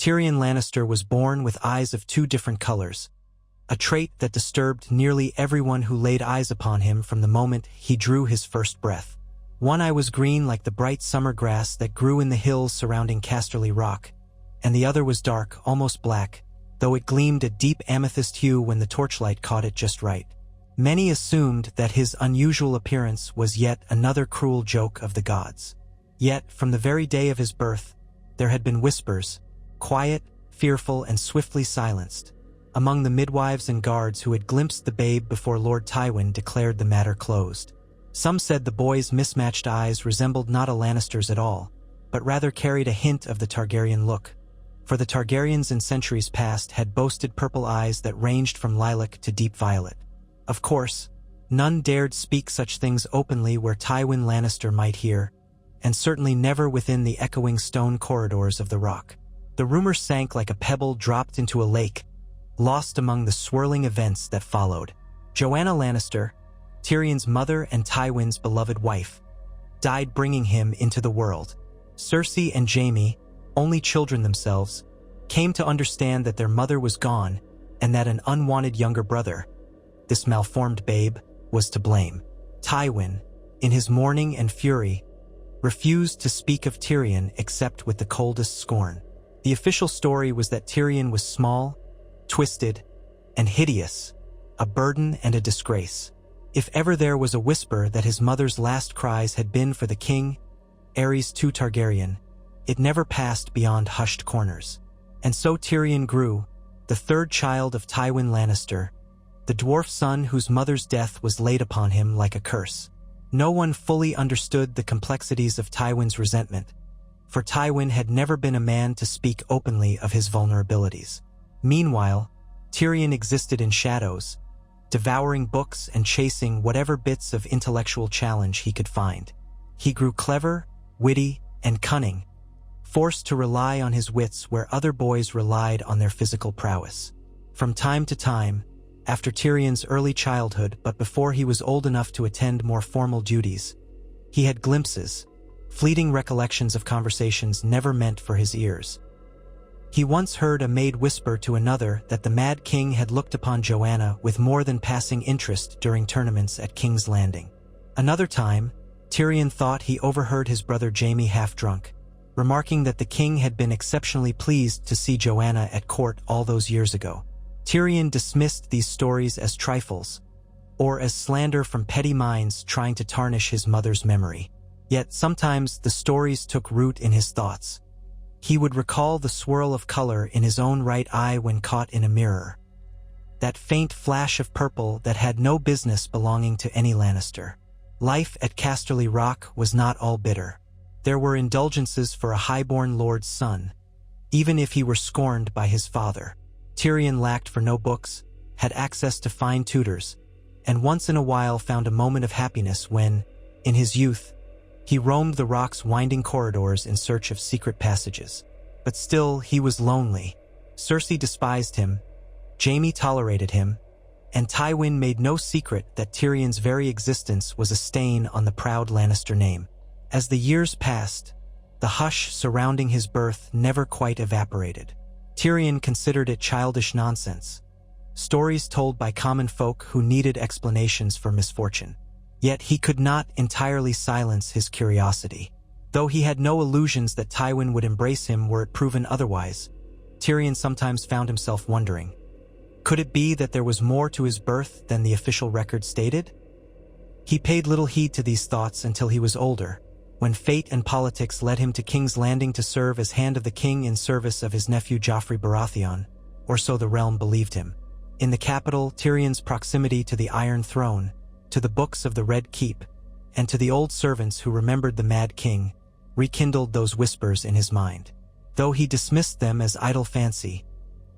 Tyrion Lannister was born with eyes of two different colors, a trait that disturbed nearly everyone who laid eyes upon him from the moment he drew his first breath. One eye was green like the bright summer grass that grew in the hills surrounding Casterly Rock, and the other was dark, almost black, though it gleamed a deep amethyst hue when the torchlight caught it just right. Many assumed that his unusual appearance was yet another cruel joke of the gods. Yet, from the very day of his birth, there had been whispers, quiet, fearful, and swiftly silenced, among the midwives and guards who had glimpsed the babe before Lord Tywin declared the matter closed. Some said the boy's mismatched eyes resembled not a Lannister's at all, but rather carried a hint of the Targaryen look, for the Targaryens in centuries past had boasted purple eyes that ranged from lilac to deep violet. Of course, none dared speak such things openly where Tywin Lannister might hear, and certainly never within the echoing stone corridors of the Rock. The rumor sank like a pebble dropped into a lake, lost among the swirling events that followed. Joanna Lannister, Tyrion's mother and Tywin's beloved wife, died bringing him into the world. Cersei and Jaime, only children themselves, came to understand that their mother was gone and that an unwanted younger brother, this malformed babe, was to blame. Tywin, in his mourning and fury, refused to speak of Tyrion except with the coldest scorn. The official story was that Tyrion was small, twisted, and hideous, a burden and a disgrace. If ever there was a whisper that his mother's last cries had been for the king, Aerys II Targaryen, it never passed beyond hushed corners. And so Tyrion grew, the third child of Tywin Lannister, the dwarf son whose mother's death was laid upon him like a curse. No one fully understood the complexities of Tywin's resentment, for Tywin had never been a man to speak openly of his vulnerabilities. Meanwhile, Tyrion existed in shadows, devouring books and chasing whatever bits of intellectual challenge he could find. He grew clever, witty, and cunning, forced to rely on his wits where other boys relied on their physical prowess. From time to time, after Tyrion's early childhood but before he was old enough to attend more formal duties, he had glimpses, fleeting recollections of conversations never meant for his ears. He once heard a maid whisper to another that the Mad King had looked upon Joanna with more than passing interest during tournaments at King's Landing. Another time, Tyrion thought he overheard his brother Jaime half-drunk, remarking that the king had been exceptionally pleased to see Joanna at court all those years ago. Tyrion dismissed these stories as trifles, or as slander from petty minds trying to tarnish his mother's memory. Yet sometimes the stories took root in his thoughts. He would recall the swirl of color in his own right eye when caught in a mirror, that faint flash of purple that had no business belonging to any Lannister. Life at Casterly Rock was not all bitter. There were indulgences for a highborn lord's son, even if he were scorned by his father. Tyrion lacked for no books, had access to fine tutors, and once in a while found a moment of happiness when, in his youth, he roamed the Rock's winding corridors in search of secret passages. But still, he was lonely. Cersei despised him, Jaime tolerated him, and Tywin made no secret that Tyrion's very existence was a stain on the proud Lannister name. As the years passed, the hush surrounding his birth never quite evaporated. Tyrion considered it childish nonsense, stories told by common folk who needed explanations for misfortune. Yet he could not entirely silence his curiosity. Though he had no illusions that Tywin would embrace him were it proven otherwise, Tyrion sometimes found himself wondering, could it be that there was more to his birth than the official record stated? He paid little heed to these thoughts until he was older, when fate and politics led him to King's Landing to serve as Hand of the King in service of his nephew Joffrey Baratheon, or so the realm believed him. In the capital, Tyrion's proximity to the Iron Throne, to the books of the Red Keep, and to the old servants who remembered the Mad King, rekindled those whispers in his mind. Though he dismissed them as idle fancy,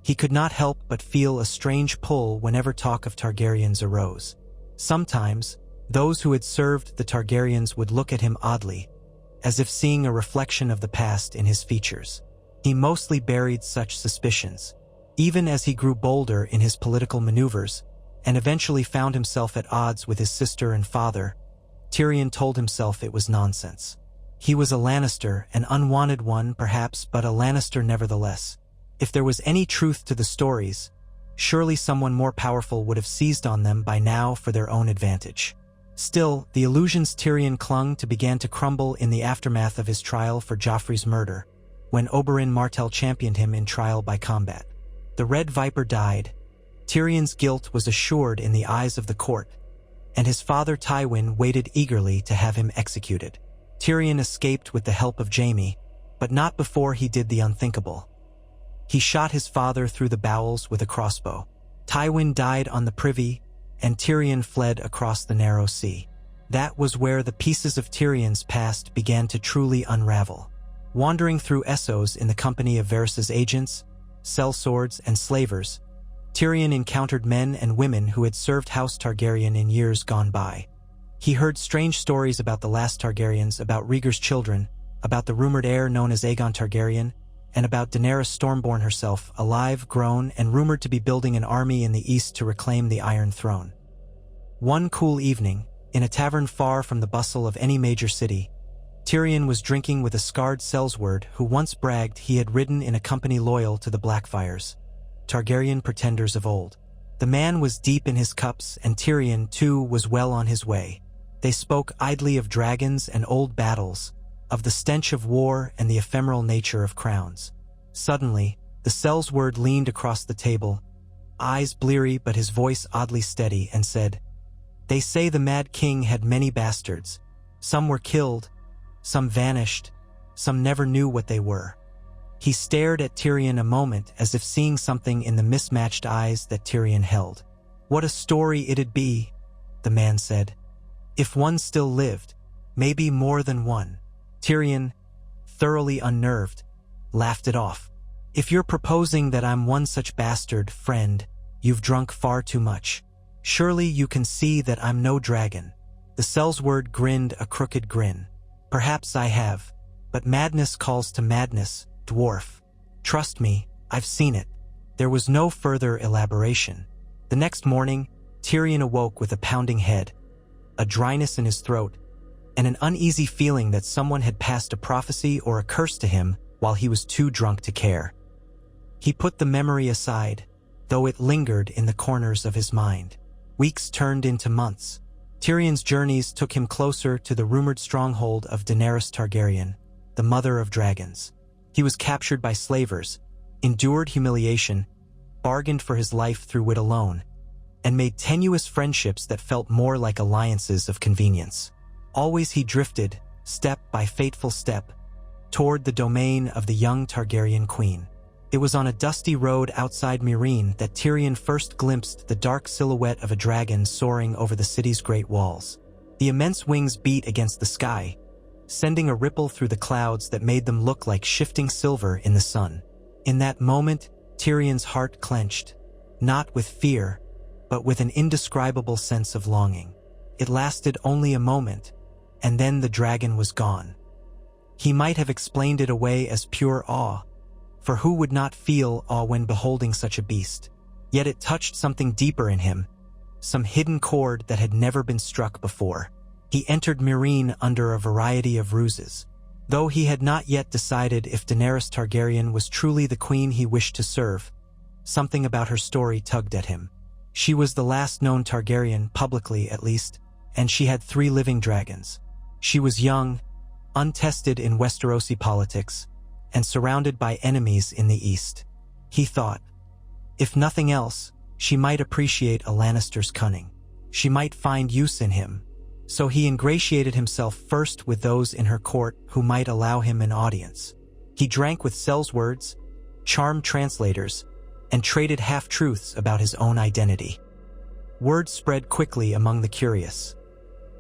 he could not help but feel a strange pull whenever talk of Targaryens arose. Sometimes, those who had served the Targaryens would look at him oddly, as if seeing a reflection of the past in his features. He mostly buried such suspicions, even as he grew bolder in his political maneuvers, and eventually found himself at odds with his sister and father. Tyrion told himself it was nonsense. He was a Lannister, an unwanted one perhaps, but a Lannister nevertheless. If there was any truth to the stories, surely someone more powerful would have seized on them by now for their own advantage. Still, the illusions Tyrion clung to began to crumble in the aftermath of his trial for Joffrey's murder, when Oberyn Martell championed him in trial by combat. The Red Viper died. Tyrion's guilt was assured in the eyes of the court, and his father Tywin waited eagerly to have him executed. Tyrion escaped with the help of Jaime, but not before he did the unthinkable. He shot his father through the bowels with a crossbow. Tywin died on the privy, and Tyrion fled across the narrow sea. That was where the pieces of Tyrion's past began to truly unravel. Wandering through Essos in the company of Varys' agents, sellswords, and slavers, Tyrion encountered men and women who had served House Targaryen in years gone by. He heard strange stories about the last Targaryens, about Rhaegar's children, about the rumored heir known as Aegon Targaryen, and about Daenerys Stormborn herself, alive, grown, and rumored to be building an army in the east to reclaim the Iron Throne. One cool evening, in a tavern far from the bustle of any major city, Tyrion was drinking with a scarred sellsword who once bragged he had ridden in a company loyal to the Blackfyres, Targaryen pretenders of old. The man was deep in his cups, and Tyrion, too, was well on his way. They spoke idly of dragons and old battles, of the stench of war and the ephemeral nature of crowns. Suddenly, the sellsword leaned across the table, eyes bleary but his voice oddly steady, and said, "They say the Mad King had many bastards. Some were killed, some vanished, some never knew what they were." He stared at Tyrion a moment as if seeing something in the mismatched eyes that Tyrion held. "What a story it'd be," the man said, "if one still lived, maybe more than one." Tyrion, thoroughly unnerved, laughed it off. "If you're proposing that I'm one such bastard, friend, you've drunk far too much. Surely you can see that I'm no dragon." The sellsword grinned a crooked grin. "Perhaps I have, but madness calls to madness, dwarf. Trust me, I've seen it." There was no further elaboration. The next morning, Tyrion awoke with a pounding head, a dryness in his throat, and an uneasy feeling that someone had passed a prophecy or a curse to him while he was too drunk to care. He put the memory aside, though it lingered in the corners of his mind. Weeks turned into months. Tyrion's journeys took him closer to the rumored stronghold of Daenerys Targaryen, the mother of dragons. He was captured by slavers, endured humiliation, bargained for his life through wit alone, and made tenuous friendships that felt more like alliances of convenience. Always he drifted, step by fateful step, toward the domain of the young Targaryen queen. It was on a dusty road outside Meereen that Tyrion first glimpsed the dark silhouette of a dragon soaring over the city's great walls. The immense wings beat against the sky, sending a ripple through the clouds that made them look like shifting silver in the sun. In that moment, Tyrion's heart clenched, not with fear, but with an indescribable sense of longing. It lasted only a moment, and then the dragon was gone. He might have explained it away as pure awe, for who would not feel awe when beholding such a beast? Yet it touched something deeper in him, some hidden chord that had never been struck before. He entered Meereen under a variety of ruses. Though he had not yet decided if Daenerys Targaryen was truly the queen he wished to serve, something about her story tugged at him. She was the last known Targaryen, publicly at least, and she had 3 living dragons. She was young, untested in Westerosi politics, and surrounded by enemies in the east. He thought, if nothing else, she might appreciate a Lannister's cunning. She might find use in him. So he ingratiated himself first with those in her court who might allow him an audience. He drank with sellswords, charmed translators, and traded half-truths about his own identity. Word spread quickly among the curious.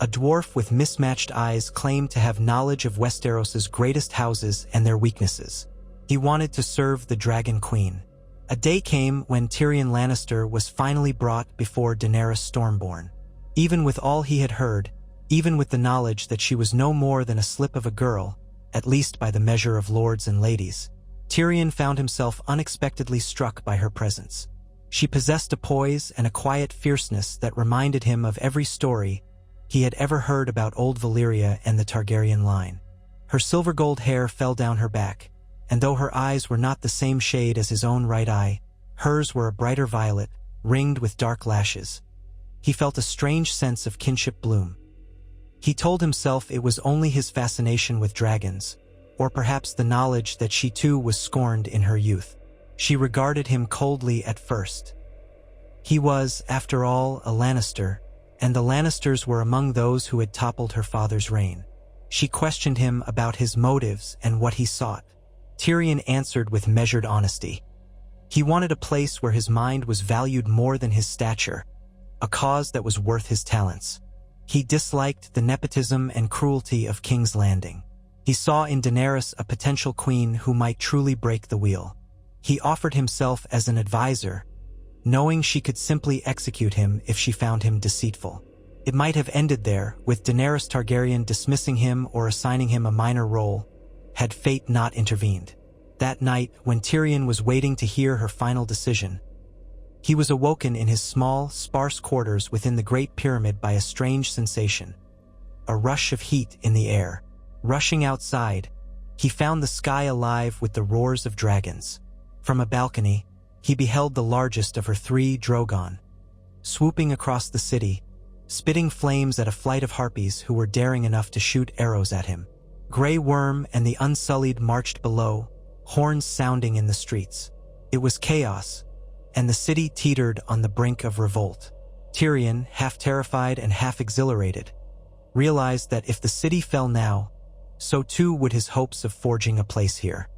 A dwarf with mismatched eyes claimed to have knowledge of Westeros's greatest houses and their weaknesses. He wanted to serve the Dragon Queen. A day came when Tyrion Lannister was finally brought before Daenerys Stormborn. Even with all he had heard, even with the knowledge that she was no more than a slip of a girl, at least by the measure of lords and ladies, Tyrion found himself unexpectedly struck by her presence. She possessed a poise and a quiet fierceness that reminded him of every story he had ever heard about old Valyria and the Targaryen line. Her silver-gold hair fell down her back, and though her eyes were not the same shade as his own right eye, hers were a brighter violet, ringed with dark lashes. He felt a strange sense of kinship bloom. He told himself it was only his fascination with dragons, or perhaps the knowledge that she too was scorned in her youth. She regarded him coldly at first. He was, after all, a Lannister, and the Lannisters were among those who had toppled her father's reign. She questioned him about his motives and what he sought. Tyrion answered with measured honesty. He wanted a place where his mind was valued more than his stature, a cause that was worth his talents. He disliked the nepotism and cruelty of King's Landing. He saw in Daenerys a potential queen who might truly break the wheel. He offered himself as an advisor, knowing she could simply execute him if she found him deceitful. It might have ended there, with Daenerys Targaryen dismissing him or assigning him a minor role, had fate not intervened. That night, when Tyrion was waiting to hear her final decision, he was awoken in his small, sparse quarters within the Great Pyramid by a strange sensation, a rush of heat in the air. Rushing outside, he found the sky alive with the roars of dragons. From a balcony, he beheld the largest of her 3 Drogon, swooping across the city, spitting flames at a flight of harpies who were daring enough to shoot arrows at him. Grey Worm and the Unsullied marched below, horns sounding in the streets. It was chaos, and the city teetered on the brink of revolt. Tyrion, half terrified and half exhilarated, realized that if the city fell now, so too would his hopes of forging a place here.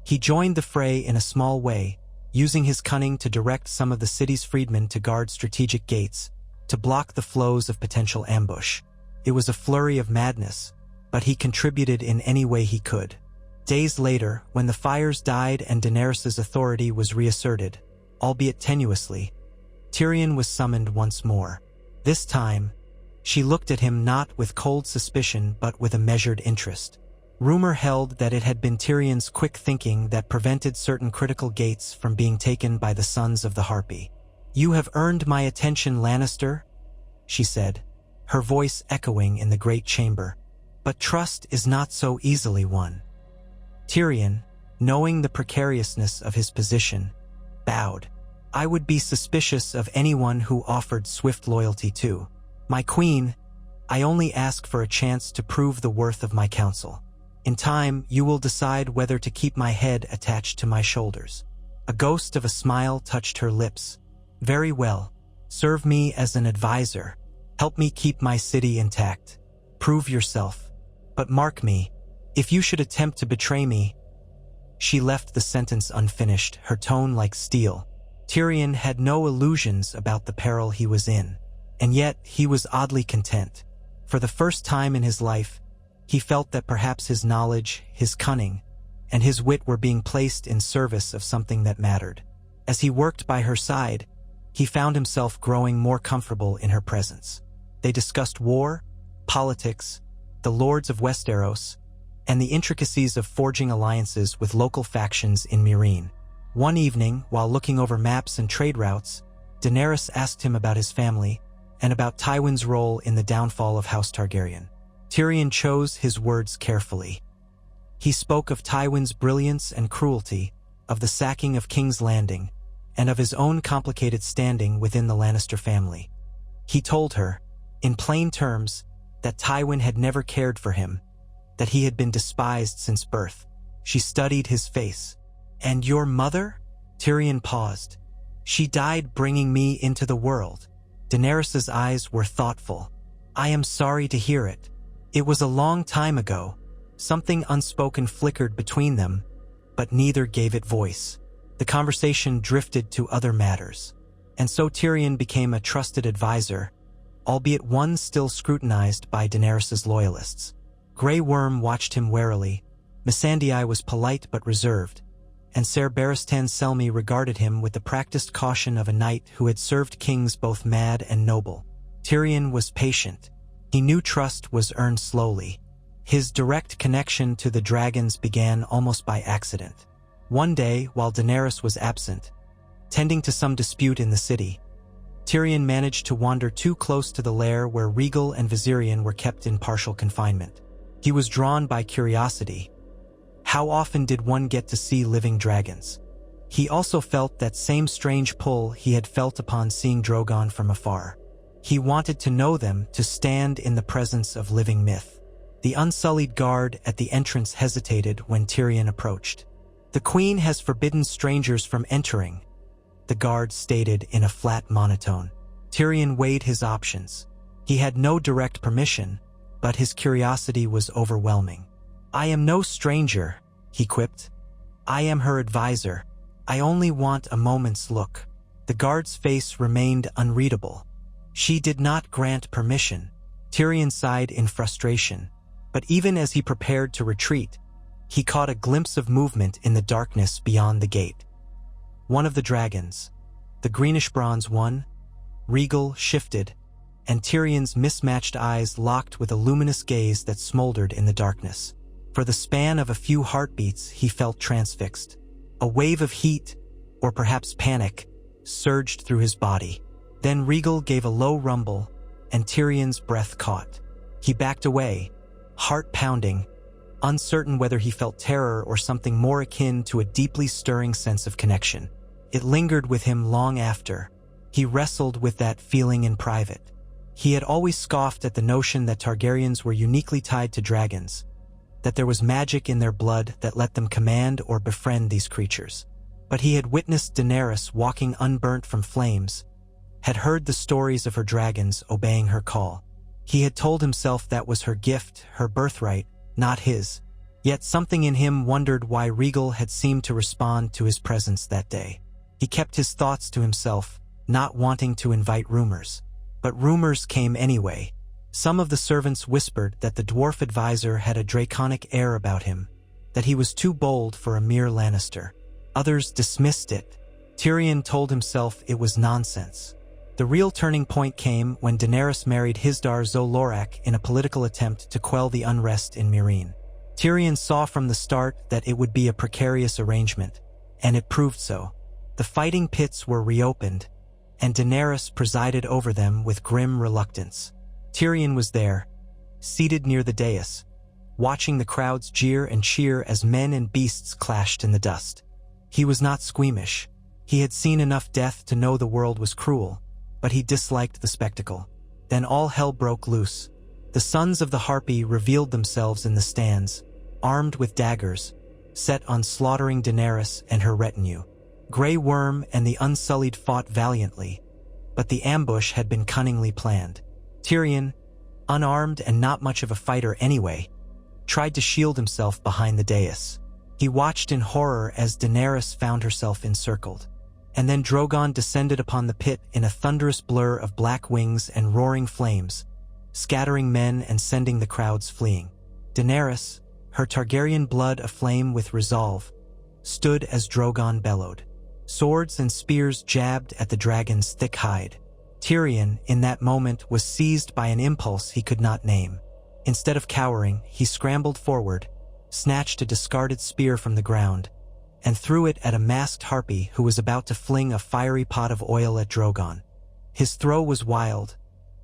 He joined the fray in a small way, using his cunning to direct some of the city's freedmen to guard strategic gates, to block the flows of potential ambush. It was a flurry of madness, but he contributed in any way he could. Days later, when the fires died and Daenerys' authority was reasserted, albeit tenuously, Tyrion was summoned once more. This time, she looked at him not with cold suspicion but with a measured interest. Rumor held that it had been Tyrion's quick thinking that prevented certain critical gates from being taken by the Sons of the Harpy. "You have earned my attention, Lannister," she said, her voice echoing in the great chamber. "But trust is not so easily won." Tyrion, knowing the precariousness of his position, bowed. "I would be suspicious of anyone who offered swift loyalty too. My queen, I only ask for a chance to prove the worth of my counsel. In time, you will decide whether to keep my head attached to my shoulders." A ghost of a smile touched her lips. "Very well. Serve me as an advisor. Help me keep my city intact. Prove yourself. But mark me, if you should attempt to betray me—" She left the sentence unfinished, her tone like steel. Tyrion had no illusions about the peril he was in, and yet he was oddly content. For the first time in his life, he felt that perhaps his knowledge, his cunning, and his wit were being placed in service of something that mattered. As he worked by her side, he found himself growing more comfortable in her presence. They discussed war, politics, the lords of Westeros, and the intricacies of forging alliances with local factions in Meereen. One evening, while looking over maps and trade routes, Daenerys asked him about his family and about Tywin's role in the downfall of House Targaryen. Tyrion chose his words carefully. He spoke of Tywin's brilliance and cruelty, of the sacking of King's Landing, and of his own complicated standing within the Lannister family. He told her, in plain terms, that Tywin had never cared for him, that he had been despised since birth. She studied his face. "And your mother?" Tyrion paused. "She died bringing me into the world." Daenerys' eyes were thoughtful. "I am sorry to hear it. It was a long time ago." Something unspoken flickered between them, but neither gave it voice. The conversation drifted to other matters, and so Tyrion became a trusted advisor, albeit one still scrutinized by Daenerys' loyalists. Grey Worm watched him warily, Missandei was polite but reserved, and Ser Barristan Selmy regarded him with the practiced caution of a knight who had served kings both mad and noble. Tyrion was patient. He knew trust was earned slowly. His direct connection to the dragons began almost by accident. One day, while Daenerys was absent, tending to some dispute in the city, Tyrion managed to wander too close to the lair where Rhaegal and Viserion were kept in partial confinement. He was drawn by curiosity. How often did one get to see living dragons? He also felt that same strange pull he had felt upon seeing Drogon from afar. He wanted to know them, to stand in the presence of living myth. The unsullied guard at the entrance hesitated when Tyrion approached. "The Queen has forbidden strangers from entering," the guard stated in a flat monotone. Tyrion weighed his options. He had no direct permission, but his curiosity was overwhelming. "I am no stranger," he quipped. "I am her advisor. I only want a moment's look." The guard's face remained unreadable. She did not grant permission. Tyrion sighed in frustration, but even as he prepared to retreat, he caught a glimpse of movement in the darkness beyond the gate. One of the dragons, the greenish-bronze one, regal, shifted, and Tyrion's mismatched eyes locked with a luminous gaze that smoldered in the darkness. For the span of a few heartbeats, he felt transfixed. A wave of heat, or perhaps panic, surged through his body. Then Regal gave a low rumble, and Tyrion's breath caught. He backed away, heart pounding, uncertain whether he felt terror or something more akin to a deeply stirring sense of connection. It lingered with him long after. He wrestled with that feeling in private. He had always scoffed at the notion that Targaryens were uniquely tied to dragons, that there was magic in their blood that let them command or befriend these creatures. But he had witnessed Daenerys walking unburnt from flames, had heard the stories of her dragons obeying her call. He had told himself that was her gift, her birthright, not his. Yet something in him wondered why Regal had seemed to respond to his presence that day. He kept his thoughts to himself, not wanting to invite rumors. But rumors came anyway. Some of the servants whispered that the dwarf advisor had a draconic air about him, that he was too bold for a mere Lannister. Others dismissed it. Tyrion told himself it was nonsense. The real turning point came when Daenerys married Hizdahr zo Loraq in a political attempt to quell the unrest in Meereen. Tyrion saw from the start that it would be a precarious arrangement, and it proved so. The fighting pits were reopened, and Daenerys presided over them with grim reluctance. Tyrion was there, seated near the dais, watching the crowds jeer and cheer as men and beasts clashed in the dust. He was not squeamish. He had seen enough death to know the world was cruel, but he disliked the spectacle. Then all hell broke loose. The sons of the Harpy revealed themselves in the stands, armed with daggers, set on slaughtering Daenerys and her retinue. Grey Worm and the Unsullied fought valiantly, but the ambush had been cunningly planned. Tyrion, unarmed and not much of a fighter anyway, tried to shield himself behind the dais. He watched in horror as Daenerys found herself encircled. And then Drogon descended upon the pit in a thunderous blur of black wings and roaring flames, scattering men and sending the crowds fleeing. Daenerys, her Targaryen blood aflame with resolve, stood as Drogon bellowed. Swords and spears jabbed at the dragon's thick hide. Tyrion, in that moment, was seized by an impulse he could not name. Instead of cowering, he scrambled forward, snatched a discarded spear from the ground, and threw it at a masked harpy who was about to fling a fiery pot of oil at Drogon. His throw was wild,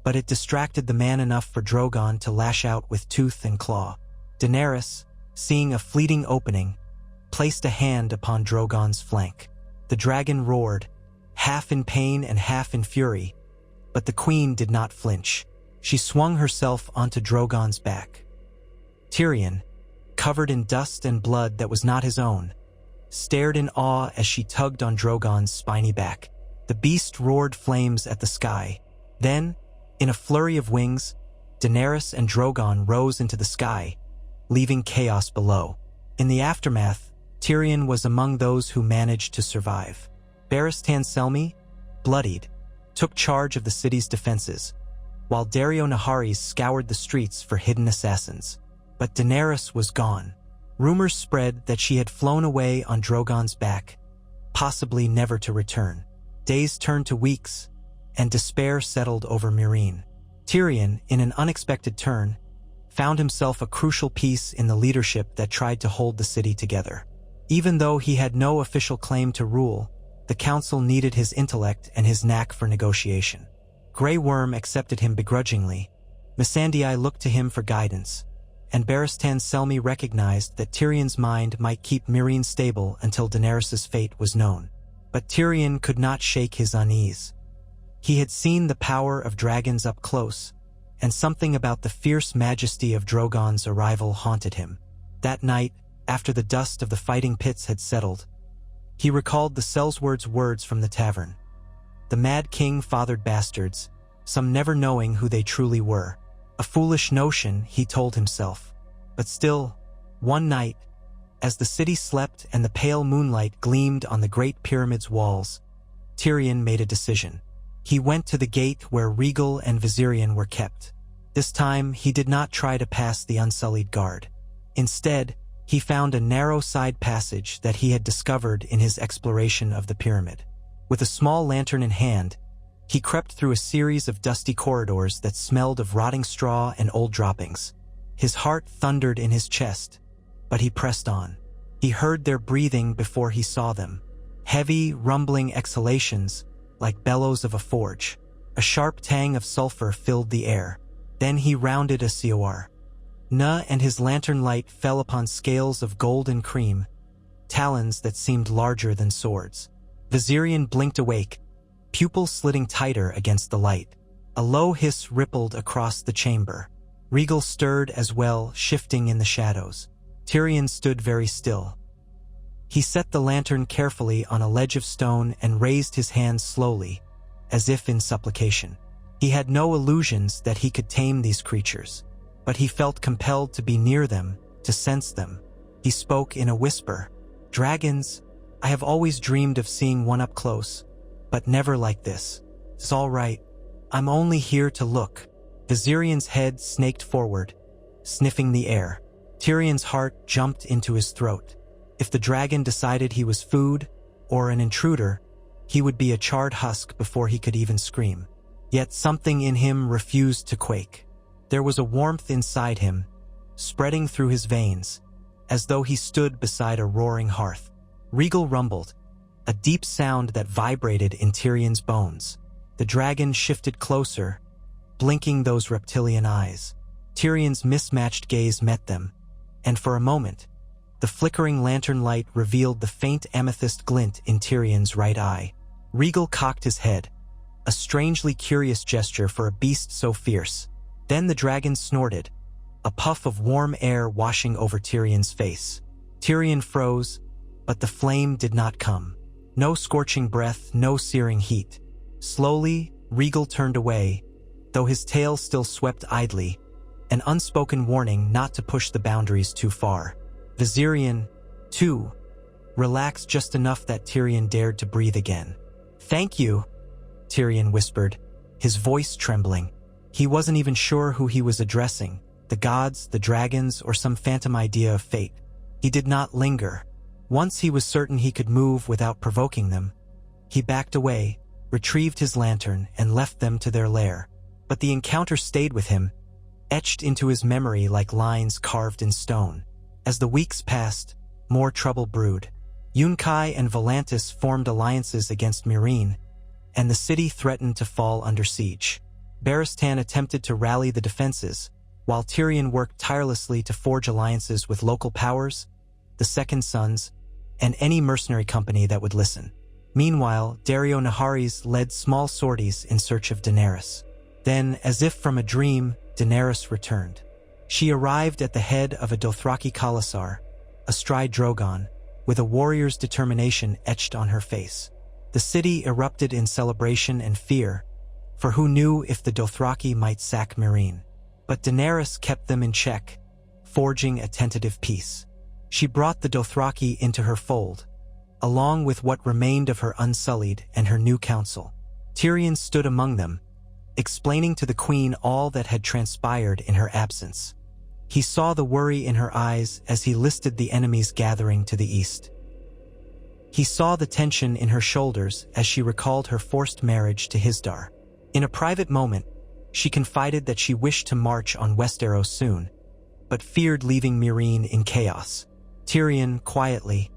but it distracted the man enough for Drogon to lash out with tooth and claw. Daenerys, seeing a fleeting opening, placed a hand upon Drogon's flank. The dragon roared, half in pain and half in fury, but the queen did not flinch. She swung herself onto Drogon's back. Tyrion, covered in dust and blood that was not his own, stared in awe as she tugged on Drogon's spiny back. The beast roared flames at the sky. Then, in a flurry of wings, Daenerys and Drogon rose into the sky, leaving chaos below. In the aftermath, Tyrion was among those who managed to survive. Barristan Selmy, bloodied, took charge of the city's defenses, while Daario Naharis scoured the streets for hidden assassins. But Daenerys was gone. Rumors spread that she had flown away on Drogon's back, possibly never to return. Days turned to weeks, and despair settled over Meereen. Tyrion, in an unexpected turn, found himself a crucial piece in the leadership that tried to hold the city together. Even though he had no official claim to rule, the council needed his intellect and his knack for negotiation. Grey Worm accepted him begrudgingly. Missandei looked to him for guidance, and Barristan Selmy recognized that Tyrion's mind might keep Meereen stable until Daenerys' fate was known. But Tyrion could not shake his unease. He had seen the power of dragons up close, and something about the fierce majesty of Drogon's arrival haunted him. That night, after the dust of the fighting pits had settled, he recalled the Sellsword's words from the tavern. The Mad King fathered bastards, some never knowing who they truly were. A foolish notion, he told himself. But still, one night, as the city slept and the pale moonlight gleamed on the great pyramid's walls, Tyrion made a decision. He went to the gate where Rhaegal and Viserion were kept. This time, he did not try to pass the unsullied guard. Instead, he found a narrow side passage that he had discovered in his exploration of the pyramid. With a small lantern in hand, he crept through a series of dusty corridors that smelled of rotting straw and old droppings. His heart thundered in his chest, but he pressed on. He heard their breathing before he saw them. Heavy, rumbling exhalations, like bellows of a forge. A sharp tang of sulfur filled the air. Then he rounded a Siowar. And his lantern light fell upon scales of golden cream, talons that seemed larger than swords. Viserion blinked awake, pupils slitting tighter against the light. A low hiss rippled across the chamber. Rhaegal stirred as well, shifting in the shadows. Tyrion stood very still. He set the lantern carefully on a ledge of stone and raised his hands slowly, as if in supplication. He had no illusions that he could tame these creatures, but he felt compelled to be near them, to sense them. He spoke in a whisper. "Dragons, I have always dreamed of seeing one up close, but never like this. It's all right. I'm only here to look." Viserion's head snaked forward, sniffing the air. Tyrion's heart jumped into his throat. If the dragon decided he was food, or an intruder, he would be a charred husk before he could even scream. Yet something in him refused to quake. There was a warmth inside him, spreading through his veins, as though he stood beside a roaring hearth. Rhaegal rumbled, a deep sound that vibrated in Tyrion's bones. The dragon shifted closer, blinking those reptilian eyes. Tyrion's mismatched gaze met them, and for a moment, the flickering lantern light revealed the faint amethyst glint in Tyrion's right eye. Rhaegal cocked his head, a strangely curious gesture for a beast so fierce. Then the dragon snorted, a puff of warm air washing over Tyrion's face. Tyrion froze, but the flame did not come. No scorching breath, no searing heat. Slowly, Rhaegal turned away, though his tail still swept idly, an unspoken warning not to push the boundaries too far. Viserion, too, relaxed just enough that Tyrion dared to breathe again. "Thank you," Tyrion whispered, his voice trembling. He wasn't even sure who he was addressing, the gods, the dragons, or some phantom idea of fate. He did not linger. Once he was certain he could move without provoking them, he backed away, retrieved his lantern, and left them to their lair. But the encounter stayed with him, etched into his memory like lines carved in stone. As the weeks passed, more trouble brewed. Yunkai and Volantis formed alliances against Meereen, and the city threatened to fall under siege. Barristan attempted to rally the defenses, while Tyrion worked tirelessly to forge alliances with local powers, the Second Sons, and any mercenary company that would listen. Meanwhile, Dario Naharis led small sorties in search of Daenerys. Then, as if from a dream, Daenerys returned. She arrived at the head of a Dothraki Khalasar, astride Drogon, with a warrior's determination etched on her face. The city erupted in celebration and fear, for who knew if the Dothraki might sack Meereen. But Daenerys kept them in check, forging a tentative peace. She brought the Dothraki into her fold, along with what remained of her Unsullied and her new council. Tyrion stood among them, explaining to the queen all that had transpired in her absence. He saw the worry in her eyes as he listed the enemies gathering to the east. He saw the tension in her shoulders as she recalled her forced marriage to Hisdar. In a private moment, she confided that she wished to march on Westeros soon, but feared leaving Meereen in chaos. Tyrion, quietly,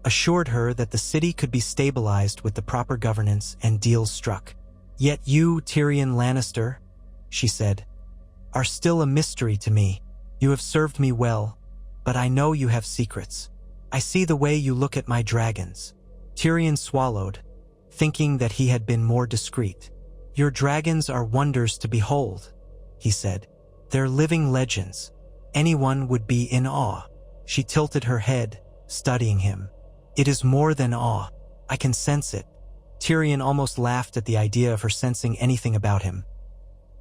assured her that the city could be stabilized with the proper governance and deals struck. "Yet you, Tyrion Lannister," she said, "are still a mystery to me. You have served me well, but I know you have secrets. I see the way you look at my dragons." Tyrion swallowed, thinking that he had been more discreet. "Your dragons are wonders to behold," he said. "They're living legends. Anyone would be in awe." She tilted her head, studying him. "It is more than awe. I can sense it." Tyrion almost laughed at the idea of her sensing anything about him.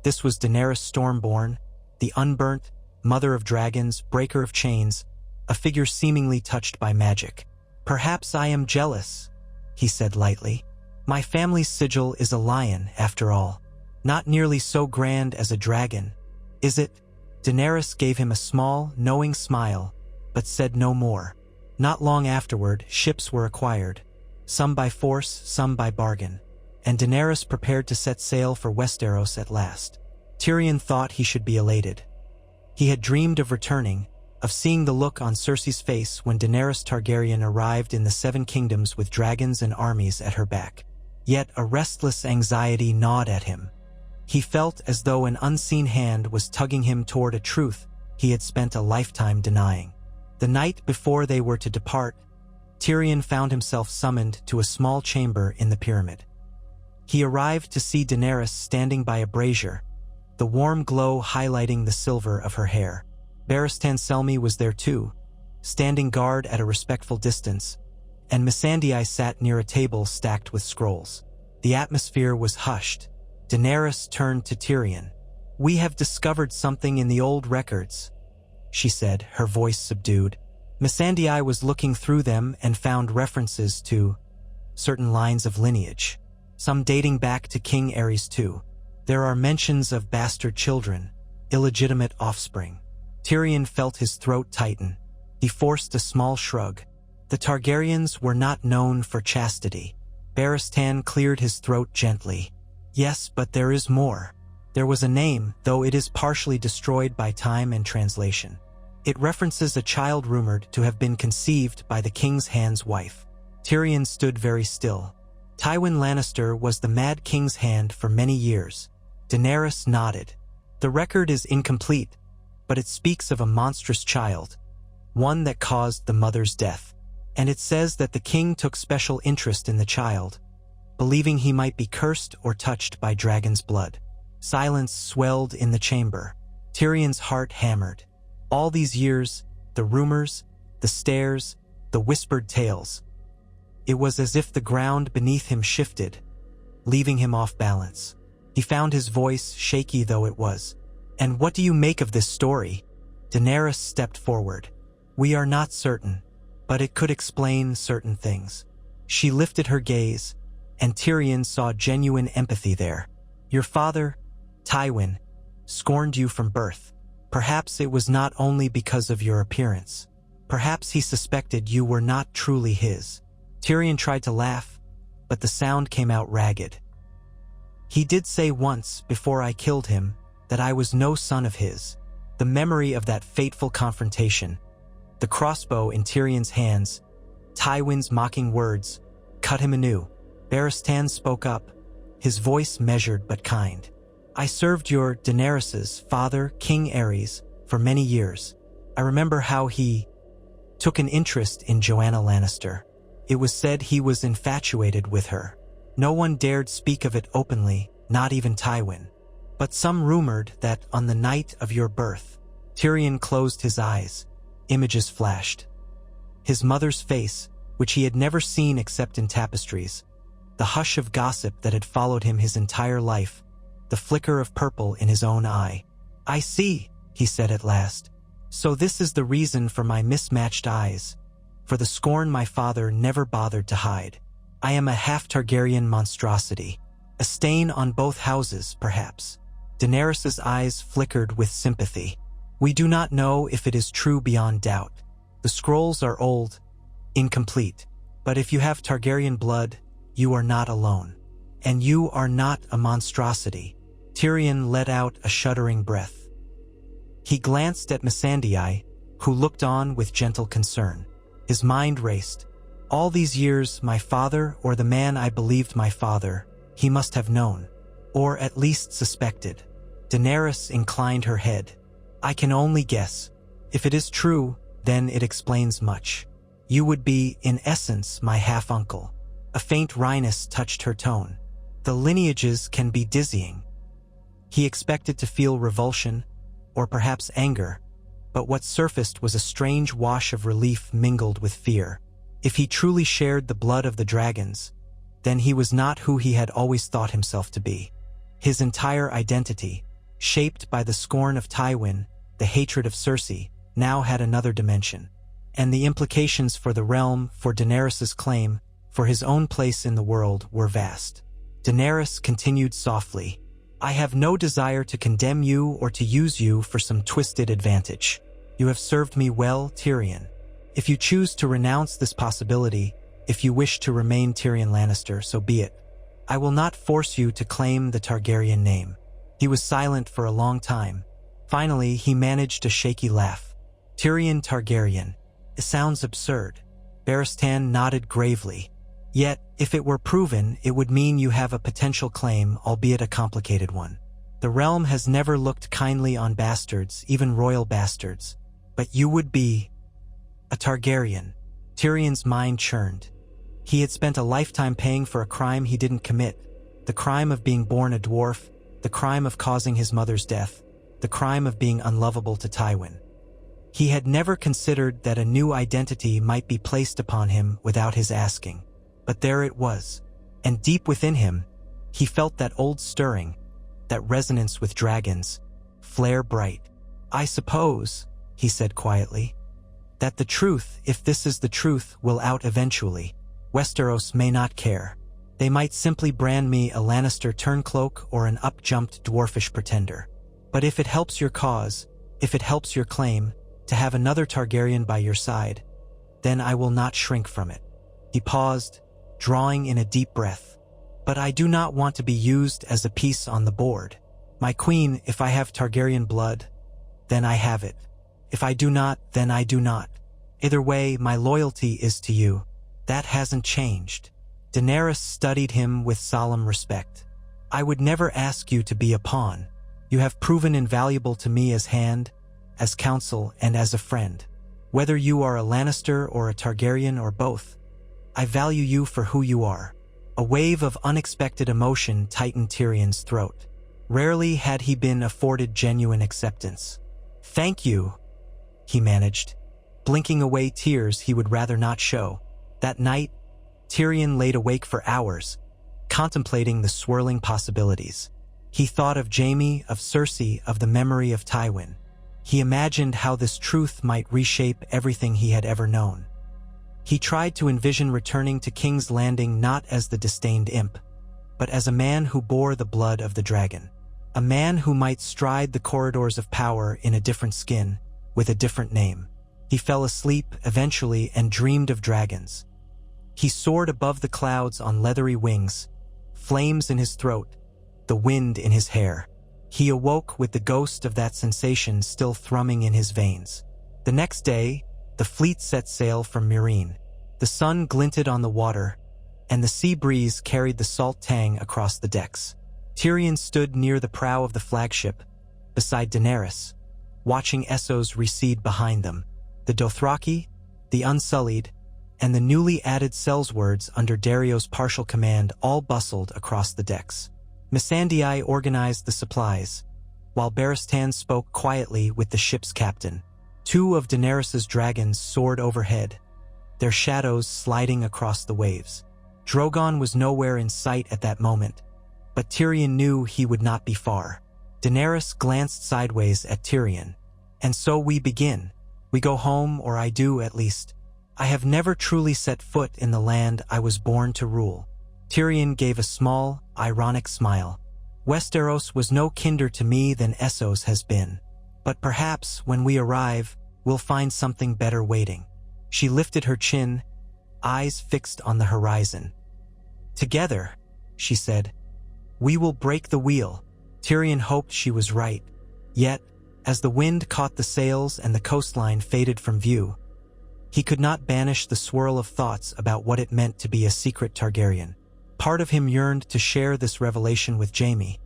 This was Daenerys Stormborn, the unburnt, mother of dragons, breaker of chains, a figure seemingly touched by magic. "Perhaps I am jealous," he said lightly. "My family's sigil is a lion, after all. Not nearly so grand as a dragon, is it?" Daenerys gave him a small, knowing smile, but said no more. Not long afterward, ships were acquired, some by force, some by bargain, and Daenerys prepared to set sail for Westeros at last. Tyrion thought he should be elated. He had dreamed of returning, of seeing the look on Cersei's face when Daenerys Targaryen arrived in the Seven Kingdoms with dragons and armies at her back. Yet a restless anxiety gnawed at him. He felt as though an unseen hand was tugging him toward a truth he had spent a lifetime denying. The night before they were to depart, Tyrion found himself summoned to a small chamber in the pyramid. He arrived to see Daenerys standing by a brazier, the warm glow highlighting the silver of her hair. Barristan Selmy was there too, standing guard at a respectful distance, and Missandei sat near a table stacked with scrolls. The atmosphere was hushed. Daenerys turned to Tyrion. "We have discovered something in the old records," she said, her voice subdued. Missandei was looking through them and found references to certain lines of lineage, some dating back to King Aerys II. There are mentions of bastard children, illegitimate offspring. Tyrion felt his throat tighten. He forced a small shrug. The Targaryens were not known for chastity. Barristan cleared his throat gently. "Yes, but there is more. There was a name, though it is partially destroyed by time and translation. It references a child rumored to have been conceived by the king's hand's wife." Tyrion stood very still. Tywin Lannister was the Mad King's hand for many years. Daenerys nodded. "The record is incomplete, but it speaks of a monstrous child, one that caused the mother's death. And it says that the king took special interest in the child, believing he might be cursed or touched by dragon's blood." Silence swelled in the chamber. Tyrion's heart hammered. All these years, the rumors, the stares, the whispered tales. It was as if the ground beneath him shifted, leaving him off balance. He found his voice, shaky though it was. "And what do you make of this story?" Daenerys stepped forward. "We are not certain, but it could explain certain things." She lifted her gaze, and Tyrion saw genuine empathy there. "Your father, Tywin, scorned you from birth. Perhaps it was not only because of your appearance. Perhaps he suspected you were not truly his." Tyrion tried to laugh, but the sound came out ragged. "He did say once, before I killed him, that I was no son of his." The memory of that fateful confrontation, the crossbow in Tyrion's hands, Tywin's mocking words, cut him anew. Barristan spoke up, his voice measured but kind. "I served your Daenerys's father, King Aerys, for many years. I remember how he took an interest in Joanna Lannister. It was said he was infatuated with her. No one dared speak of it openly, not even Tywin. But some rumored that on the night of your birth." Tyrion closed his eyes. Images flashed. His mother's face, which he had never seen except in tapestries. The hush of gossip that had followed him his entire life. The flicker of purple in his own eye. "I see," he said at last. "So this is the reason for my mismatched eyes, for the scorn my father never bothered to hide. I am a half-Targaryen monstrosity. A stain on both houses, perhaps." Daenerys's eyes flickered with sympathy. "We do not know if it is true beyond doubt. The scrolls are old, incomplete. But if you have Targaryen blood, you are not alone. And you are not a monstrosity." Tyrion let out a shuddering breath. He glanced at Missandei, who looked on with gentle concern. His mind raced. All these years, my father, or the man I believed my father, he must have known, or at least suspected. Daenerys inclined her head. I can only guess. If it is true, then it explains much. You would be, in essence, my half-uncle. A faint wryness touched her tone. The lineages can be dizzying. He expected to feel revulsion, or perhaps anger, but what surfaced was a strange wash of relief mingled with fear. If he truly shared the blood of the dragons, then he was not who he had always thought himself to be. His entire identity, shaped by the scorn of Tywin, the hatred of Cersei, now had another dimension. And the implications for the realm, for Daenerys's claim, for his own place in the world were vast. Daenerys continued softly, I have no desire to condemn you or to use you for some twisted advantage. You have served me well, Tyrion. If you choose to renounce this possibility, if you wish to remain Tyrion Lannister, so be it. I will not force you to claim the Targaryen name. He was silent for a long time. Finally, he managed a shaky laugh. Tyrion Targaryen. It sounds absurd. Barristan nodded gravely. Yet, if it were proven, it would mean you have a potential claim, albeit a complicated one. The realm has never looked kindly on bastards, even royal bastards. But you would be a Targaryen. Tyrion's mind churned. He had spent a lifetime paying for a crime he didn't commit. The crime of being born a dwarf, the crime of causing his mother's death, the crime of being unlovable to Tywin. He had never considered that a new identity might be placed upon him without his asking. But there it was, and deep within him, he felt that old stirring, that resonance with dragons, flare bright. I suppose, he said quietly, that the truth, if this is the truth, will out eventually. Westeros may not care. They might simply brand me a Lannister turncloak or an up-jumped dwarfish pretender. But if it helps your cause, if it helps your claim, to have another Targaryen by your side, then I will not shrink from it. He paused, drawing in a deep breath. But I do not want to be used as a piece on the board. My queen, if I have Targaryen blood, then I have it. If I do not, then I do not. Either way, my loyalty is to you. That hasn't changed. Daenerys studied him with solemn respect. I would never ask you to be a pawn. You have proven invaluable to me as hand, as counsel, and as a friend. Whether you are a Lannister or a Targaryen or both, I value you for who you are. A wave of unexpected emotion tightened Tyrion's throat. Rarely had he been afforded genuine acceptance. Thank you, he managed, blinking away tears he would rather not show. That night, Tyrion laid awake for hours, contemplating the swirling possibilities. He thought of Jaime, of Cersei, of the memory of Tywin. He imagined how this truth might reshape everything he had ever known. He tried to envision returning to King's Landing not as the disdained imp, but as a man who bore the blood of the dragon. A man who might stride the corridors of power in a different skin, with a different name. He fell asleep, eventually, and dreamed of dragons. He soared above the clouds on leathery wings, flames in his throat, the wind in his hair. He awoke with the ghost of that sensation still thrumming in his veins. The next day, the fleet set sail from Meereen. The sun glinted on the water, and the sea breeze carried the salt tang across the decks. Tyrion stood near the prow of the flagship, beside Daenerys, watching Essos recede behind them. The Dothraki, the Unsullied, and the newly added Sellswords under Dario's partial command all bustled across the decks. Missandei organized the supplies, while Barristan spoke quietly with the ship's captain. Two of Daenerys's dragons soared overhead, their shadows sliding across the waves. Drogon was nowhere in sight at that moment, but Tyrion knew he would not be far. Daenerys glanced sideways at Tyrion. And so we begin. We go home, or I do at least. I have never truly set foot in the land I was born to rule. Tyrion gave a small, ironic smile. Westeros was no kinder to me than Essos has been. But perhaps, when we arrive, we'll find something better waiting. She lifted her chin, eyes fixed on the horizon. Together, she said, we will break the wheel. Tyrion hoped she was right. Yet, as the wind caught the sails and the coastline faded from view, he could not banish the swirl of thoughts about what it meant to be a secret Targaryen. Part of him yearned to share this revelation with Jaime.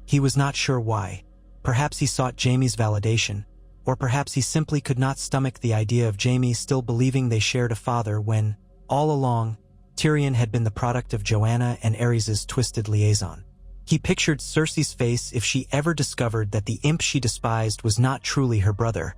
He was not sure why. Perhaps he sought Jaime's validation, Or perhaps he simply could not stomach the idea of Jaime still believing they shared a father when, all along, Tyrion had been the product of Joanna and Aerys's twisted liaison. He pictured Cersei's face if she ever discovered that the imp she despised was not truly her brother,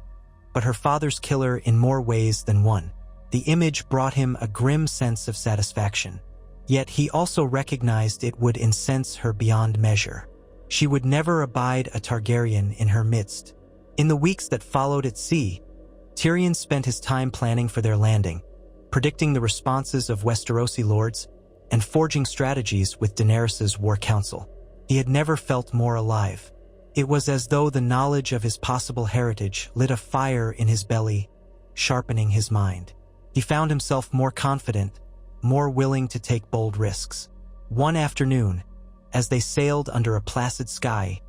but her father's killer in more ways than one. The image brought him a grim sense of satisfaction. Yet he also recognized it would incense her beyond measure. She would never abide a Targaryen in her midst. In the weeks that followed at sea, Tyrion spent his time planning for their landing, predicting the responses of Westerosi lords, and forging strategies with Daenerys's war council. He had never felt more alive. It was as though the knowledge of his possible heritage lit a fire in his belly, sharpening his mind. He found himself more confident, more willing to take bold risks. One afternoon, as they sailed under a placid sky,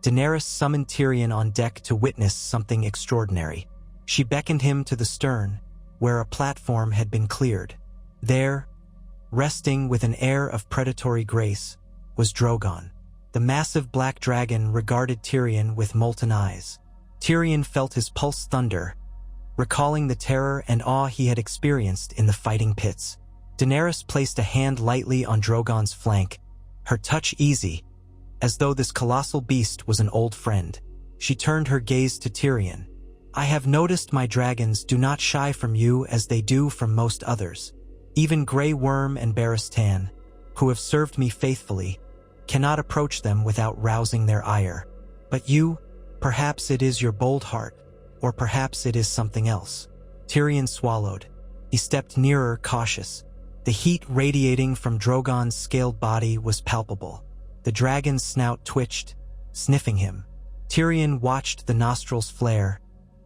Daenerys summoned Tyrion on deck to witness something extraordinary. She beckoned him to the stern, where a platform had been cleared. There, resting with an air of predatory grace, was Drogon. The massive black dragon regarded Tyrion with molten eyes. Tyrion felt his pulse thunder, recalling the terror and awe he had experienced in the fighting pits. Daenerys placed a hand lightly on Drogon's flank, her touch easy, as though this colossal beast was an old friend. She turned her gaze to Tyrion. "I have noticed my dragons do not shy from you as they do from most others. Even Grey Worm and Barristan, who have served me faithfully, cannot approach them without rousing their ire. But you, perhaps it is your bold heart, or perhaps it is something else." Tyrion swallowed. He stepped nearer, cautious. The heat radiating from Drogon's scaled body was palpable. The dragon's snout twitched, sniffing him. Tyrion watched the nostrils flare,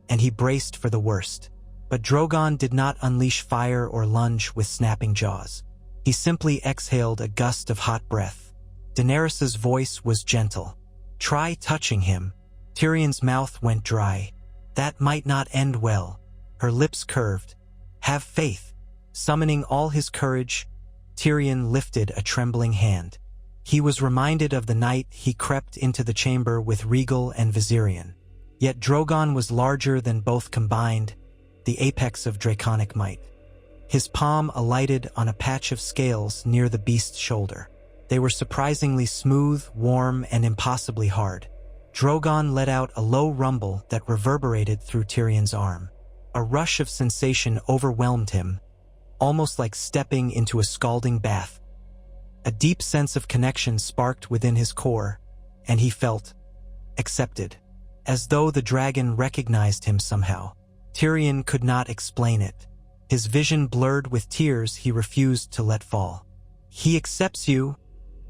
and he braced for the worst. But Drogon did not unleash fire or lunge with snapping jaws. He simply exhaled a gust of hot breath. Daenerys's voice was gentle. "Try touching him." Tyrion's mouth went dry. That might not end well. Her lips curved. "Have faith." Summoning all his courage, Tyrion lifted a trembling hand. He was reminded of the night he crept into the chamber with Rhaegal and Viserion. Yet Drogon was larger than both combined, the apex of draconic might. His palm alighted on a patch of scales near the beast's shoulder. They were surprisingly smooth, warm, and impossibly hard. Drogon let out a low rumble that reverberated through Tyrion's arm. A rush of sensation overwhelmed him, almost like stepping into a scalding bath. A deep sense of connection sparked within his core, and he felt accepted, as though the dragon recognized him somehow. Tyrion could not explain it. His vision blurred with tears he refused to let fall. "He accepts you,"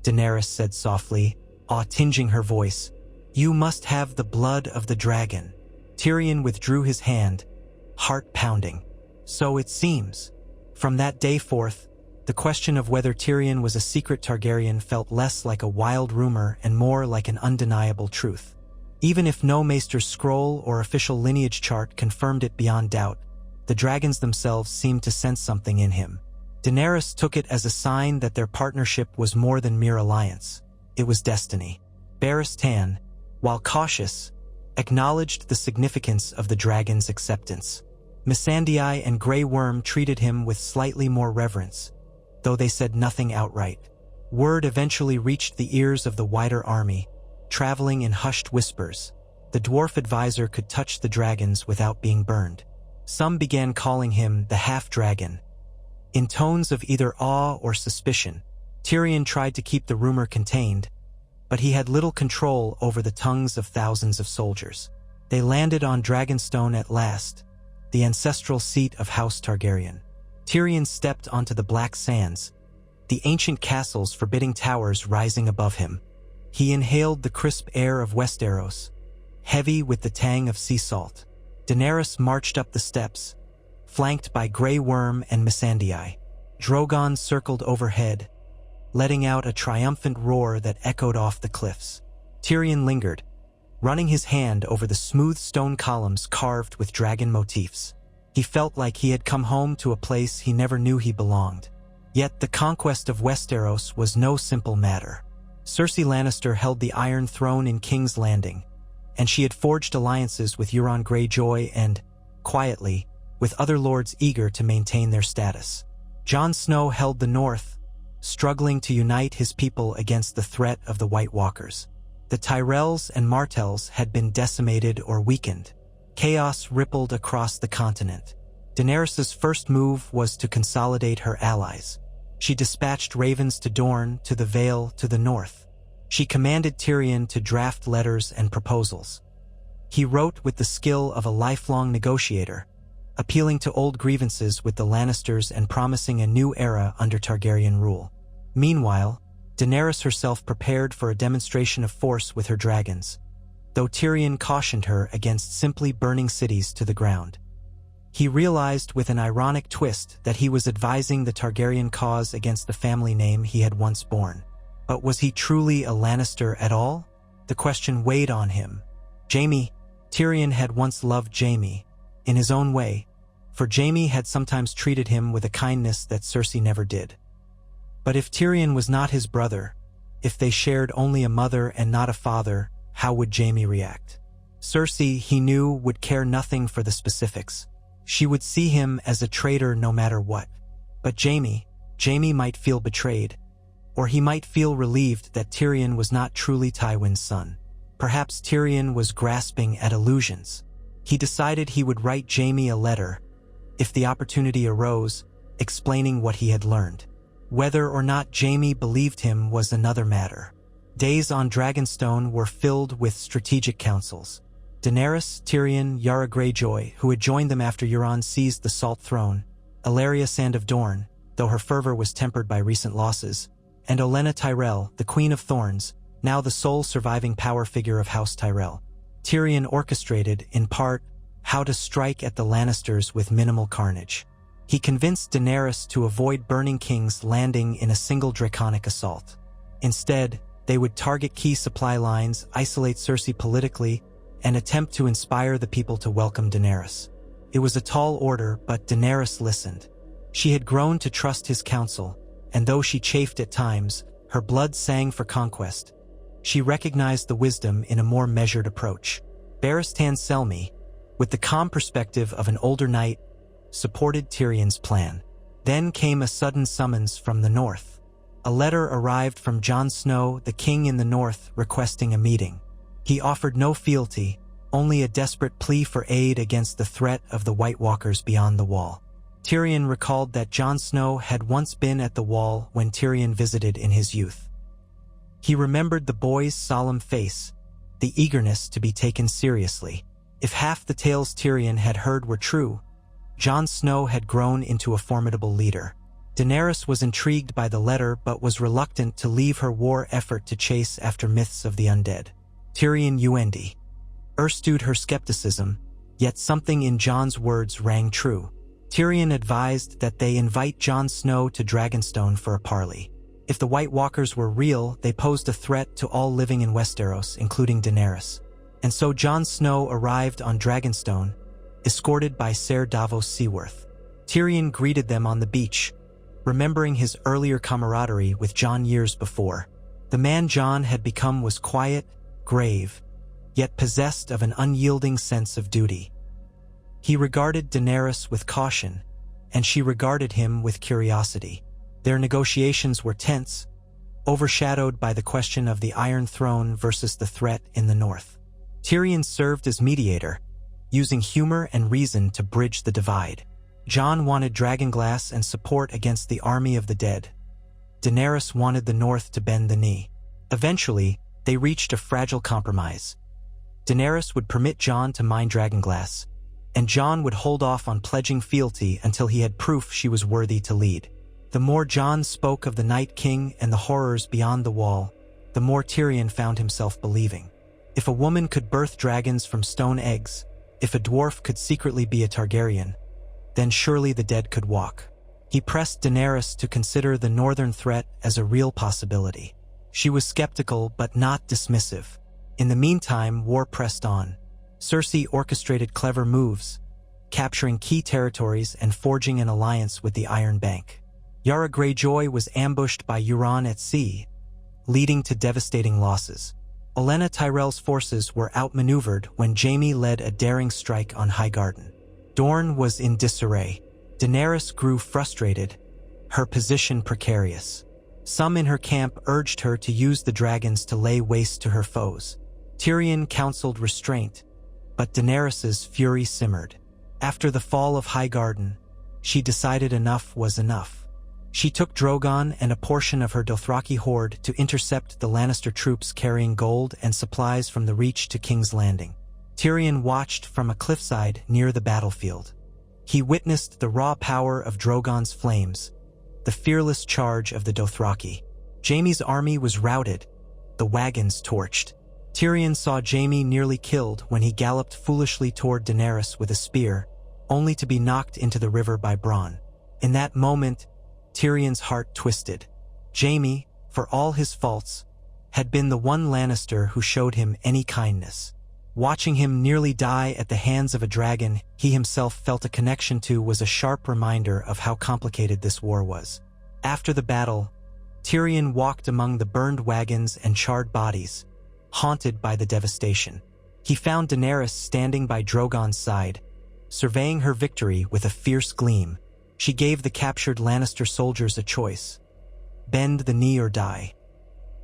Daenerys said softly, awe tinging her voice. "You must have the blood of the dragon." Tyrion withdrew his hand, heart pounding. "So it seems." From that day forth, the question of whether Tyrion was a secret Targaryen felt less like a wild rumor and more like an undeniable truth. Even if no Maester's scroll or official lineage chart confirmed it beyond doubt, the dragons themselves seemed to sense something in him. Daenerys took it as a sign that their partnership was more than mere alliance. It was destiny. Barristan, while cautious, acknowledged the significance of the dragon's acceptance. Missandei and Grey Worm treated him with slightly more reverence, though they said nothing outright. Word eventually reached the ears of the wider army, traveling in hushed whispers. The dwarf advisor could touch the dragons without being burned. Some began calling him the half-dragon, in tones of either awe or suspicion. Tyrion tried to keep the rumor contained, but he had little control over the tongues of thousands of soldiers. They landed on Dragonstone at last, the ancestral seat of House Targaryen. Tyrion stepped onto the black sands, the ancient castle's forbidding towers rising above him. He inhaled the crisp air of Westeros, heavy with the tang of sea salt. Daenerys marched up the steps, flanked by Grey Worm and Missandei. Drogon circled overhead, letting out a triumphant roar that echoed off the cliffs. Tyrion lingered, running his hand over the smooth stone columns carved with dragon motifs. He felt like he had come home to a place he never knew he belonged. Yet the conquest of Westeros was no simple matter. Cersei Lannister held the Iron Throne in King's Landing, and she had forged alliances with Euron Greyjoy and, quietly, with other lords eager to maintain their status. Jon Snow held the North, struggling to unite his people against the threat of the White Walkers. The Tyrells and Martells had been decimated or weakened. Chaos rippled across the continent. Daenerys's first move was to consolidate her allies. She dispatched ravens to Dorne, to the Vale, to the north. She commanded Tyrion to draft letters and proposals. He wrote with the skill of a lifelong negotiator, appealing to old grievances with the Lannisters and promising a new era under Targaryen rule. Meanwhile, Daenerys herself prepared for a demonstration of force with her dragons, though Tyrion cautioned her against simply burning cities to the ground. He realized with an ironic twist that he was advising the Targaryen cause against the family name he had once borne. But was he truly a Lannister at all? The question weighed on him. Tyrion had once loved Jaime, in his own way, for Jaime had sometimes treated him with a kindness that Cersei never did. But if Tyrion was not his brother, if they shared only a mother and not a father, how would Jaime react? Cersei, he knew, would care nothing for the specifics. She would see him as a traitor no matter what. But Jaime might feel betrayed, or he might feel relieved that Tyrion was not truly Tywin's son. Perhaps Tyrion was grasping at illusions. He decided he would write Jaime a letter, if the opportunity arose, explaining what he had learned. Whether or not Jaime believed him was another matter. Days on Dragonstone were filled with strategic councils. Daenerys, Tyrion, Yara Greyjoy, who had joined them after Euron seized the Salt Throne, Ellaria Sand of Dorne, though her fervor was tempered by recent losses, and Olenna Tyrell, the Queen of Thorns, now the sole surviving power figure of House Tyrell. Tyrion orchestrated, in part, how to strike at the Lannisters with minimal carnage. He convinced Daenerys to avoid burning King's Landing in a single draconic assault. Instead, they would target key supply lines, isolate Cersei politically, and attempt to inspire the people to welcome Daenerys. It was a tall order, but Daenerys listened. She had grown to trust his counsel, and though she chafed at times, her blood sang for conquest. She recognized the wisdom in a more measured approach. Barristan Selmy, with the calm perspective of an older knight, supported Tyrion's plan. Then came a sudden summons from the north. A letter arrived from Jon Snow, the king in the north, requesting a meeting. He offered no fealty, only a desperate plea for aid against the threat of the White Walkers beyond the Wall. Tyrion recalled that Jon Snow had once been at the Wall when Tyrion visited in his youth. He remembered the boy's solemn face, the eagerness to be taken seriously. If half the tales Tyrion had heard were true, Jon Snow had grown into a formidable leader. Daenerys was intrigued by the letter but was reluctant to leave her war effort to chase after myths of the undead. Tyrion urged her skepticism, yet something in Jon's words rang true. Tyrion advised that they invite Jon Snow to Dragonstone for a parley. If the White Walkers were real, they posed a threat to all living in Westeros, including Daenerys. And so Jon Snow arrived on Dragonstone, escorted by Ser Davos Seaworth. Tyrion greeted them on the beach, remembering his earlier camaraderie with Jon years before. The man Jon had become was quiet, grave, yet possessed of an unyielding sense of duty. He regarded Daenerys with caution, and she regarded him with curiosity. Their negotiations were tense, overshadowed by the question of the Iron Throne versus the threat in the north. Tyrion served as mediator, using humor and reason to bridge the divide. Jon wanted dragonglass and support against the army of the dead. Daenerys wanted the north to bend the knee. Eventually, they reached a fragile compromise. Daenerys would permit Jon to mine dragonglass, and Jon would hold off on pledging fealty until he had proof she was worthy to lead. The more Jon spoke of the Night King and the horrors beyond the Wall, the more Tyrion found himself believing. If a woman could birth dragons from stone eggs, if a dwarf could secretly be a Targaryen, then surely the dead could walk. He pressed Daenerys to consider the northern threat as a real possibility. She was skeptical but not dismissive. In the meantime, war pressed on. Cersei orchestrated clever moves, capturing key territories and forging an alliance with the Iron Bank. Yara Greyjoy was ambushed by Euron at sea, leading to devastating losses. Olenna Tyrell's forces were outmaneuvered when Jaime led a daring strike on Highgarden. Dorne was in disarray. Daenerys grew frustrated, her position precarious. Some in her camp urged her to use the dragons to lay waste to her foes. Tyrion counseled restraint, but Daenerys's fury simmered. After the fall of Highgarden, she decided enough was enough. She took Drogon and a portion of her Dothraki horde to intercept the Lannister troops carrying gold and supplies from the Reach to King's Landing. Tyrion watched from a cliffside near the battlefield. He witnessed the raw power of Drogon's flames, the fearless charge of the Dothraki. Jaime's army was routed, the wagons torched. Tyrion saw Jaime nearly killed when he galloped foolishly toward Daenerys with a spear, only to be knocked into the river by Bronn. In that moment, Tyrion's heart twisted. Jaime, for all his faults, had been the one Lannister who showed him any kindness. Watching him nearly die at the hands of a dragon he himself felt a connection to was a sharp reminder of how complicated this war was. After the battle, Tyrion walked among the burned wagons and charred bodies, haunted by the devastation. He found Daenerys standing by Drogon's side, surveying her victory with a fierce gleam. She gave the captured Lannister soldiers a choice: bend the knee or die.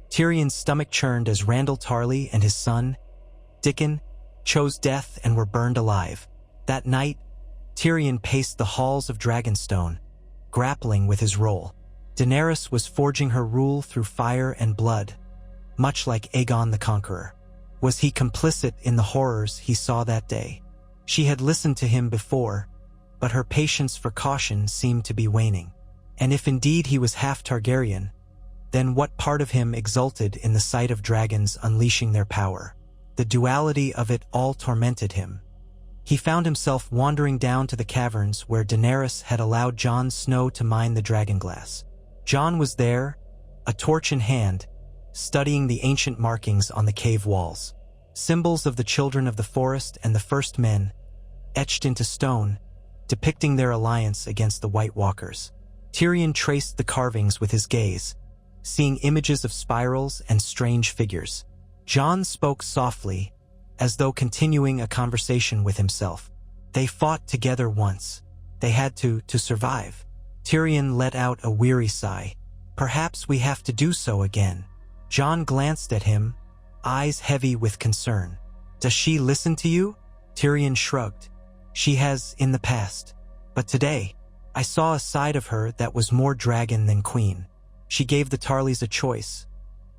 Tyrion's stomach churned as Randyll Tarly and his son, Dickon, chose death and were burned alive. That night, Tyrion paced the halls of Dragonstone, grappling with his role. Daenerys was forging her rule through fire and blood, much like Aegon the Conqueror. Was he complicit in the horrors he saw that day? She had listened to him before, but her patience for caution seemed to be waning. And if indeed he was half Targaryen, then what part of him exulted in the sight of dragons unleashing their power? The duality of it all tormented him. He found himself wandering down to the caverns where Daenerys had allowed Jon Snow to mine the dragonglass. Jon was there, a torch in hand, studying the ancient markings on the cave walls. Symbols of the children of the forest and the first men, etched into stone, depicting their alliance against the White Walkers. Tyrion traced the carvings with his gaze, seeing images of spirals and strange figures. Jon spoke softly, as though continuing a conversation with himself. They fought together once. They had to survive. Tyrion let out a weary sigh. Perhaps we have to do so again. Jon glanced at him, eyes heavy with concern. Does she listen to you? Tyrion shrugged. She has in the past. But today, I saw a side of her that was more dragon than queen. She gave the Tarlys a choice: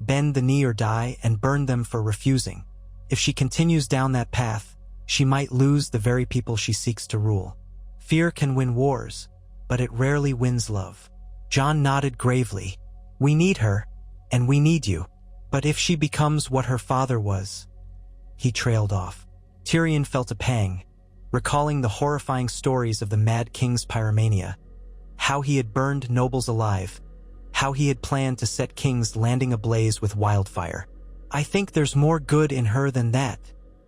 bend the knee or die, and burn them for refusing. If she continues down that path, she might lose the very people she seeks to rule. Fear can win wars, but it rarely wins love. Jon nodded gravely. We need her, and we need you. But if she becomes what her father was... He trailed off. Tyrion felt a pang, recalling the horrifying stories of the Mad King's pyromania, how he had burned nobles alive, how he had planned to set King's Landing ablaze with wildfire. I think there's more good in her than that,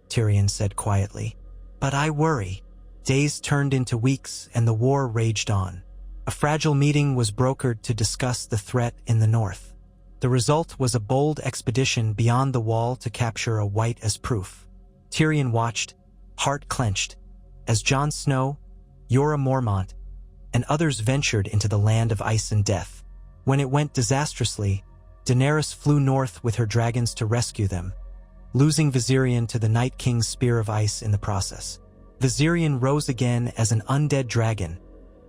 Tyrion said quietly. But I worry. Days turned into weeks and the war raged on. A fragile meeting was brokered to discuss the threat in the north. The result was a bold expedition beyond the wall to capture a White as proof. Tyrion watched, heart clenched, as Jon Snow, Jorah Mormont, and others ventured into the land of ice and death. When it went disastrously, Daenerys flew north with her dragons to rescue them, losing Viserion to the Night King's Spear of Ice in the process. Viserion rose again as an undead dragon,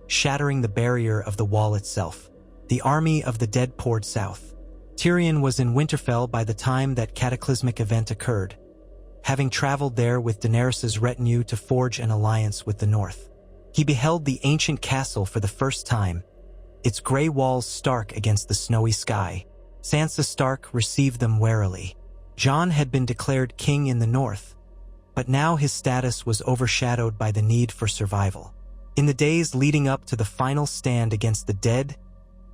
shattering the barrier of the wall itself. The army of the dead poured south. Tyrion was in Winterfell by the time that cataclysmic event occurred, having traveled there with Daenerys' retinue to forge an alliance with the north. He beheld the ancient castle for the first time, its gray walls stark against the snowy sky. Sansa Stark received them warily. Jon had been declared king in the north, but now his status was overshadowed by the need for survival. In the days leading up to the final stand against the dead,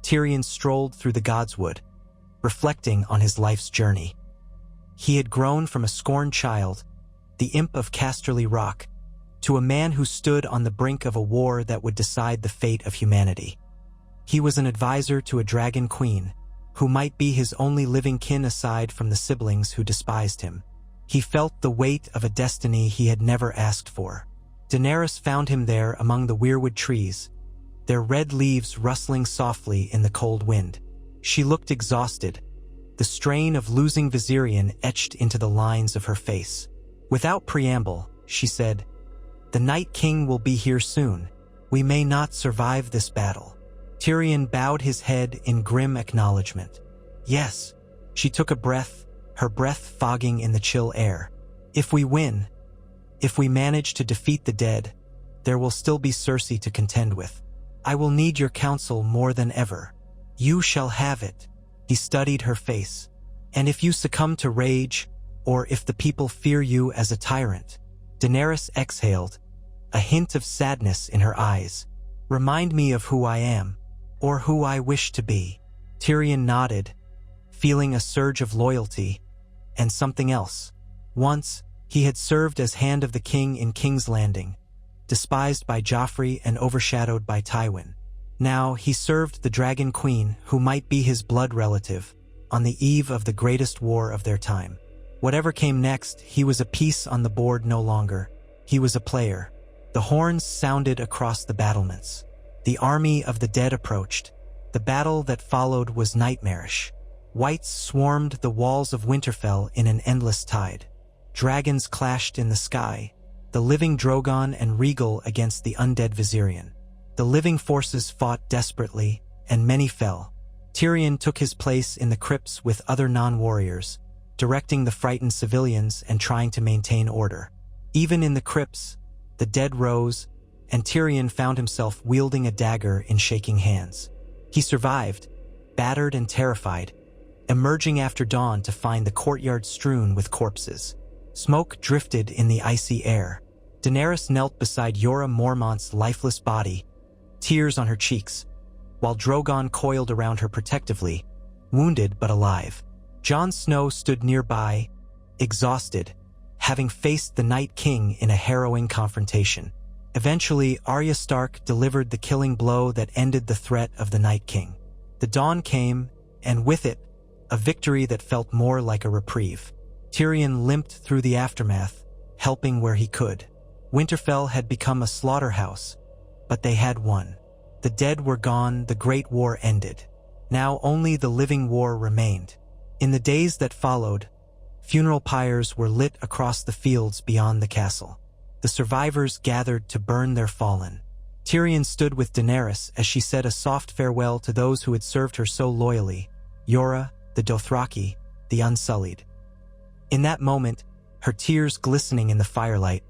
Tyrion strolled through the Godswood, reflecting on his life's journey. He had grown from a scorned child, the imp of Casterly Rock, to a man who stood on the brink of a war that would decide the fate of humanity. He was an advisor to a dragon queen, who might be his only living kin aside from the siblings who despised him. He felt the weight of a destiny he had never asked for. Daenerys found him there among the weirwood trees, their red leaves rustling softly in the cold wind. She looked exhausted, the strain of losing Viserion etched into the lines of her face. Without preamble, she said, "The Night King will be here soon. We may not survive this battle." Tyrion bowed his head in grim acknowledgement. Yes. She took a breath, her breath fogging in the chill air. If we win, if we manage to defeat the dead, there will still be Cersei to contend with. I will need your counsel more than ever. You shall have it. He studied her face. And if you succumb to rage, or if the people fear you as a tyrant, Daenerys exhaled, a hint of sadness in her eyes. Remind me of who I am, or who I wish to be. Tyrion nodded, feeling a surge of loyalty, and something else. Once, he had served as Hand of the King in King's Landing, despised by Joffrey and overshadowed by Tywin. Now he served the Dragon Queen, who might be his blood relative, on the eve of the greatest war of their time. Whatever came next, he was a piece on the board no longer. He was a player. The horns sounded across the battlements. The army of the dead approached. The battle that followed was nightmarish. Whites swarmed the walls of Winterfell in an endless tide. Dragons clashed in the sky, the living Drogon and Rhaegal against the undead Viserion. The living forces fought desperately, and many fell. Tyrion took his place in the crypts with other non-warriors, directing the frightened civilians and trying to maintain order. Even in the crypts, the dead rose, and Tyrion found himself wielding a dagger in shaking hands. He survived, battered and terrified, emerging after dawn to find the courtyard strewn with corpses. Smoke drifted in the icy air. Daenerys knelt beside Jorah Mormont's lifeless body, tears on her cheeks, while Drogon coiled around her protectively, wounded but alive. Jon Snow stood nearby, exhausted, having faced the Night King in a harrowing confrontation. Eventually, Arya Stark delivered the killing blow that ended the threat of the Night King. The dawn came, and with it, a victory that felt more like a reprieve. Tyrion limped through the aftermath, helping where he could. Winterfell had become a slaughterhouse, but they had won. The dead were gone, the Great War ended. Now only the living war remained. In the days that followed, funeral pyres were lit across the fields beyond the castle. The survivors gathered to burn their fallen. Tyrion stood with Daenerys as she said a soft farewell to those who had served her so loyally, Jorah, the Dothraki, the Unsullied. In that moment, her tears glistening in the firelight,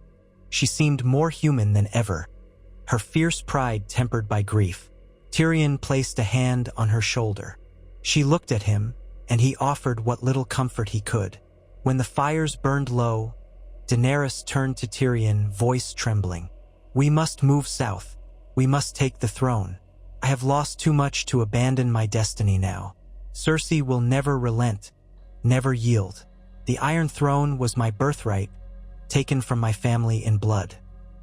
she seemed more human than ever, her fierce pride tempered by grief. Tyrion placed a hand on her shoulder. She looked at him, and he offered what little comfort he could. When the fires burned low, Daenerys turned to Tyrion, voice trembling. "We must move south. We must take the throne. I have lost too much to abandon my destiny now. Cersei will never relent, never yield. The Iron Throne was my birthright, taken from my family in blood.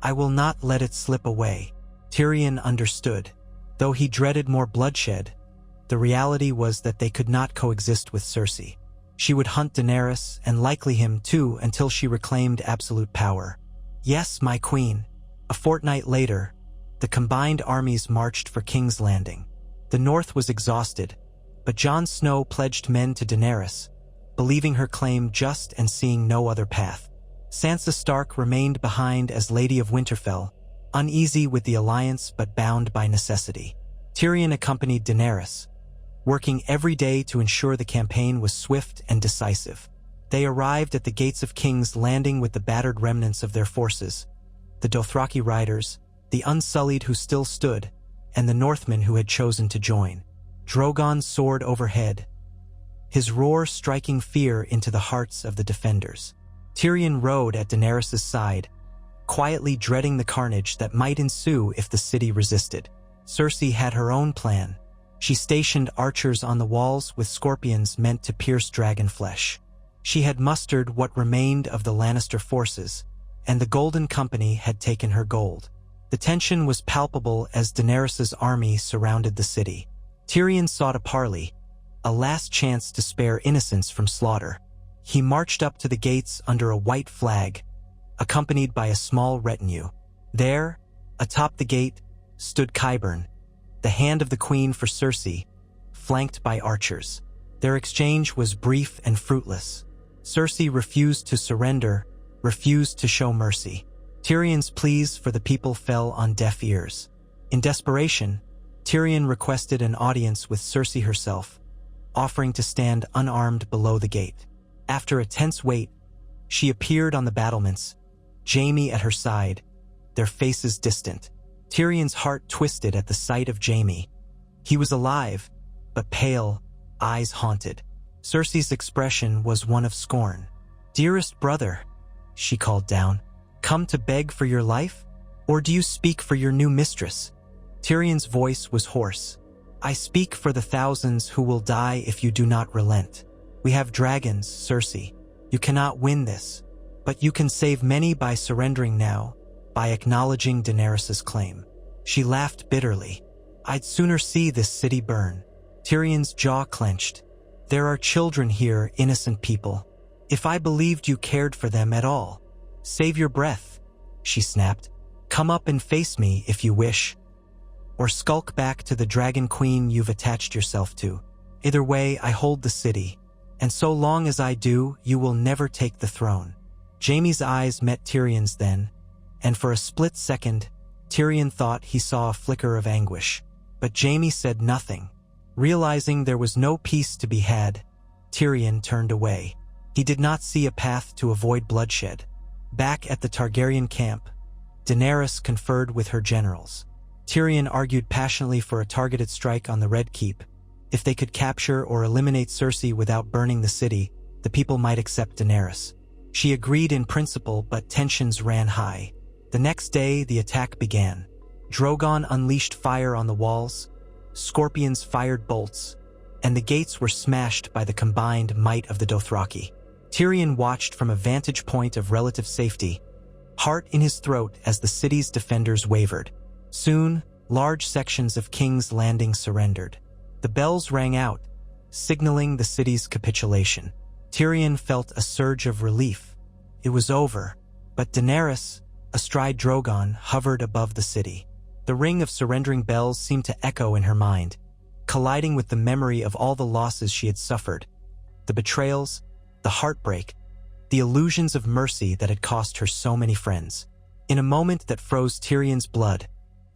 I will not let it slip away." Tyrion understood. Though he dreaded more bloodshed, the reality was that they could not coexist with Cersei. She would hunt Daenerys, and likely him too, until she reclaimed absolute power. Yes, my queen. A fortnight later, the combined armies marched for King's Landing. The North was exhausted, but Jon Snow pledged men to Daenerys, believing her claim just and seeing no other path. Sansa Stark remained behind as Lady of Winterfell, uneasy with the alliance but bound by necessity. Tyrion accompanied Daenerys, working every day to ensure the campaign was swift and decisive. They arrived at the gates of King's Landing with the battered remnants of their forces, the Dothraki riders, the Unsullied who still stood, and the Northmen who had chosen to join. Drogon soared overhead, his roar striking fear into the hearts of the defenders. Tyrion rode at Daenerys' side, quietly dreading the carnage that might ensue if the city resisted. Cersei had her own plan. She stationed archers on the walls with scorpions meant to pierce dragon flesh. She had mustered what remained of the Lannister forces, and the Golden Company had taken her gold. The tension was palpable as Daenerys' army surrounded the city. Tyrion sought a parley, a last chance to spare innocents from slaughter. He marched up to the gates under a white flag, accompanied by a small retinue. There, atop the gate, stood Qyburn, the hand of the queen for Cersei, flanked by archers. Their exchange was brief and fruitless. Cersei refused to surrender, refused to show mercy. Tyrion's pleas for the people fell on deaf ears. In desperation, Tyrion requested an audience with Cersei herself, offering to stand unarmed below the gate. After a tense wait, she appeared on the battlements, Jaime at her side, their faces distant. Tyrion's heart twisted at the sight of Jaime. He was alive, but pale, eyes haunted. Cersei's expression was one of scorn. "Dearest brother," she called down, "come to beg for your life? Or do you speak for your new mistress?" Tyrion's voice was hoarse. "I speak for the thousands who will die if you do not relent. We have dragons, Cersei. You cannot win this, but you can save many by surrendering now, by acknowledging Daenerys' claim." She laughed bitterly. "I'd sooner see this city burn." Tyrion's jaw clenched. "There are children here, innocent people. If I believed you cared for them at all, save your breath," she snapped. "Come up and face me if you wish, or skulk back to the Dragon Queen you've attached yourself to. Either way, I hold the city, and so long as I do, you will never take the throne." Jaime's eyes met Tyrion's then, and for a split second, Tyrion thought he saw a flicker of anguish. But Jaime said nothing. Realizing there was no peace to be had, Tyrion turned away. He did not see a path to avoid bloodshed. Back at the Targaryen camp, Daenerys conferred with her generals. Tyrion argued passionately for a targeted strike on the Red Keep. If they could capture or eliminate Cersei without burning the city, the people might accept Daenerys. She agreed in principle, but tensions ran high. The next day, the attack began. Drogon unleashed fire on the walls, scorpions fired bolts, and the gates were smashed by the combined might of the Dothraki. Tyrion watched from a vantage point of relative safety, heart in his throat as the city's defenders wavered. Soon, large sections of King's Landing surrendered. The bells rang out, signaling the city's capitulation. Tyrion felt a surge of relief. It was over, but Daenerys, astride Drogon, hovered above the city. The ring of surrendering bells seemed to echo in her mind, colliding with the memory of all the losses she had suffered, the betrayals, the heartbreak, the illusions of mercy that had cost her so many friends. In a moment that froze Tyrion's blood,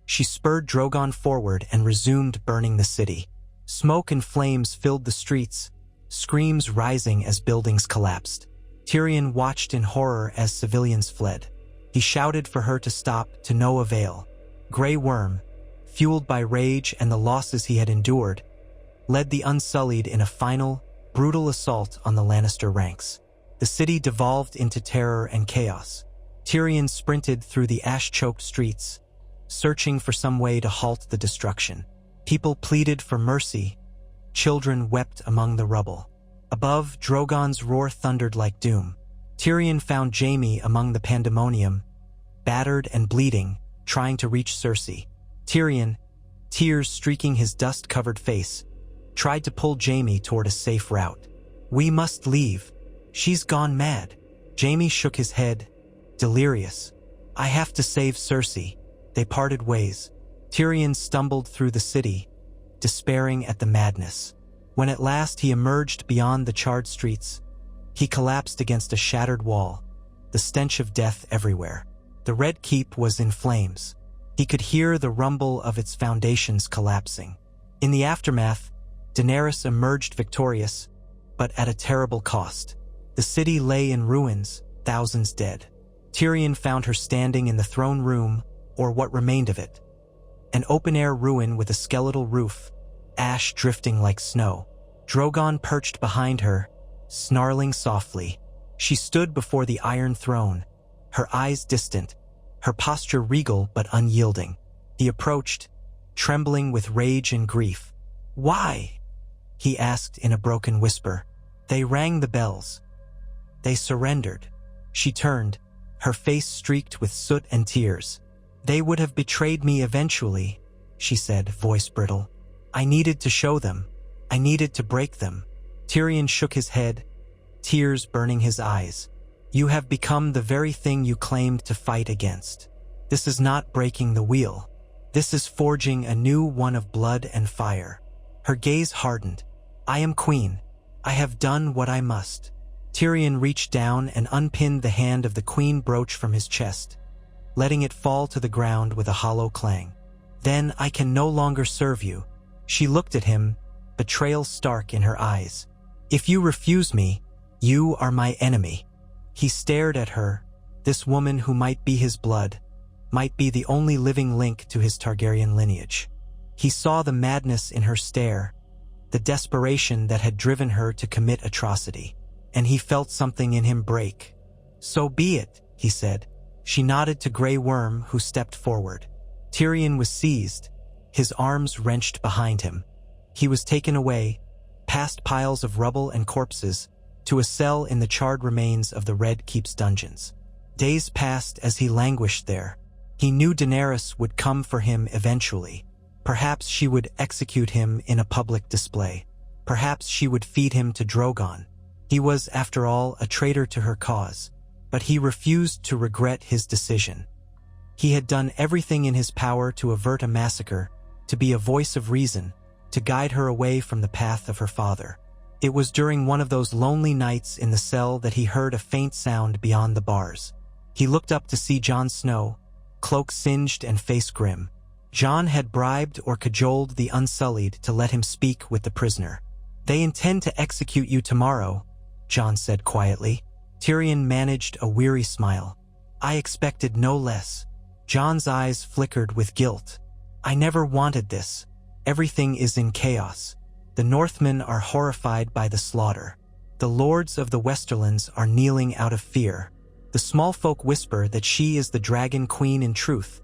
she spurred Drogon forward and resumed burning the city. Smoke and flames filled the streets, screams rising as buildings collapsed. Tyrion watched in horror as civilians fled. He shouted for her to stop, to no avail. Grey Worm, fueled by rage and the losses he had endured, led the Unsullied in a final, brutal assault on the Lannister ranks. The city devolved into terror and chaos. Tyrion sprinted through the ash-choked streets, searching for some way to halt the destruction. People pleaded for mercy. Children wept among the rubble. Above, Drogon's roar thundered like doom. Tyrion found Jaime among the pandemonium, battered and bleeding, trying to reach Cersei. Tyrion, tears streaking his dust-covered face, tried to pull Jaime toward a safe route. "We must leave. She's gone mad." Jaime shook his head, delirious. "I have to save Cersei." They parted ways. Tyrion stumbled through the city, despairing at the madness. When at last he emerged beyond the charred streets, he collapsed against a shattered wall, the stench of death everywhere. The Red Keep was in flames. He could hear the rumble of its foundations collapsing. In the aftermath, Daenerys emerged victorious, but at a terrible cost. The city lay in ruins, thousands dead. Tyrion found her standing in the throne room, or what remained of it. An open-air ruin with a skeletal roof, ash drifting like snow. Drogon perched behind her, snarling softly. She stood before the Iron Throne, her eyes distant, her posture regal but unyielding. He approached, trembling with rage and grief. "Why?" he asked in a broken whisper. "They rang the bells. They surrendered." She turned, her face streaked with soot and tears. "They would have betrayed me eventually," she said, voice brittle. "I needed to show them. I needed to break them. Tyrion shook his head, tears burning his eyes. You have become the very thing you claimed to fight against. This is not breaking the wheel. This is forging a new one of blood and fire. Her gaze hardened. I am queen. I have done what I must. Tyrion reached down and unpinned the hand of the queen brooch from his chest, letting it fall to the ground with a hollow clang. Then I can no longer serve you. She looked at him, betrayal stark in her eyes. If you refuse me, you are my enemy. He stared at her, this woman who might be his blood, might be the only living link to his Targaryen lineage. He saw the madness in her stare, the desperation that had driven her to commit atrocity, and he felt something in him break. So be it, he said. She nodded to Grey Worm, who stepped forward. Tyrion was seized, his arms wrenched behind him. He was taken away, past piles of rubble and corpses, to a cell in the charred remains of the Red Keep's dungeons. Days passed as he languished there. He knew Daenerys would come for him eventually. Perhaps she would execute him in a public display. Perhaps she would feed him to Drogon. He was, after all, a traitor to her cause. But he refused to regret his decision. He had done everything in his power to avert a massacre, to be a voice of reason, to guide her away from the path of her father. It was during one of those lonely nights in the cell that he heard a faint sound beyond the bars. He looked up to see Jon Snow, cloak singed and face grim. Jon had bribed or cajoled the Unsullied to let him speak with the prisoner. They intend to execute you tomorrow, Jon said quietly. Tyrion managed a weary smile. I expected no less. Jon's eyes flickered with guilt. I never wanted this. Everything is in chaos. The Northmen are horrified by the slaughter. The lords of the Westerlands are kneeling out of fear. The small folk whisper that she is the Dragon Queen in truth,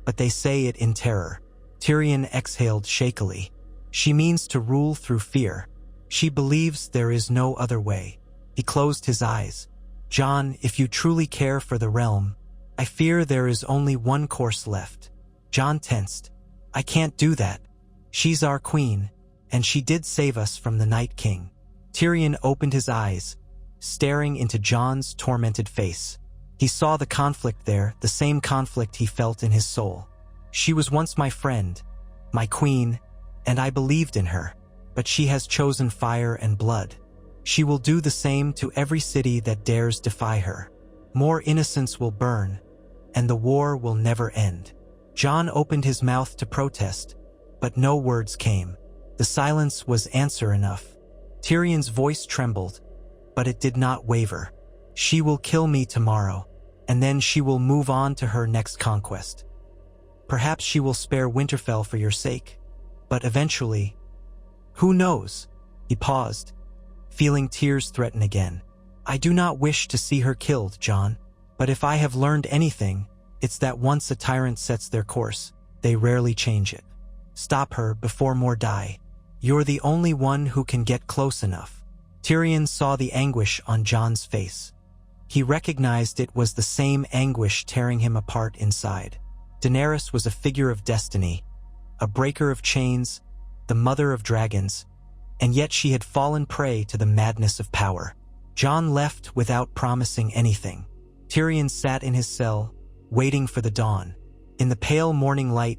but they say it in terror. Tyrion exhaled shakily. She means to rule through fear. She believes there is no other way. He closed his eyes. Jon, if you truly care for the realm, I fear there is only one course left. Jon tensed. I can't do that. She's our queen, and she did save us from the Night King. Tyrion opened his eyes, staring into Jon's tormented face. He saw the conflict there, the same conflict he felt in his soul. She was once my friend, my queen, and I believed in her. But she has chosen fire and blood. She will do the same to every city that dares defy her. More innocents will burn, and the war will never end. Jon opened his mouth to protest, but no words came. The silence was answer enough. Tyrion's voice trembled, but it did not waver. She will kill me tomorrow, and then she will move on to her next conquest. Perhaps she will spare Winterfell for your sake, but eventually, who knows? He paused, feeling tears threaten again. I do not wish to see her killed, Jon, but if I have learned anything, it's that once a tyrant sets their course, they rarely change it. Stop her before more die. You're the only one who can get close enough. Tyrion saw the anguish on Jon's face. He recognized it was the same anguish tearing him apart inside. Daenerys was a figure of destiny, a breaker of chains, the mother of dragons, and yet she had fallen prey to the madness of power. Jon left without promising anything. Tyrion sat in his cell, waiting for the dawn. In the pale morning light,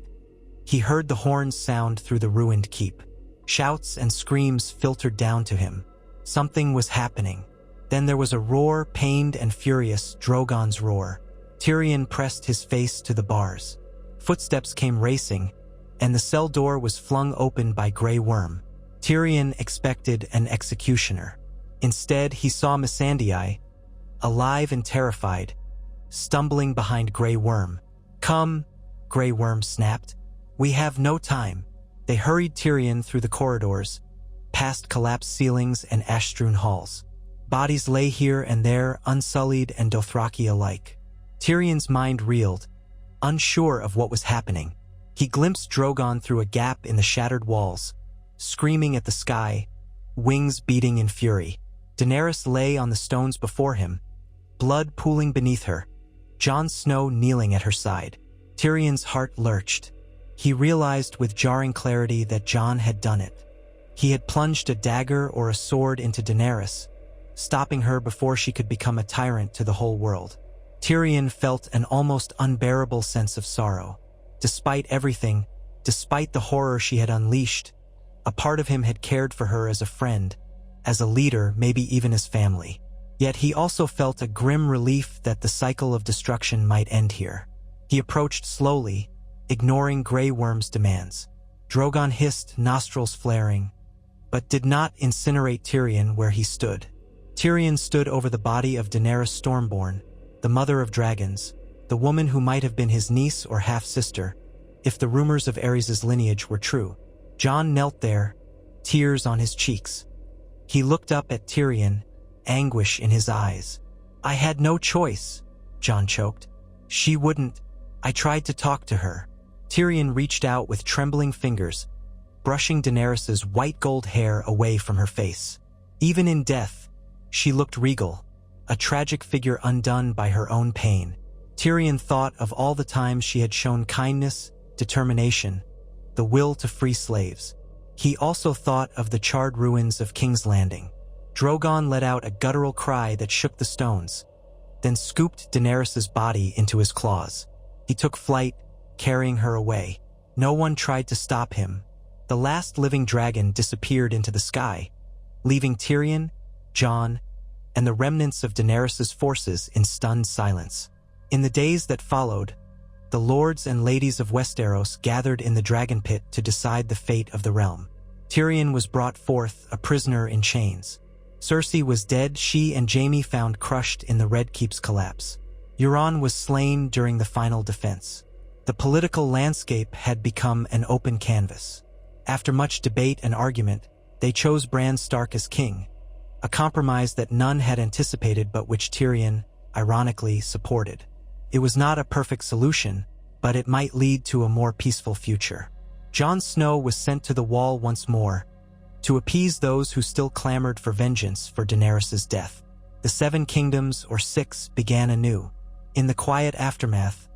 he heard the horns sound through the ruined keep. Shouts and screams filtered down to him. Something was happening. Then there was a roar, pained and furious, Drogon's roar. Tyrion pressed his face to the bars. Footsteps came racing, and the cell door was flung open by Grey Worm. Tyrion expected an executioner. Instead, he saw Missandei, alive and terrified, stumbling behind Grey Worm. Come, Grey Worm snapped. We have no time. They hurried Tyrion through the corridors, past collapsed ceilings and ash-strewn halls. Bodies lay here and there, unsullied and Dothraki alike. Tyrion's mind reeled, unsure of what was happening. He glimpsed Drogon through a gap in the shattered walls, screaming at the sky, wings beating in fury. Daenerys lay on the stones before him, blood pooling beneath her, Jon Snow kneeling at her side. Tyrion's heart lurched. He realized with jarring clarity that Jon had done it. He had plunged a dagger or a sword into Daenerys, stopping her before she could become a tyrant to the whole world. Tyrion felt an almost unbearable sense of sorrow. Despite everything, despite the horror she had unleashed, a part of him had cared for her as a friend, as a leader, maybe even as family. Yet he also felt a grim relief that the cycle of destruction might end here. He approached slowly, ignoring Grey Worm's demands. Drogon hissed, nostrils flaring, but did not incinerate Tyrion where he stood. Tyrion stood over the body of Daenerys Stormborn, the mother of dragons, the woman who might have been his niece or half-sister, if the rumors of Aerys' lineage were true. Jon knelt there, tears on his cheeks. He looked up at Tyrion, anguish in his eyes. "I had no choice," Jon choked. "She wouldn't. I tried to talk to her." Tyrion reached out with trembling fingers, brushing Daenerys' white gold hair away from her face. Even in death, she looked regal, a tragic figure undone by her own pain. Tyrion thought of all the times she had shown kindness, determination, the will to free slaves. He also thought of the charred ruins of King's Landing. Drogon let out a guttural cry that shook the stones, then scooped Daenerys' body into his claws. He took flight, carrying her away. No one tried to stop him. The last living dragon disappeared into the sky, leaving Tyrion, Jon, and the remnants of Daenerys' forces in stunned silence. In the days that followed, the lords and ladies of Westeros gathered in the dragon pit to decide the fate of the realm. Tyrion was brought forth, a prisoner in chains. Cersei was dead, she and Jaime found crushed in the Red Keep's collapse. Euron was slain during the final defense. The political landscape had become an open canvas. After much debate and argument, they chose Bran Stark as king, a compromise that none had anticipated but which Tyrion, ironically, supported. It was not a perfect solution, but it might lead to a more peaceful future. Jon Snow was sent to the Wall once more, to appease those who still clamored for vengeance for Daenerys' death. The Seven Kingdoms, or Six, began anew. In the quiet aftermath,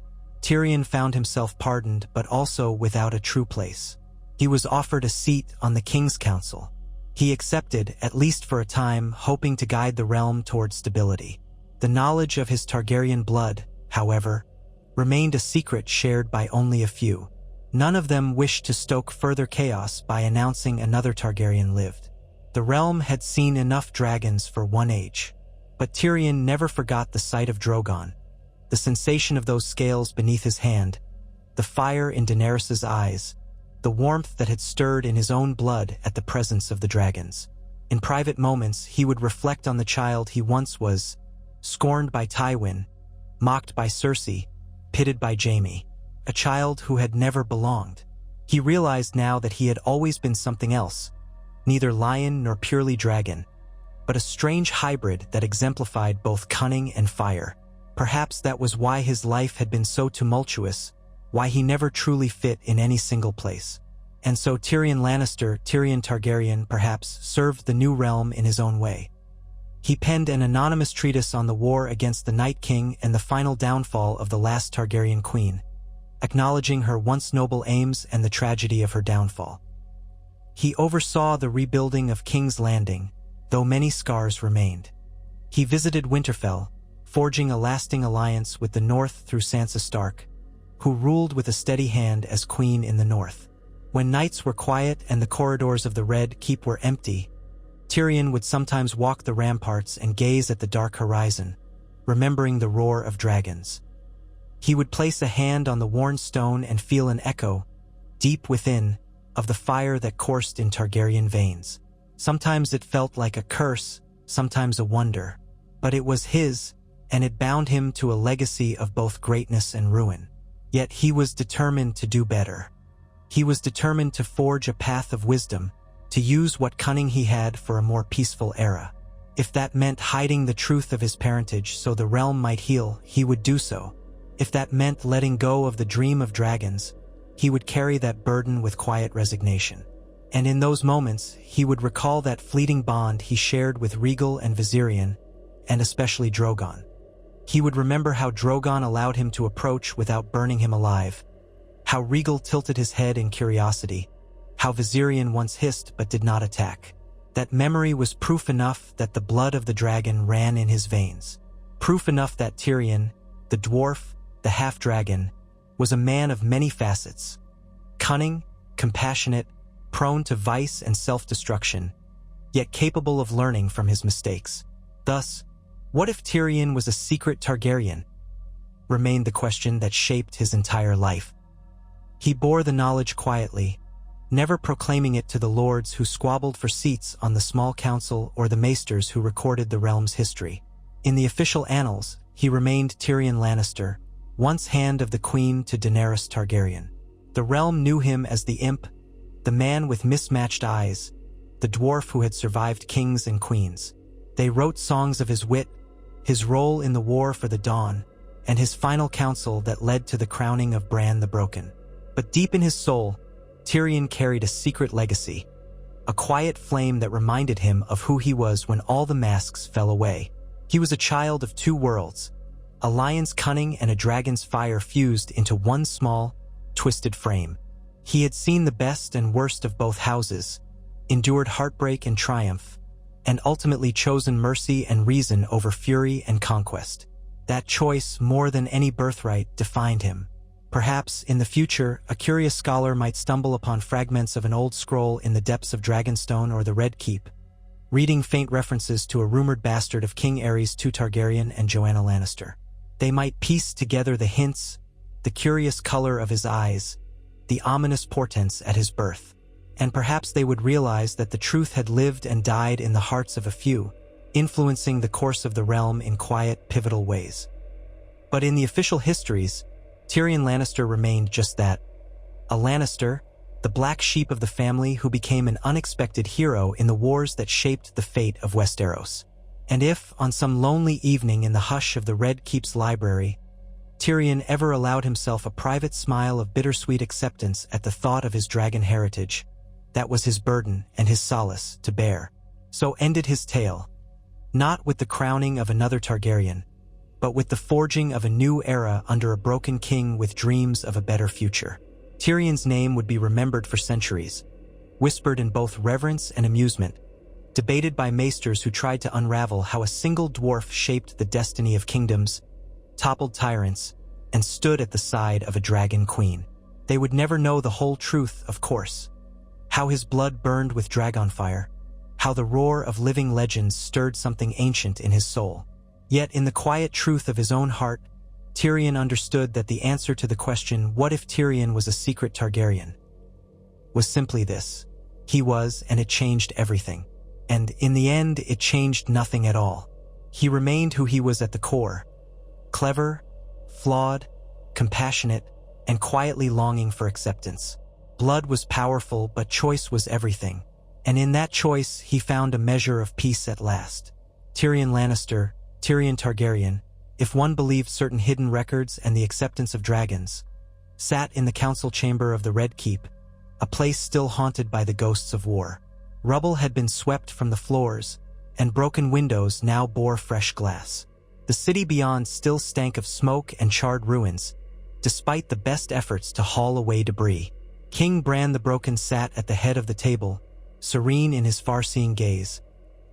Tyrion found himself pardoned but also without a true place. He was offered a seat on the King's Council. He accepted, at least for a time, hoping to guide the realm toward stability. The knowledge of his Targaryen blood, however, remained a secret shared by only a few. None of them wished to stoke further chaos by announcing another Targaryen lived. The realm had seen enough dragons for one age. But Tyrion never forgot the sight of Drogon, the sensation of those scales beneath his hand, the fire in Daenerys' eyes, the warmth that had stirred in his own blood at the presence of the dragons. In private moments, he would reflect on the child he once was, scorned by Tywin, mocked by Cersei, pitted by Jaime, a child who had never belonged. He realized now that he had always been something else, neither lion nor purely dragon, but a strange hybrid that exemplified both cunning and fire. Perhaps that was why his life had been so tumultuous, why he never truly fit in any single place. And so Tyrion Lannister, Tyrion Targaryen, perhaps, served the new realm in his own way. He penned an anonymous treatise on the war against the Night King and the final downfall of the last Targaryen queen, acknowledging her once noble aims and the tragedy of her downfall. He oversaw the rebuilding of King's Landing, though many scars remained. He visited Winterfell, forging a lasting alliance with the North through Sansa Stark, who ruled with a steady hand as queen in the North. When nights were quiet and the corridors of the Red Keep were empty, Tyrion would sometimes walk the ramparts and gaze at the dark horizon, remembering the roar of dragons. He would place a hand on the worn stone and feel an echo, deep within, of the fire that coursed in Targaryen veins. Sometimes it felt like a curse, sometimes a wonder, but it was his, and it bound him to a legacy of both greatness and ruin. Yet he was determined to do better. He was determined to forge a path of wisdom, to use what cunning he had for a more peaceful era. If that meant hiding the truth of his parentage so the realm might heal, he would do so. If that meant letting go of the dream of dragons, he would carry that burden with quiet resignation. And in those moments, he would recall that fleeting bond he shared with Rhaegal and Viserion, and especially Drogon. He would remember how Drogon allowed him to approach without burning him alive, how Rhaegal tilted his head in curiosity, how Viserion once hissed but did not attack. That memory was proof enough that the blood of the dragon ran in his veins. Proof enough that Tyrion, the dwarf, the half-dragon, was a man of many facets. Cunning, compassionate, prone to vice and self-destruction, yet capable of learning from his mistakes. Thus, what if Tyrion was a secret Targaryen? Remained the question that shaped his entire life. He bore the knowledge quietly, never proclaiming it to the lords who squabbled for seats on the small council or the maesters who recorded the realm's history. In the official annals, he remained Tyrion Lannister, once Hand of the Queen to Daenerys Targaryen. The realm knew him as the imp, the man with mismatched eyes, the dwarf who had survived kings and queens. They wrote songs of his wit, his role in the War for the Dawn, and his final counsel that led to the crowning of Bran the Broken. But deep in his soul, Tyrion carried a secret legacy, a quiet flame that reminded him of who he was when all the masks fell away. He was a child of two worlds, a lion's cunning and a dragon's fire fused into one small, twisted frame. He had seen the best and worst of both houses, endured heartbreak and triumph, and ultimately chosen mercy and reason over fury and conquest. That choice, more than any birthright, defined him. Perhaps, in the future, a curious scholar might stumble upon fragments of an old scroll in the depths of Dragonstone or the Red Keep, reading faint references to a rumored bastard of King Aerys II Targaryen and Joanna Lannister. They might piece together the hints, the curious color of his eyes, the ominous portents at his birth. And perhaps they would realize that the truth had lived and died in the hearts of a few, influencing the course of the realm in quiet, pivotal ways. But in the official histories, Tyrion Lannister remained just that, a Lannister, the black sheep of the family who became an unexpected hero in the wars that shaped the fate of Westeros. And if, on some lonely evening in the hush of the Red Keep's library, Tyrion ever allowed himself a private smile of bittersweet acceptance at the thought of his dragon heritage, that was his burden and his solace to bear. So ended his tale, not with the crowning of another Targaryen, but with the forging of a new era under a broken king with dreams of a better future. Tyrion's name would be remembered for centuries, whispered in both reverence and amusement, debated by maesters who tried to unravel how a single dwarf shaped the destiny of kingdoms, toppled tyrants, and stood at the side of a dragon queen. They would never know the whole truth, of course. How his blood burned with dragonfire, how the roar of living legends stirred something ancient in his soul. Yet in the quiet truth of his own heart, Tyrion understood that the answer to the question, what if Tyrion was a secret Targaryen, was simply this: he was, and it changed everything. And in the end, it changed nothing at all. He remained who he was at the core: clever, flawed, compassionate, and quietly longing for acceptance. Blood was powerful, but choice was everything. And in that choice, he found a measure of peace at last. Tyrion Lannister, Tyrion Targaryen, if one believed certain hidden records and the acceptance of dragons, sat in the council chamber of the Red Keep, a place still haunted by the ghosts of war. Rubble had been swept from the floors, and broken windows now bore fresh glass. The city beyond still stank of smoke and charred ruins, despite the best efforts to haul away debris. King Bran the Broken sat at the head of the table, serene in his far-seeing gaze,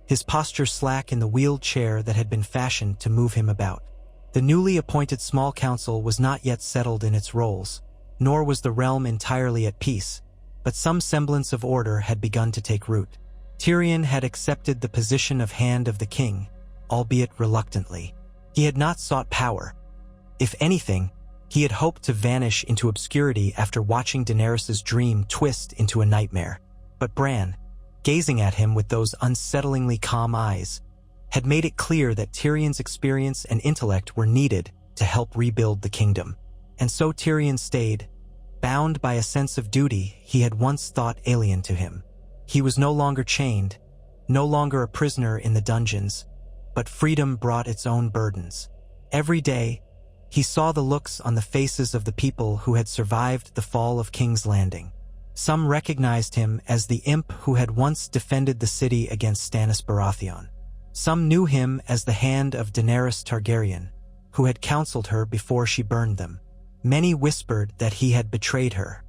his posture slack in the wheeled chair that had been fashioned to move him about. The newly appointed small council was not yet settled in its roles, nor was the realm entirely at peace, but some semblance of order had begun to take root. Tyrion had accepted the position of Hand of the King, albeit reluctantly. He had not sought power. If anything, he had hoped to vanish into obscurity after watching Daenerys' dream twist into a nightmare. But Bran, gazing at him with those unsettlingly calm eyes, had made it clear that Tyrion's experience and intellect were needed to help rebuild the kingdom. And so Tyrion stayed, bound by a sense of duty he had once thought alien to him. He was no longer chained, no longer a prisoner in the dungeons, but freedom brought its own burdens. Every day, he saw the looks on the faces of the people who had survived the fall of King's Landing. Some recognized him as the imp who had once defended the city against Stannis Baratheon. Some knew him as the Hand of Daenerys Targaryen, who had counseled her before she burned them. Many whispered that he had betrayed her.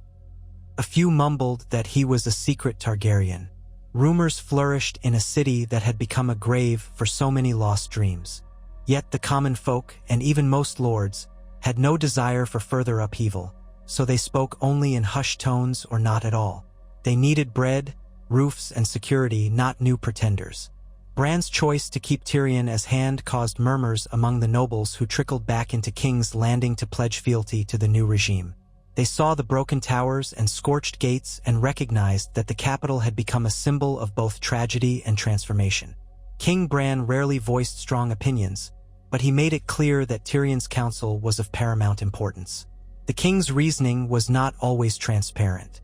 A few mumbled that he was a secret Targaryen. Rumors flourished in a city that had become a grave for so many lost dreams. Yet the common folk, and even most lords, had no desire for further upheaval, so they spoke only in hushed tones or not at all. They needed bread, roofs, and security, not new pretenders. Bran's choice to keep Tyrion as hand caused murmurs among the nobles who trickled back into King's Landing to pledge fealty to the new regime. They saw the broken towers and scorched gates and recognized that the capital had become a symbol of both tragedy and transformation. King Bran rarely voiced strong opinions, but he made it clear that Tyrion's counsel was of paramount importance. The king's reasoning was not always transparent.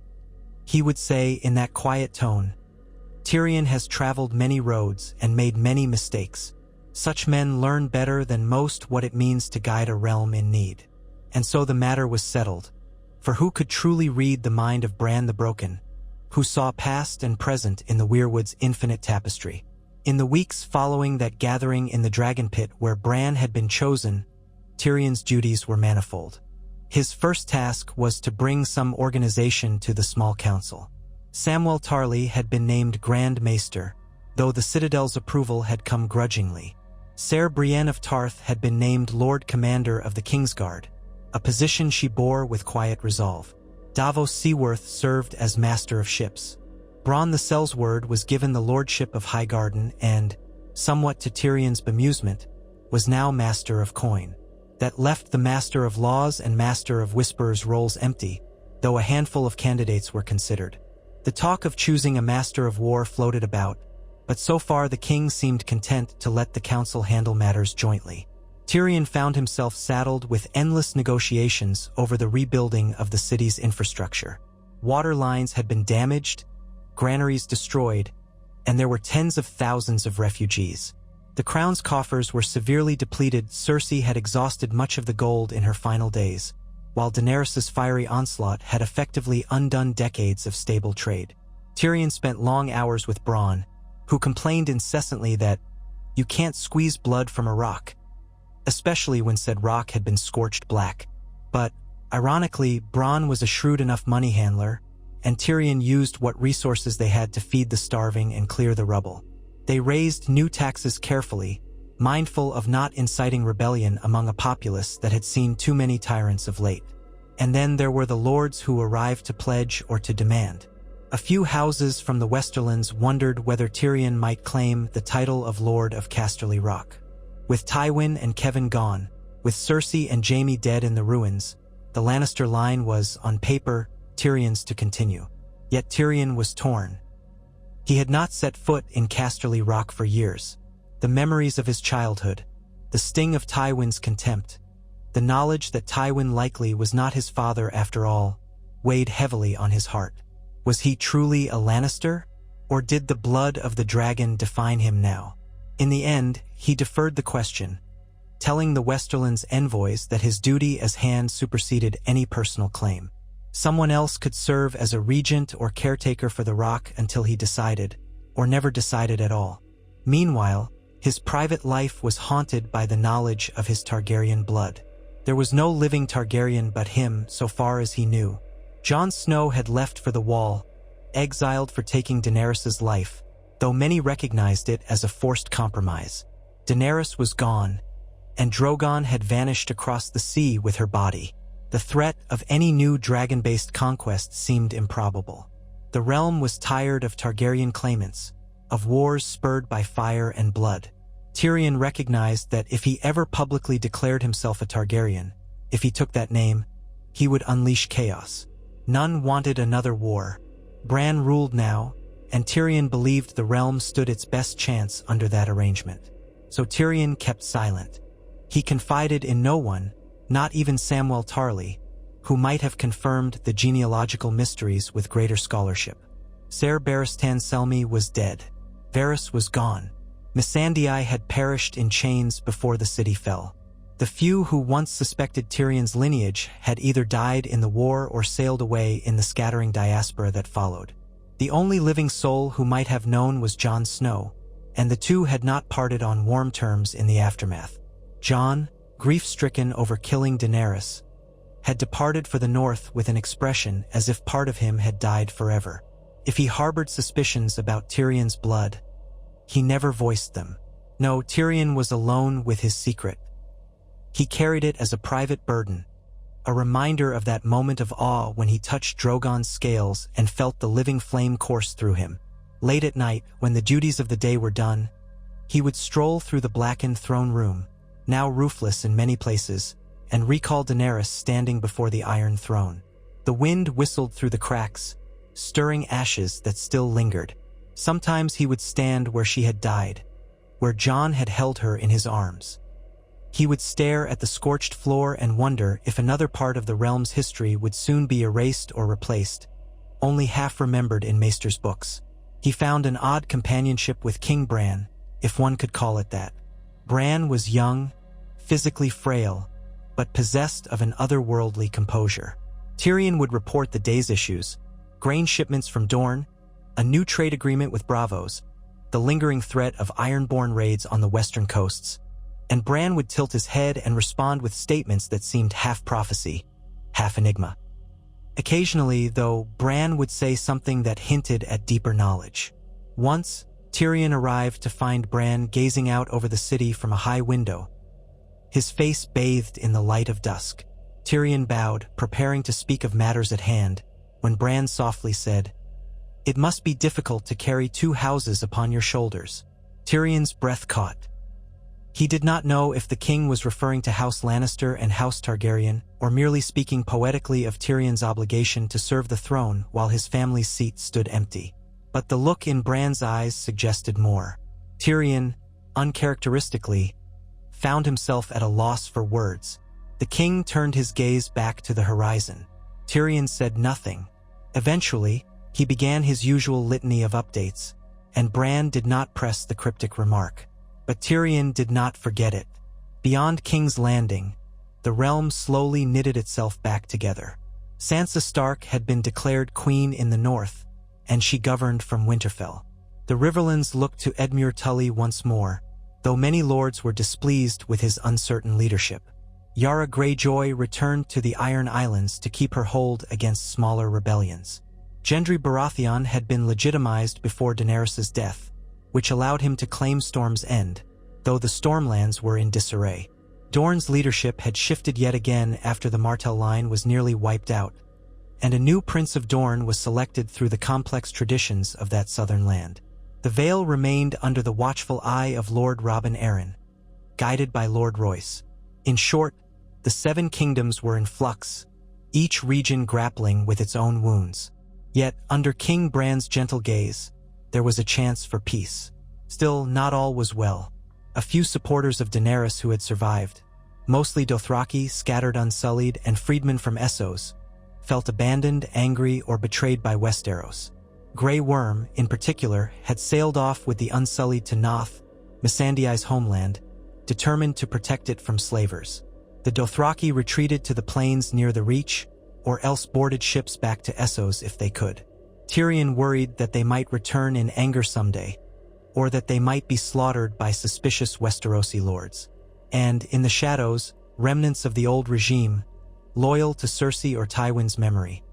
He would say in that quiet tone, "Tyrion has traveled many roads and made many mistakes. Such men learn better than most what it means to guide a realm in need." And so the matter was settled. For who could truly read the mind of Bran the Broken, who saw past and present in the Weirwood's infinite tapestry? In the weeks following that gathering in the Dragon Pit where Bran had been chosen, Tyrion's duties were manifold. His first task was to bring some organization to the small council. Samwell Tarly had been named Grand Maester, though the Citadel's approval had come grudgingly. Ser Brienne of Tarth had been named Lord Commander of the Kingsguard, a position she bore with quiet resolve. Davos Seaworth served as Master of Ships. Bronn the Sellsword was given the Lordship of Highgarden and, somewhat to Tyrion's bemusement, was now Master of Coin. That left the Master of Laws and Master of Whisperers roles empty, though a handful of candidates were considered. The talk of choosing a Master of War floated about, but so far the king seemed content to let the council handle matters jointly. Tyrion found himself saddled with endless negotiations over the rebuilding of the city's infrastructure. Water lines had been damaged, granaries destroyed, and there were tens of thousands of refugees. The crown's coffers were severely depleted. Cersei had exhausted much of the gold in her final days, while Daenerys's fiery onslaught had effectively undone decades of stable trade. Tyrion spent long hours with Bronn, who complained incessantly that, "You can't squeeze blood from a rock," especially when said rock had been scorched black. But, ironically, Bronn was a shrewd enough money handler, and Tyrion used what resources they had to feed the starving and clear the rubble. They raised new taxes carefully, mindful of not inciting rebellion among a populace that had seen too many tyrants of late. And then there were the lords who arrived to pledge or to demand. A few houses from the Westerlands wondered whether Tyrion might claim the title of Lord of Casterly Rock. With Tywin and Kevan gone, with Cersei and Jaime dead in the ruins, the Lannister line was, on paper, Tyrion's to continue. Yet Tyrion was torn. He had not set foot in Casterly Rock for years. The memories of his childhood, the sting of Tywin's contempt, the knowledge that Tywin likely was not his father after all, weighed heavily on his heart. Was he truly a Lannister, or did the blood of the dragon define him now? In the end, he deferred the question, telling the Westerlands envoys that his duty as hand superseded any personal claim. Someone else could serve as a regent or caretaker for the rock until he decided, or never decided at all. Meanwhile, his private life was haunted by the knowledge of his Targaryen blood. There was no living Targaryen but him, so far as he knew. Jon Snow had left for the Wall, exiled for taking Daenerys' life, though many recognized it as a forced compromise. Daenerys was gone, and Drogon had vanished across the sea with her body. The threat of any new dragon-based conquest seemed improbable. The realm was tired of Targaryen claimants, of wars spurred by fire and blood. Tyrion recognized that if he ever publicly declared himself a Targaryen, if he took that name, he would unleash chaos. None wanted another war. Bran ruled now, and Tyrion believed the realm stood its best chance under that arrangement. So Tyrion kept silent. He confided in no one, not even Samwell Tarly, who might have confirmed the genealogical mysteries with greater scholarship. Ser Barristan Selmy was dead. Varys was gone. Missandei had perished in chains before the city fell. The few who once suspected Tyrion's lineage had either died in the war or sailed away in the scattering diaspora that followed. The only living soul who might have known was Jon Snow, and the two had not parted on warm terms in the aftermath. Jon, grief-stricken over killing Daenerys, had departed for the north with an expression as if part of him had died forever. If he harbored suspicions about Tyrion's blood, he never voiced them. No, Tyrion was alone with his secret. He carried it as a private burden, a reminder of that moment of awe when he touched Drogon's scales and felt the living flame course through him. Late at night, when the duties of the day were done, he would stroll through the blackened throne room, now roofless in many places, and recall Daenerys standing before the Iron Throne. The wind whistled through the cracks, stirring ashes that still lingered. Sometimes he would stand where she had died, where Jon had held her in his arms. He would stare at the scorched floor and wonder if another part of the realm's history would soon be erased or replaced, only half remembered in Maester's books. He found an odd companionship with King Bran, if one could call it that. Bran was young, physically frail, but possessed of an otherworldly composure. Tyrion would report the day's issues: grain shipments from Dorne, a new trade agreement with Braavos, the lingering threat of Ironborn raids on the western coasts, and Bran would tilt his head and respond with statements that seemed half prophecy, half enigma. Occasionally, though, Bran would say something that hinted at deeper knowledge. Once, Tyrion arrived to find Bran gazing out over the city from a high window, his face bathed in the light of dusk. Tyrion bowed, preparing to speak of matters at hand, when Bran softly said, "It must be difficult to carry 2 houses upon your shoulders." Tyrion's breath caught. He did not know if the king was referring to House Lannister and House Targaryen, or merely speaking poetically of Tyrion's obligation to serve the throne while his family's seat stood empty. But the look in Bran's eyes suggested more. Tyrion, uncharacteristically, found himself at a loss for words. The king turned his gaze back to the horizon. Tyrion said nothing. Eventually, he began his usual litany of updates, and Bran did not press the cryptic remark. But Tyrion did not forget it. Beyond King's Landing, the realm slowly knitted itself back together. Sansa Stark had been declared queen in the north, and she governed from Winterfell. The Riverlands looked to Edmure Tully once more, though many lords were displeased with his uncertain leadership. Yara Greyjoy returned to the Iron Islands to keep her hold against smaller rebellions. Gendry Baratheon had been legitimized before Daenerys' death, which allowed him to claim Storm's End, though the Stormlands were in disarray. Dorne's leadership had shifted yet again after the Martell line was nearly wiped out, and a new Prince of Dorne was selected through the complex traditions of that southern land. The Vale remained under the watchful eye of Lord Robin Arryn, guided by Lord Royce. In short, the 7 kingdoms were in flux, each region grappling with its own wounds. Yet, under King Bran's gentle gaze, there was a chance for peace. Still, not all was well. A few supporters of Daenerys who had survived, mostly Dothraki scattered unsullied and freedmen from Essos, felt abandoned, angry, or betrayed by Westeros. Grey Worm, in particular, had sailed off with the Unsullied to Noth, Missandei's homeland, determined to protect it from slavers. The Dothraki retreated to the plains near the Reach, or else boarded ships back to Essos if they could. Tyrion worried that they might return in anger someday, or that they might be slaughtered by suspicious Westerosi lords. And, in the shadows, remnants of the old regime, loyal to Cersei or Tywin's memory,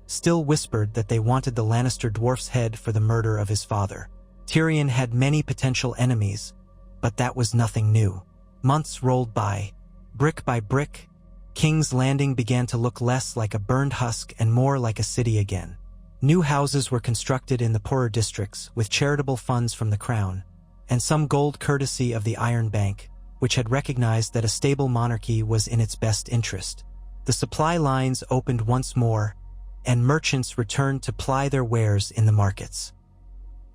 still whispered that they wanted the Lannister dwarf's head for the murder of his father. Tyrion had many potential enemies, but that was nothing new. Months rolled by. Brick by brick, King's Landing began to look less like a burned husk and more like a city again. New houses were constructed in the poorer districts with charitable funds from the crown, and some gold courtesy of the Iron Bank, which had recognized that a stable monarchy was in its best interest. The supply lines opened once more, and merchants returned to ply their wares in the markets.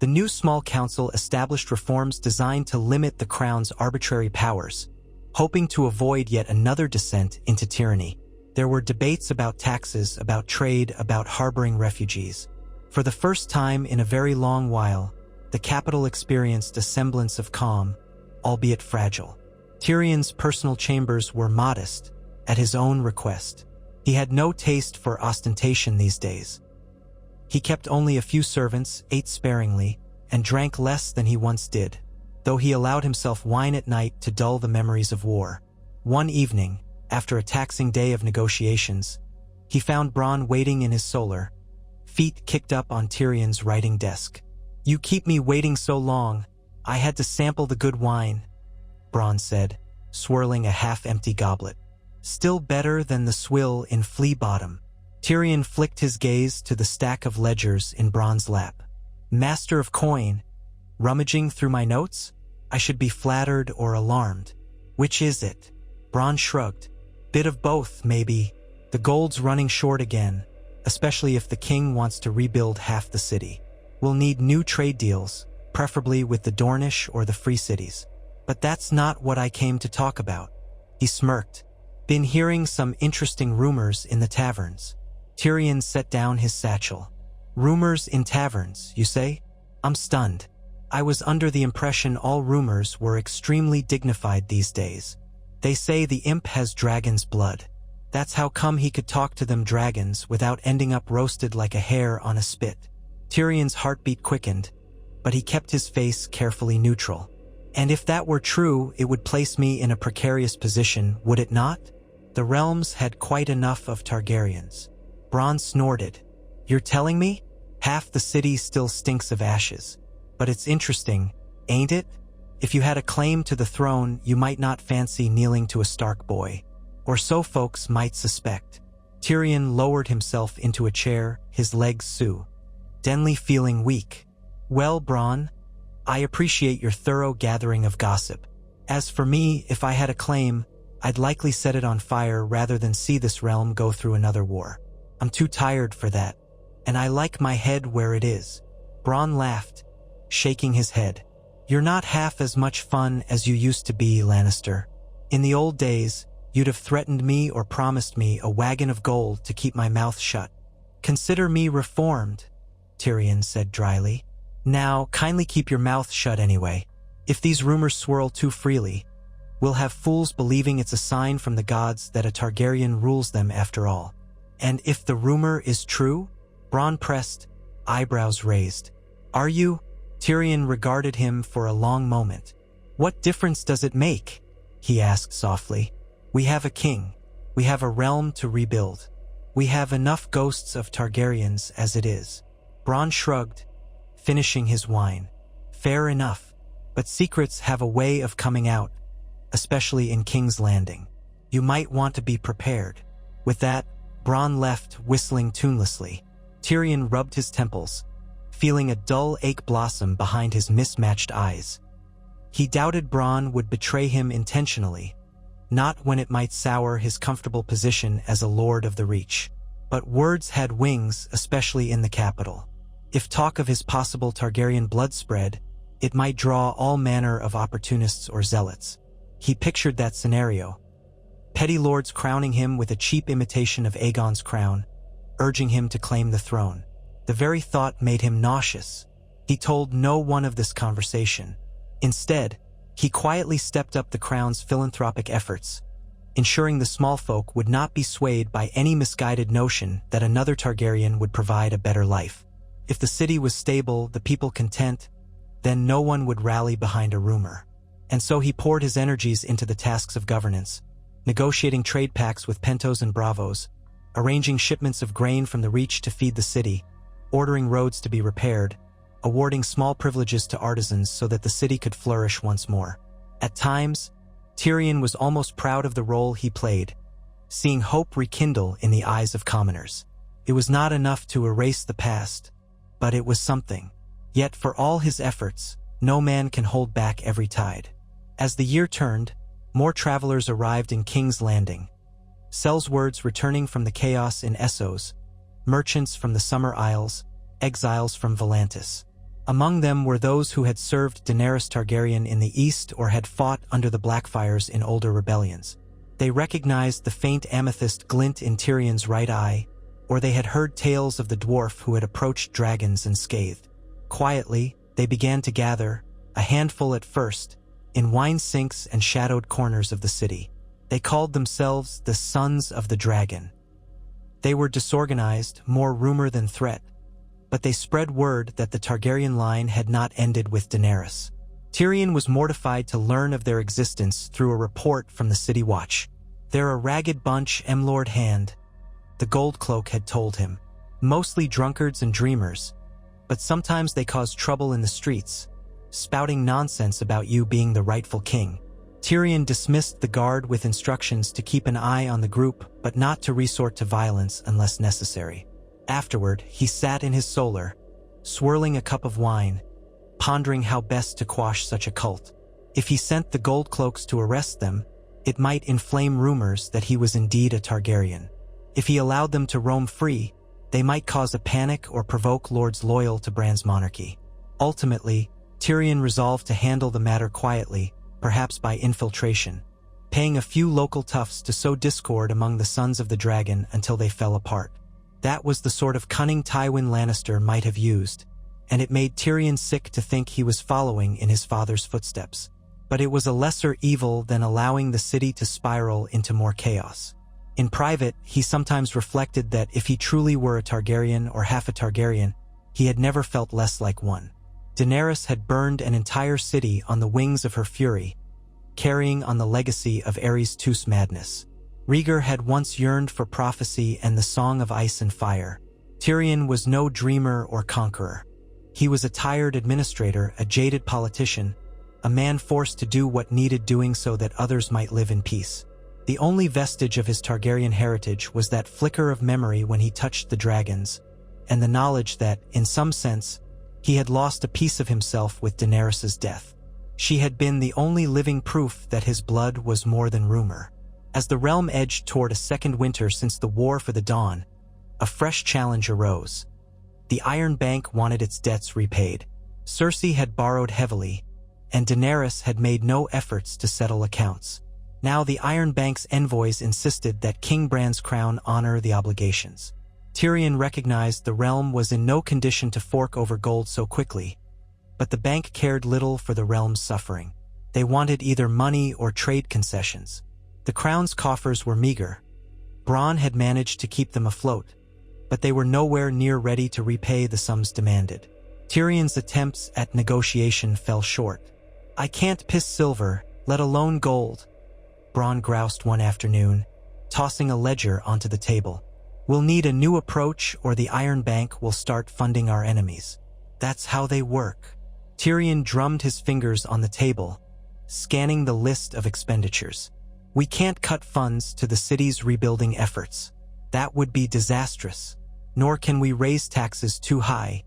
The new small council established reforms designed to limit the crown's arbitrary powers, hoping to avoid yet another descent into tyranny. There were debates about taxes, about trade, about harboring refugees. For the first time in a very long while, the capital experienced a semblance of calm, albeit fragile. Tyrion's personal chambers were modest, at his own request. He had no taste for ostentation these days. He kept only a few servants, ate sparingly, and drank less than he once did, though he allowed himself wine at night to dull the memories of war. One evening, After a taxing day of negotiations, he found Bronn waiting in his solar, feet kicked up on Tyrion's writing desk. "You keep me waiting so long. I had to sample the good wine," Bronn said, swirling a half-empty goblet. "Still better than the swill in Flea Bottom." Tyrion flicked his gaze to the stack of ledgers in Bronn's lap. "Master of coin, rummaging through my notes? I should be flattered or alarmed. Which is it?" Bronn shrugged. "Bit of both, maybe. The gold's running short again, especially if the king wants to rebuild half the city. We'll need new trade deals, preferably with the Dornish or the Free Cities. But that's not what I came to talk about." He smirked. "Been hearing some interesting rumors in the taverns." Tyrion set down his satchel. "Rumors in taverns, you say?" "I'm stunned. I was under the impression all rumors were extremely dignified these days. They say the imp has dragon's blood. That's how come he could talk to them dragons without ending up roasted like a hare on a spit." Tyrion's heartbeat quickened, but he kept his face carefully neutral. "And if that were true, it would place me in a precarious position, would it not? The realms had quite enough of Targaryens." Bronn snorted. "You're telling me? Half the city still stinks of ashes. But it's interesting, ain't it? If you had a claim to the throne, you might not fancy kneeling to a Stark boy. Or so folks might suspect." Tyrion lowered himself into a chair, his legs suddenly feeling weak. "Well, Bronn, I appreciate your thorough gathering of gossip. As for me, if I had a claim, I'd likely set it on fire rather than see this realm go through another war. I'm too tired for that, and I like my head where it is." Bronn laughed, shaking his head. "You're not half as much fun as you used to be, Lannister. In the old days, you'd have threatened me or promised me a wagon of gold to keep my mouth shut." "Consider me reformed," Tyrion said dryly. "Now, kindly keep your mouth shut anyway. If these rumors swirl too freely, we'll have fools believing it's a sign from the gods that a Targaryen rules them after all." "And if the rumor is true?" Bronn pressed, eyebrows raised. "Are you?" Tyrion regarded him for a long moment. "What difference does it make?" he asked softly. "We have a king. We have a realm to rebuild. We have enough ghosts of Targaryens as it is." Bronn shrugged, finishing his wine. "Fair enough. But secrets have a way of coming out, especially in King's Landing. You might want to be prepared." With that, Bronn left, whistling tunelessly. Tyrion rubbed his temples, feeling a dull ache blossom behind his mismatched eyes. He doubted Bronn would betray him intentionally, not when it might sour his comfortable position as a Lord of the Reach. But words had wings, especially in the capital. If talk of his possible Targaryen blood spread, it might draw all manner of opportunists or zealots. He pictured that scenario. Petty lords crowning him with a cheap imitation of Aegon's crown, urging him to claim the throne. The very thought made him nauseous. He told no one of this conversation. Instead, he quietly stepped up the crown's philanthropic efforts, ensuring the small folk would not be swayed by any misguided notion that another Targaryen would provide a better life. If the city was stable, the people content, then no one would rally behind a rumor. And so he poured his energies into the tasks of governance, negotiating trade pacts with Pentos and Bravos, arranging shipments of grain from the Reach to feed the city, ordering roads to be repaired, awarding small privileges to artisans so that the city could flourish once more. At times, Tyrion was almost proud of the role he played, seeing hope rekindle in the eyes of commoners. It was not enough to erase the past, but it was something. Yet for all his efforts, no man can hold back every tide. As the year turned, more travelers arrived in King's Landing. Sellswords returning from the chaos in Essos, merchants from the Summer Isles, exiles from Volantis. Among them were those who had served Daenerys Targaryen in the east or had fought under the Blackfires in older rebellions. They recognized the faint amethyst glint in Tyrion's right eye, or they had heard tales of the dwarf who had approached dragons unscathed. Quietly, they began to gather, a handful at first, in wine sinks and shadowed corners of the city. They called themselves the Sons of the Dragon. They were disorganized, more rumor than threat, but they spread word that the Targaryen line had not ended with Daenerys. Tyrion was mortified to learn of their existence through a report from the City Watch. "They're a ragged bunch, Lord Hand," the gold cloak had told him. "Mostly drunkards and dreamers, but sometimes they cause trouble in the streets, spouting nonsense about you being the rightful king." Tyrion dismissed the guard with instructions to keep an eye on the group, but not to resort to violence unless necessary. Afterward, he sat in his solar, swirling a cup of wine, pondering how best to quash such a cult. If he sent the gold cloaks to arrest them, it might inflame rumors that he was indeed a Targaryen. If he allowed them to roam free, they might cause a panic or provoke lords loyal to Bran's monarchy. Ultimately, Tyrion resolved to handle the matter quietly, perhaps by infiltration, paying a few local toughs to sow discord among the Sons of the Dragon until they fell apart. That was the sort of cunning Tywin Lannister might have used, and it made Tyrion sick to think he was following in his father's footsteps. But it was a lesser evil than allowing the city to spiral into more chaos. In private, he sometimes reflected that if he truly were a Targaryen or half a Targaryen, he had never felt less like one. Daenerys had burned an entire city on the wings of her fury, carrying on the legacy of Aerys Tooth's madness. Rhaegar had once yearned for prophecy and the song of ice and fire. Tyrion was no dreamer or conqueror. He was a tired administrator, a jaded politician, a man forced to do what needed doing so that others might live in peace. The only vestige of his Targaryen heritage was that flicker of memory when he touched the dragons, and the knowledge that, in some sense, he had lost a piece of himself with Daenerys' death. She had been the only living proof that his blood was more than rumor. As the realm edged toward a second winter since the War for the Dawn, a fresh challenge arose. The Iron Bank wanted its debts repaid. Cersei had borrowed heavily, and Daenerys had made no efforts to settle accounts. Now the Iron Bank's envoys insisted that King Bran's crown honor the obligations. Tyrion recognized the realm was in no condition to fork over gold so quickly, but the bank cared little for the realm's suffering. They wanted either money or trade concessions. The crown's coffers were meager. Bronn had managed to keep them afloat, but they were nowhere near ready to repay the sums demanded. Tyrion's attempts at negotiation fell short. "I can't piss silver, let alone gold," Bronn groused one afternoon, tossing a ledger onto the table. "We'll need a new approach or the Iron Bank will start funding our enemies. That's how they work." Tyrion drummed his fingers on the table, scanning the list of expenditures. "We can't cut funds to the city's rebuilding efforts. That would be disastrous. Nor can we raise taxes too high.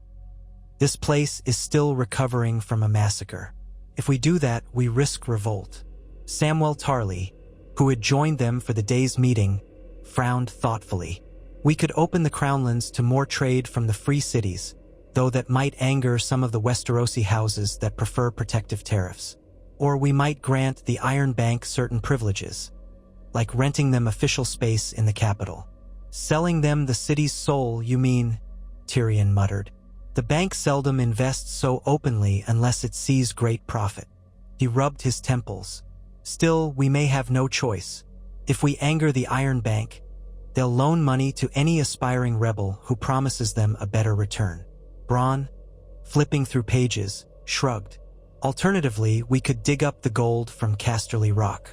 This place is still recovering from a massacre. If we do that, we risk revolt." Samwell Tarly, who had joined them for the day's meeting, frowned thoughtfully. "We could open the Crownlands to more trade from the free cities, though that might anger some of the Westerosi houses that prefer protective tariffs. Or we might grant the Iron Bank certain privileges, like renting them official space in the capital." "Selling them the city's soul, you mean?" Tyrion muttered. "The bank seldom invests so openly unless it sees great profit." He rubbed his temples. "Still, we may have no choice. If we anger the Iron Bank, they'll loan money to any aspiring rebel who promises them a better return." Bronn, flipping through pages, shrugged. "Alternatively, we could dig up the gold from Casterly Rock.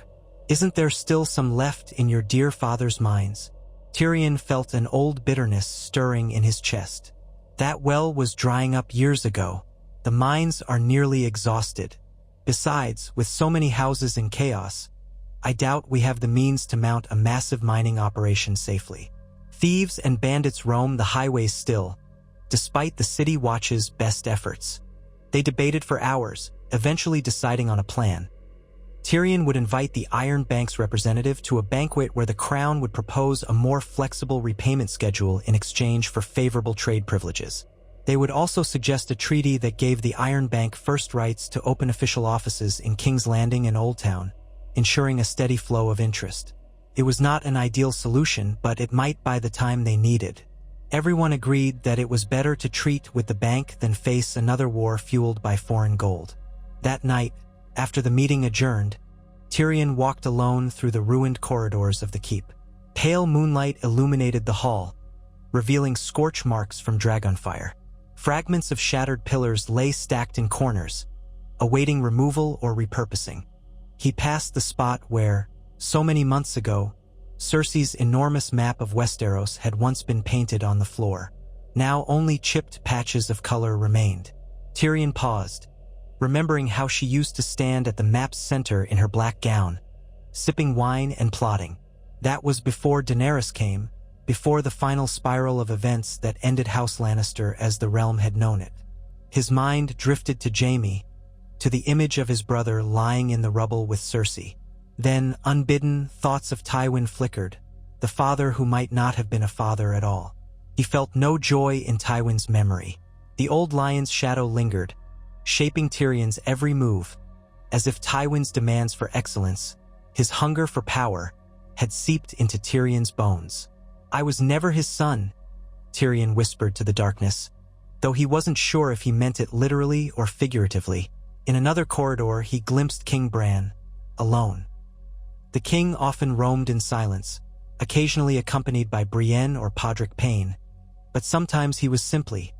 Isn't there still some left in your dear father's mines?" Tyrion felt an old bitterness stirring in his chest. That well was drying up years ago. The mines are nearly exhausted. Besides, with so many houses in chaos, I doubt we have the means to mount a massive mining operation safely. Thieves and bandits roam the highways still, despite the City Watch's best efforts. They debated for hours, eventually deciding on a plan. Tyrion would invite the Iron Bank's representative to a banquet where the Crown would propose a more flexible repayment schedule in exchange for favorable trade privileges. They would also suggest a treaty that gave the Iron Bank first rights to open official offices in King's Landing and Old Town, ensuring a steady flow of interest. It was not an ideal solution, but it might buy the time they needed. Everyone agreed that it was better to treat with the bank than face another war fueled by foreign gold. That night, after the meeting adjourned, Tyrion walked alone through the ruined corridors of the keep. Pale moonlight illuminated the hall, revealing scorch marks from dragonfire. Fragments of shattered pillars lay stacked in corners, awaiting removal or repurposing. He passed the spot where, so many months ago, Cersei's enormous map of Westeros had once been painted on the floor. Now only chipped patches of color remained. Tyrion paused, remembering how she used to stand at the map's center in her black gown, sipping wine and plotting. That was before Daenerys came, before the final spiral of events that ended House Lannister as the realm had known it. His mind drifted to Jaime, to the image of his brother lying in the rubble with Cersei. Then, unbidden, thoughts of Tywin flickered, the father who might not have been a father at all. He felt no joy in Tywin's memory. The old lion's shadow lingered, shaping Tyrion's every move, as if Tywin's demands for excellence, his hunger for power, had seeped into Tyrion's bones. "I was never his son," Tyrion whispered to the darkness, though he wasn't sure if he meant it literally or figuratively. In another corridor, he glimpsed King Bran, alone. The king often roamed in silence, occasionally accompanied by Brienne or Podrick Payne, but sometimes he was simply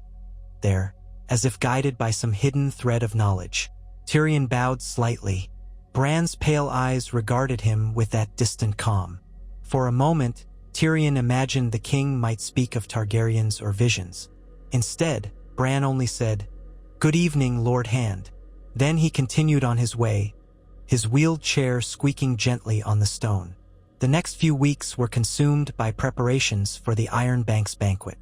there, as if guided by some hidden thread of knowledge. Tyrion bowed slightly. Bran's pale eyes regarded him with that distant calm. For a moment, Tyrion imagined the king might speak of Targaryens or visions. Instead, Bran only said, "Good evening, Lord Hand." Then he continued on his way, his wheeled chair squeaking gently on the stone. The next few weeks were consumed by preparations for the Iron Banks banquet.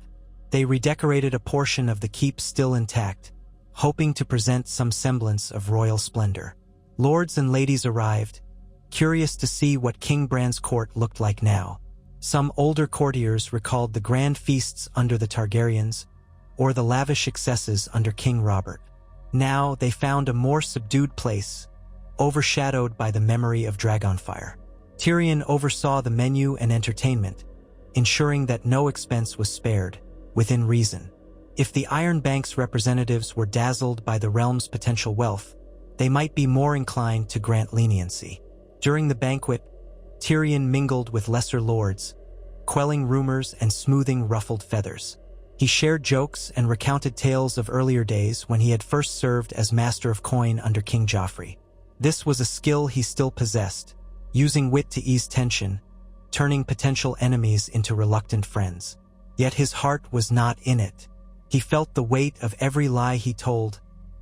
They redecorated a portion of the keep still intact, hoping to present some semblance of royal splendor. Lords and ladies arrived, curious to see what King Bran's court looked like now. Some older courtiers recalled the grand feasts under the Targaryens, or the lavish excesses under King Robert. Now they found a more subdued place, overshadowed by the memory of Dragonfire. Tyrion oversaw the menu and entertainment, ensuring that no expense was spared, within reason. If the Iron Bank's representatives were dazzled by the realm's potential wealth, they might be more inclined to grant leniency. During the banquet, Tyrion mingled with lesser lords, quelling rumors and smoothing ruffled feathers. He shared jokes and recounted tales of earlier days when he had first served as Master of Coin under King Joffrey. This was a skill he still possessed, using wit to ease tension, turning potential enemies into reluctant friends. Yet his heart was not in it. He felt the weight of every lie he told,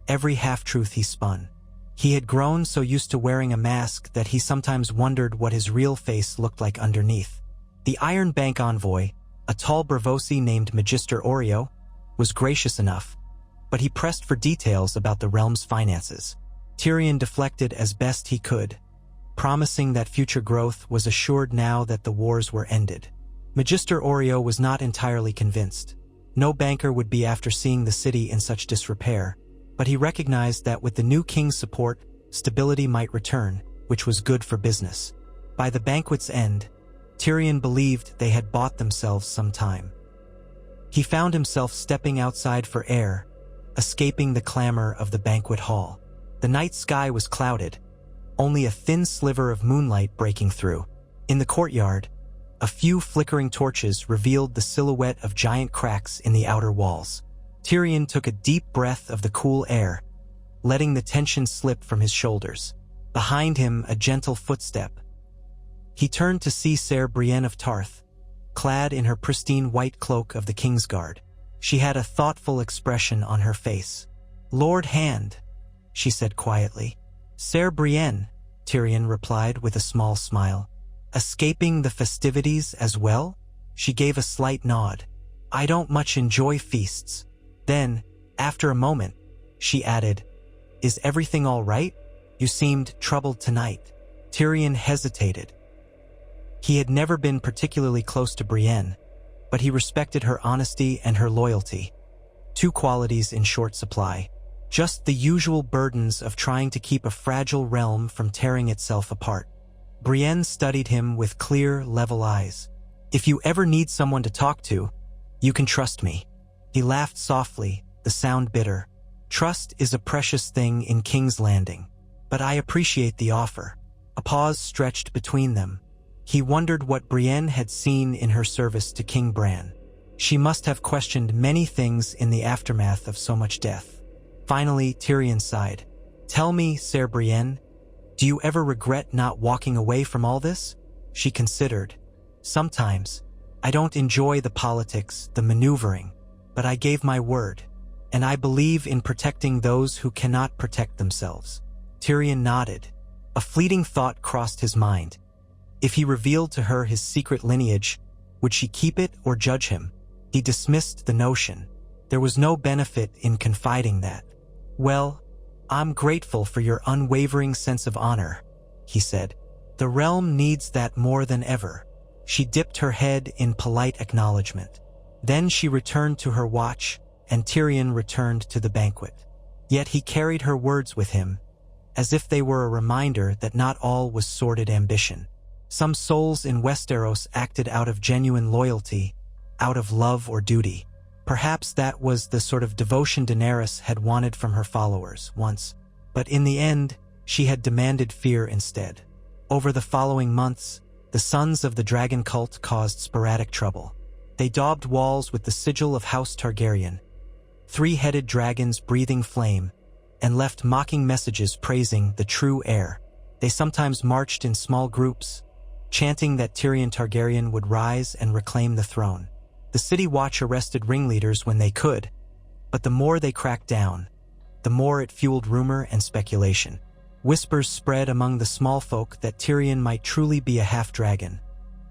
every half-truth he spun. He had grown so used to wearing a mask that he sometimes wondered what his real face looked like underneath. The Iron Bank envoy, a tall Braavosi named Magister Oreo, was gracious enough, but he pressed for details about the realm's finances. Tyrion deflected as best he could, promising that future growth was assured now that the wars were ended. Magister Oreo was not entirely convinced. No banker would be after seeing the city in such disrepair, but he recognized that with the new king's support, stability might return, which was good for business. By the banquet's end, Tyrion believed they had bought themselves some time. He found himself stepping outside for air, escaping the clamor of the banquet hall. The night sky was clouded, only a thin sliver of moonlight breaking through. In the courtyard, a few flickering torches revealed the silhouette of giant cracks in the outer walls. Tyrion took a deep breath of the cool air, letting the tension slip from his shoulders. Behind him, a gentle footstep. He turned to see Ser Brienne of Tarth, clad in her pristine white cloak of the Kingsguard. She had a thoughtful expression on her face. "Lord Hand," she said quietly. "Ser Brienne," Tyrion replied with a small smile. "Escaping the festivities as well?" She gave a slight nod. "I don't much enjoy feasts." Then, after a moment, she added, "Is everything all right? You seemed troubled tonight." Tyrion hesitated. He had never been particularly close to Brienne, but he respected her honesty and her loyalty, two qualities in short supply. Just the usual burdens of trying to keep a fragile realm from tearing itself apart. Brienne studied him with clear, level eyes. "If you ever need someone to talk to, you can trust me." He laughed softly, the sound bitter. "Trust is a precious thing in King's Landing, but I appreciate the offer." A pause stretched between them. He wondered what Brienne had seen in her service to King Bran. She must have questioned many things in the aftermath of so much death. Finally, Tyrion sighed. "Tell me, Ser Brienne, do you ever regret not walking away from all this?" She considered. Sometimes, I don't enjoy the politics, the maneuvering, but I gave my word, and I believe in protecting those who cannot protect themselves." Tyrion nodded. A fleeting thought crossed his mind. If he revealed to her his secret lineage, would she keep it or judge him? He dismissed the notion. There was no benefit in confiding that. "Well, I'm grateful for your unwavering sense of honor," he said. "The realm needs that more than ever." She dipped her head in polite acknowledgement. Then she returned to her watch, and Tyrion returned to the banquet. Yet he carried her words with him, as if they were a reminder that not all was sordid ambition. Some souls in Westeros acted out of genuine loyalty, out of love or duty. Perhaps that was the sort of devotion Daenerys had wanted from her followers once, but in the end, she had demanded fear instead. Over the following months, the sons of the dragon cult caused sporadic trouble. They daubed walls with the sigil of House Targaryen, three-headed dragons breathing flame, and left mocking messages praising the true heir. They sometimes marched in small groups, chanting that Tyrion Targaryen would rise and reclaim the throne. The City Watch arrested ringleaders when they could, but the more they cracked down, the more it fueled rumor and speculation. Whispers spread among the small folk that Tyrion might truly be a half-dragon,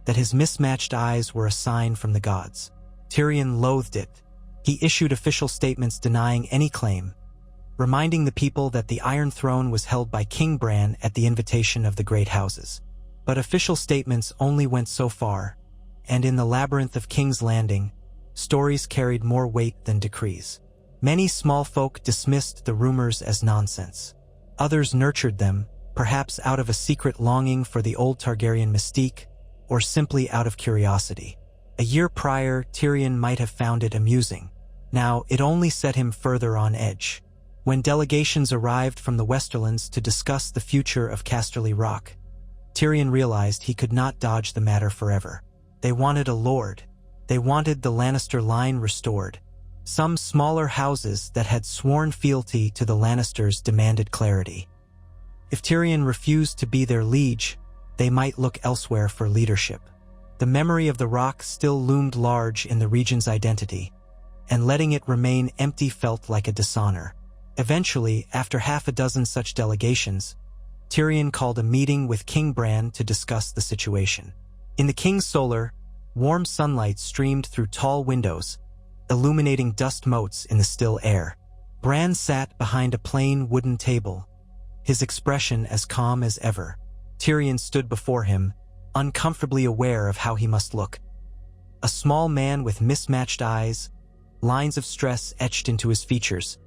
that his mismatched eyes were a sign from the gods. Tyrion loathed it. He issued official statements denying any claim, reminding the people that the Iron Throne was held by King Bran at the invitation of the Great Houses. But official statements only went so far, and in the labyrinth of King's Landing, stories carried more weight than decrees. Many small folk dismissed the rumors as nonsense. Others nurtured them, perhaps out of a secret longing for the old Targaryen mystique, or simply out of curiosity. A year prior, Tyrion might have found it amusing. Now, it only set him further on edge. When delegations arrived from the Westerlands to discuss the future of Casterly Rock, Tyrion realized he could not dodge the matter forever. They wanted a lord. They wanted the Lannister line restored. Some smaller houses that had sworn fealty to the Lannisters demanded clarity. If Tyrion refused to be their liege, they might look elsewhere for leadership. The memory of the rock still loomed large in the region's identity, and letting it remain empty felt like a dishonor. Eventually, after half a dozen such delegations, Tyrion called a meeting with King Bran to discuss the situation. In the king's solar, warm sunlight streamed through tall windows, illuminating dust motes in the still air. Bran sat behind a plain wooden table, his expression as calm as ever. Tyrion stood before him, uncomfortably aware of how he must look. A small man with mismatched eyes, lines of stress etched into his features,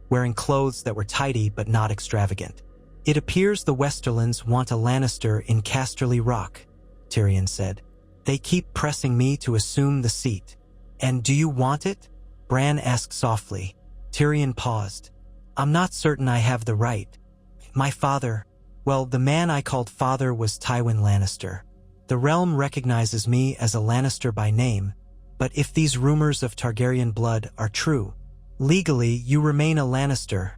wearing clothes that were tidy but not extravagant. "It appears the Westerlands want a Lannister in Casterly Rock," Tyrion said. "They keep pressing me to assume the seat." "And do you want it?" Bran asked softly. Tyrion paused. "I'm not certain I have the right. My father, well, the man I called father was Tywin Lannister. The realm recognizes me as a Lannister by name, but if these rumors of Targaryen blood are true, legally you remain a Lannister,"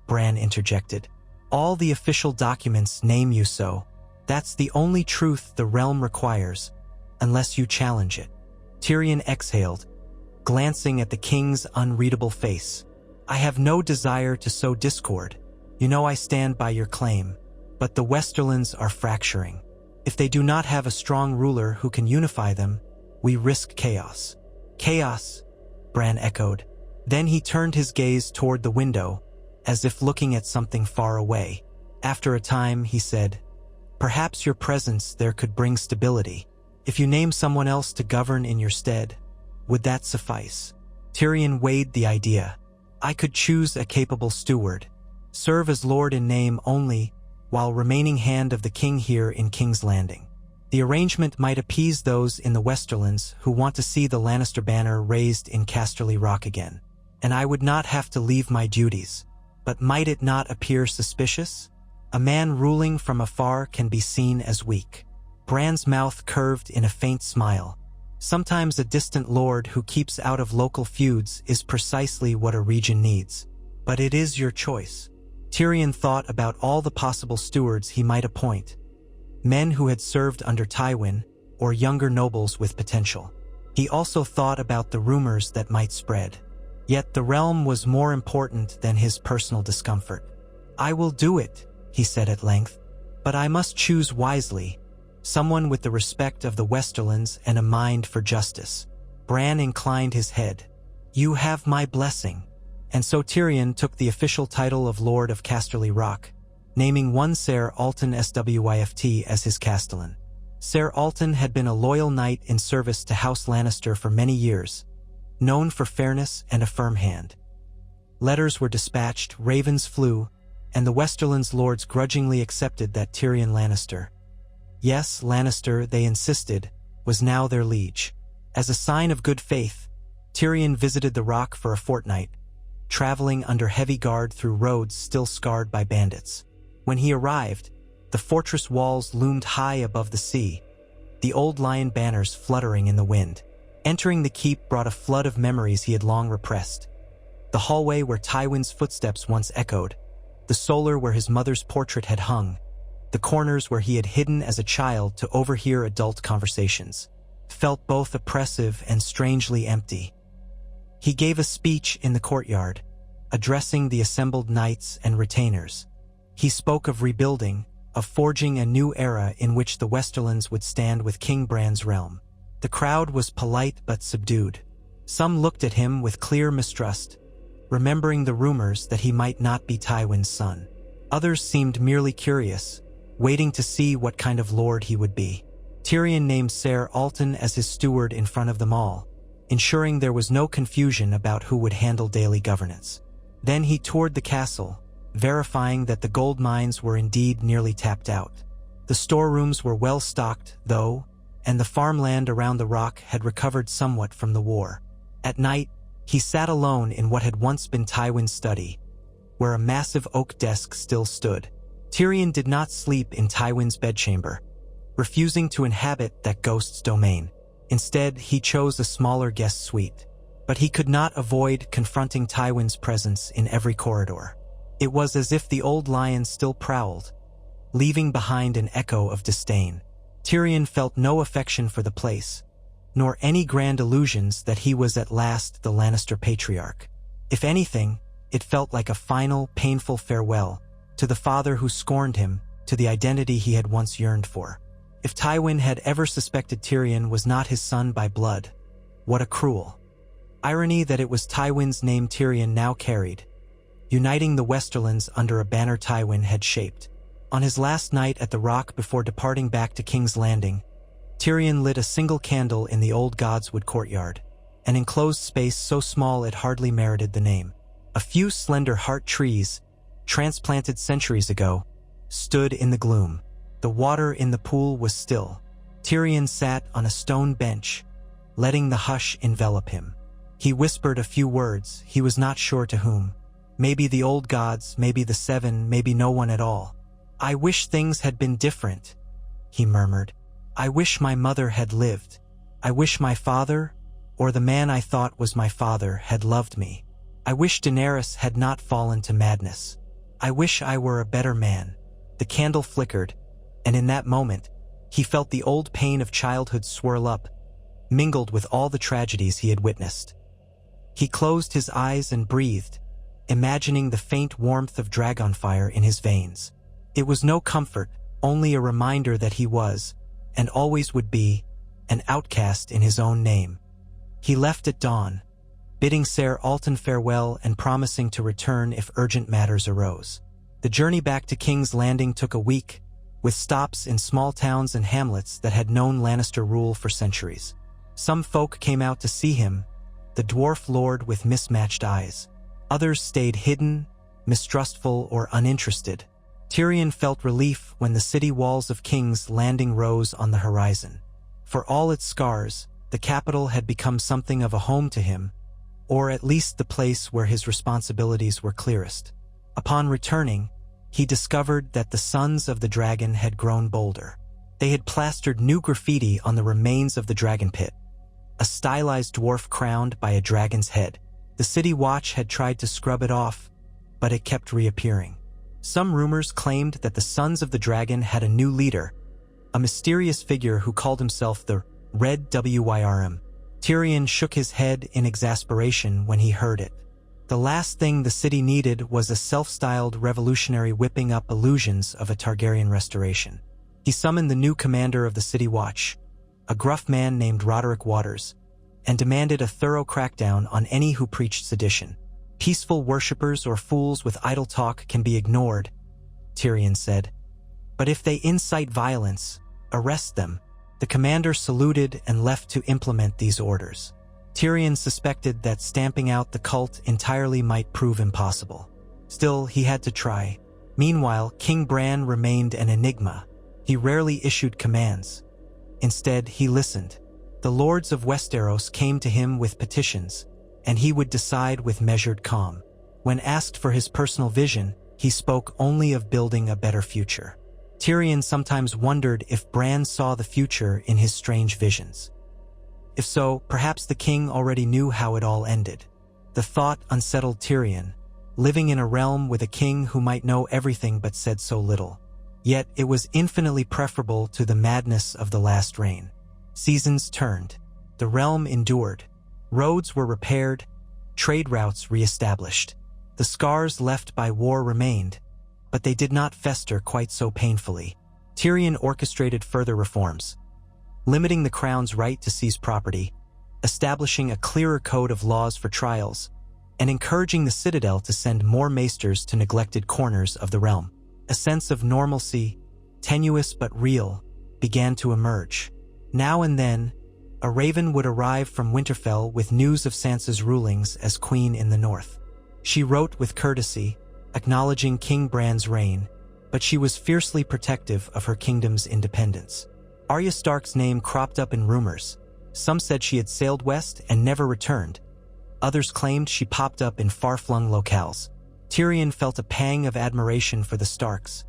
Bran interjected. "All the official documents name you so. That's the only truth the realm requires, unless you challenge it." Tyrion exhaled, glancing at the king's unreadable face. "I have no desire to sow discord. You know I stand by your claim. But the Westerlands are fracturing. If they do not have a strong ruler who can unify them, we risk chaos." "Chaos," Bran echoed. Then he turned his gaze toward the window, as if looking at something far away. After a time, he said, "Perhaps your presence there could bring stability. If you name someone else to govern in your stead, would that suffice?" Tyrion weighed the idea. "I could choose a capable steward, serve as lord in name only, while remaining hand of the king here in King's Landing. The arrangement might appease those in the Westerlands who want to see the Lannister banner raised in Casterly Rock again. And I would not have to leave my duties. But might it not appear suspicious? A man ruling from afar can be seen as weak." Bran's mouth curved in a faint smile. "Sometimes a distant lord who keeps out of local feuds is precisely what a region needs. But it is your choice." Tyrion thought about all the possible stewards he might appoint. Men who had served under Tywin, or younger nobles with potential. He also thought about the rumors that might spread. Yet the realm was more important than his personal discomfort. "I will do it," he said at length, "but I must choose wisely, someone with the respect of the Westerlands and a mind for justice." Bran inclined his head. "You have my blessing." And so Tyrion took the official title of Lord of Casterly Rock, naming one Ser Alton Swyft as his castellan. Ser Alton had been a loyal knight in service to House Lannister for many years, known for fairness and a firm hand. Letters were dispatched, ravens flew, and the Westerlands lords grudgingly accepted that Tyrion Lannister, yes, Lannister, they insisted, was now their liege. As a sign of good faith, Tyrion visited the Rock for a fortnight, traveling under heavy guard through roads still scarred by bandits. When he arrived, the fortress walls loomed high above the sea, the old lion banners fluttering in the wind. Entering the keep brought a flood of memories he had long repressed. The hallway where Tywin's footsteps once echoed, the solar where his mother's portrait had hung, the corners where he had hidden as a child to overhear adult conversations, felt both oppressive and strangely empty. He gave a speech in the courtyard, addressing the assembled knights and retainers. He spoke of rebuilding, of forging a new era in which the Westerlands would stand with King Bran's realm. The crowd was polite but subdued. Some looked at him with clear mistrust, remembering the rumors that he might not be Tywin's son. Others seemed merely curious, waiting to see what kind of lord he would be. Tyrion named Ser Alton as his steward in front of them all, ensuring there was no confusion about who would handle daily governance. Then he toured the castle, verifying that the gold mines were indeed nearly tapped out. The storerooms were well stocked, though, and the farmland around the rock had recovered somewhat from the war. At night, he sat alone in what had once been Tywin's study, where a massive oak desk still stood. Tyrion did not sleep in Tywin's bedchamber, refusing to inhabit that ghost's domain. Instead, he chose a smaller guest suite. But he could not avoid confronting Tywin's presence in every corridor. It was as if the old lion still prowled, leaving behind an echo of disdain. Tyrion felt no affection for the place, nor any grand illusions that he was at last the Lannister patriarch. If anything, it felt like a final, painful farewell to the father who scorned him, to the identity he had once yearned for. If Tywin had ever suspected Tyrion was not his son by blood, what a cruel irony that it was Tywin's name Tyrion now carried, uniting the Westerlands under a banner Tywin had shaped. On his last night at the Rock before departing back to King's Landing, Tyrion lit a single candle in the old Godswood courtyard, an enclosed space so small it hardly merited the name. A few slender heart trees, transplanted centuries ago, stood in the gloom. The water in the pool was still. Tyrion sat on a stone bench, letting the hush envelop him. He whispered a few words, he was not sure to whom. Maybe the old gods, maybe the Seven, maybe no one at all. "I wish things had been different," he murmured. "I wish my mother had lived. I wish my father, or the man I thought was my father, had loved me. I wish Daenerys had not fallen to madness. I wish I were a better man." The candle flickered, and in that moment, he felt the old pain of childhood swirl up, mingled with all the tragedies he had witnessed. He closed his eyes and breathed, imagining the faint warmth of dragonfire in his veins. It was no comfort, only a reminder that he was, and always would be, an outcast in his own name. He left at dawn, bidding Ser Alton farewell and promising to return if urgent matters arose. The journey back to King's Landing took a week, with stops in small towns and hamlets that had known Lannister rule for centuries. Some folk came out to see him, the dwarf lord with mismatched eyes. Others stayed hidden, mistrustful, or uninterested. Tyrion felt relief when the city walls of King's Landing rose on the horizon. For all its scars, the capital had become something of a home to him, or at least the place where his responsibilities were clearest. Upon returning, he discovered that the Sons of the Dragon had grown bolder. They had plastered new graffiti on the remains of the dragon pit, a stylized dwarf crowned by a dragon's head. The city watch had tried to scrub it off, but it kept reappearing. Some rumors claimed that the Sons of the Dragon had a new leader, a mysterious figure who called himself the Red Wyrm. Tyrion shook his head in exasperation when he heard it. The last thing the city needed was a self-styled revolutionary whipping up illusions of a Targaryen restoration. He summoned the new commander of the City Watch, a gruff man named Roderick Waters, and demanded a thorough crackdown on any who preached sedition. Peaceful worshippers or fools with idle talk can be ignored, Tyrion said. But if they incite violence, arrest them. The commander saluted and left to implement these orders. Tyrion suspected that stamping out the cult entirely might prove impossible. Still, he had to try. Meanwhile, King Bran remained an enigma. He rarely issued commands. Instead, he listened. The lords of Westeros came to him with petitions, and he would decide with measured calm. When asked for his personal vision, he spoke only of building a better future. Tyrion sometimes wondered if Bran saw the future in his strange visions. If so, perhaps the king already knew how it all ended. The thought unsettled Tyrion, living in a realm with a king who might know everything but said so little. Yet it was infinitely preferable to the madness of the last reign. Seasons turned. The realm endured. Roads were repaired, trade routes re-established. The scars left by war remained, but they did not fester quite so painfully. Tyrion orchestrated further reforms, limiting the crown's right to seize property, establishing a clearer code of laws for trials, and encouraging the citadel to send more maesters to neglected corners of the realm. A sense of normalcy, tenuous but real, began to emerge. Now and then, a raven would arrive from Winterfell with news of Sansa's rulings as queen in the north. She wrote with courtesy, acknowledging King Bran's reign, but she was fiercely protective of her kingdom's independence. Arya Stark's name cropped up in rumors. Some said she had sailed west and never returned. Others claimed she popped up in far-flung locales. Tyrion felt a pang of admiration for the Starks,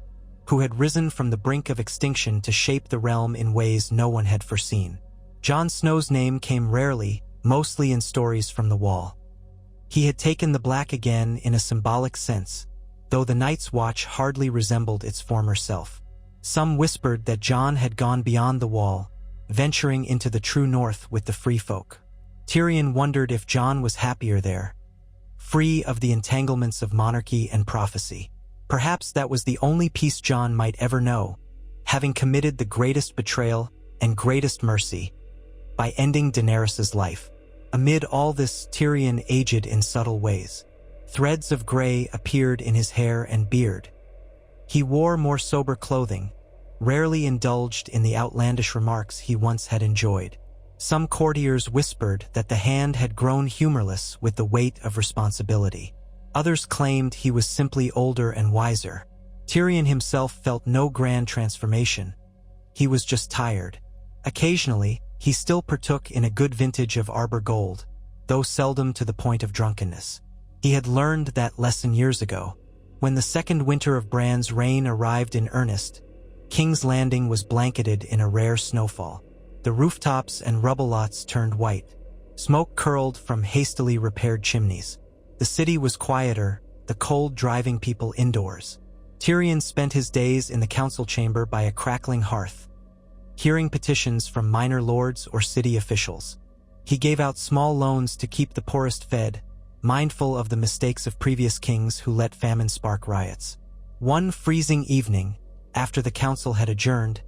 who had risen from the brink of extinction to shape the realm in ways no one had foreseen. Jon Snow's name came rarely, mostly in stories from the Wall. He had taken the black again in a symbolic sense, though the Night's Watch hardly resembled its former self. Some whispered that Jon had gone beyond the Wall, venturing into the true north with the free folk. Tyrion wondered if Jon was happier there, free of the entanglements of monarchy and prophecy. Perhaps that was the only peace Jon might ever know, having committed the greatest betrayal and greatest mercy by ending Daenerys' life. Amid all this, Tyrion aged in subtle ways. Threads of gray appeared in his hair and beard. He wore more sober clothing, rarely indulged in the outlandish remarks he once had enjoyed. Some courtiers whispered that the hand had grown humorless with the weight of responsibility. Others claimed he was simply older and wiser. Tyrion himself felt no grand transformation. He was just tired. Occasionally, he still partook in a good vintage of Arbor Gold, though seldom to the point of drunkenness. He had learned that lesson years ago. When the second winter of Bran's reign arrived in earnest, King's Landing was blanketed in a rare snowfall. The rooftops and rubble lots turned white. Smoke curled from hastily repaired chimneys. The city was quieter, the cold driving people indoors. Tyrion spent his days in the council chamber by a crackling hearth, hearing petitions from minor lords or city officials. He gave out small loans to keep the poorest fed, mindful of the mistakes of previous kings who let famine spark riots. One freezing evening, after the council had adjourned,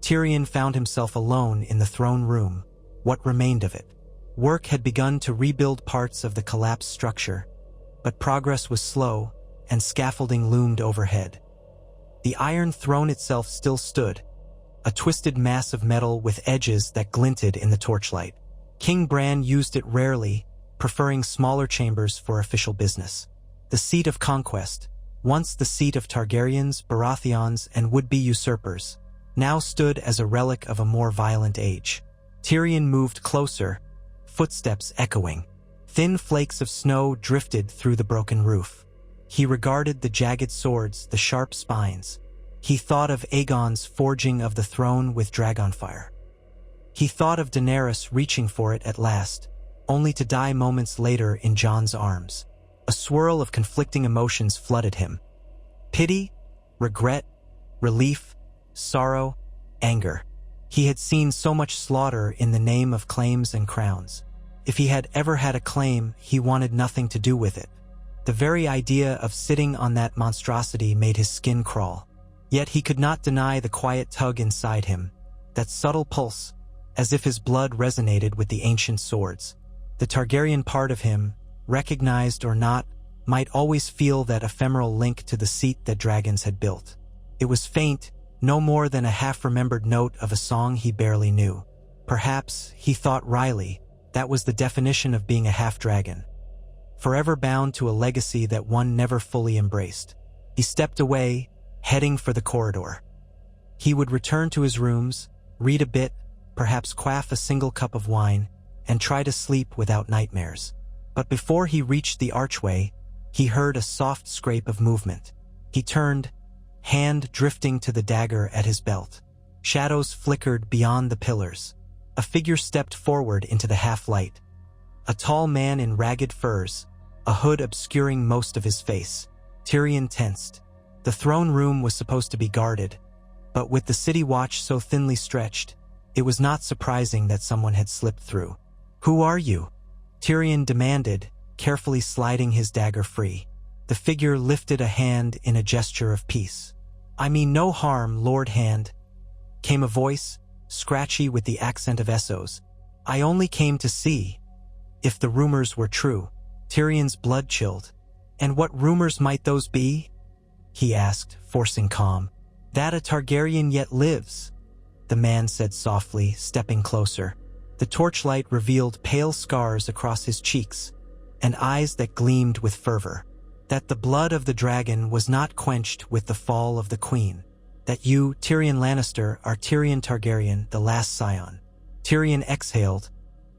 Tyrion found himself alone in the throne room, what remained of it. Work had begun to rebuild parts of the collapsed structure, but progress was slow, and scaffolding loomed overhead. The Iron Throne itself still stood, a twisted mass of metal with edges that glinted in the torchlight. King Bran used it rarely, preferring smaller chambers for official business. The seat of conquest, once the seat of Targaryens, Baratheons, and would-be usurpers, now stood as a relic of a more violent age. Tyrion moved closer, footsteps echoing. Thin flakes of snow drifted through the broken roof. He regarded the jagged swords, the sharp spines. He thought of Aegon's forging of the throne with dragonfire. He thought of Daenerys reaching for it at last, only to die moments later in Jon's arms. A swirl of conflicting emotions flooded him. Pity, regret, relief, sorrow, anger. He had seen so much slaughter in the name of claims and crowns. If he had ever had a claim, he wanted nothing to do with it. The very idea of sitting on that monstrosity made his skin crawl. Yet he could not deny the quiet tug inside him, that subtle pulse, as if his blood resonated with the ancient swords. The Targaryen part of him, recognized or not, might always feel that ephemeral link to the seat that dragons had built. It was faint, no more than a half-remembered note of a song he barely knew. Perhaps, he thought wryly, that was the definition of being a half-dragon. Forever bound to a legacy that one never fully embraced. He stepped away, heading for the corridor. He would return to his rooms, read a bit, perhaps quaff a single cup of wine, and try to sleep without nightmares. But before he reached the archway, he heard a soft scrape of movement. He turned, hand drifting to the dagger at his belt. Shadows flickered beyond the pillars. A figure stepped forward into the half-light. A tall man in ragged furs, a hood obscuring most of his face. Tyrion tensed. The throne room was supposed to be guarded, but with the city watch so thinly stretched, it was not surprising that someone had slipped through. "Who are you?" Tyrion demanded, carefully sliding his dagger free. The figure lifted a hand in a gesture of peace. "I mean no harm, Lord Hand," came a voice, scratchy with the accent of Essos. "I only came to see if the rumors were true." Tyrion's blood chilled. "And what rumors might those be?" he asked, forcing calm. "That a Targaryen yet lives," the man said softly, stepping closer. The torchlight revealed pale scars across his cheeks, and eyes that gleamed with fervor. "That the blood of the dragon was not quenched with the fall of the queen. That you, Tyrion Lannister, are Tyrion Targaryen, the last scion." Tyrion exhaled,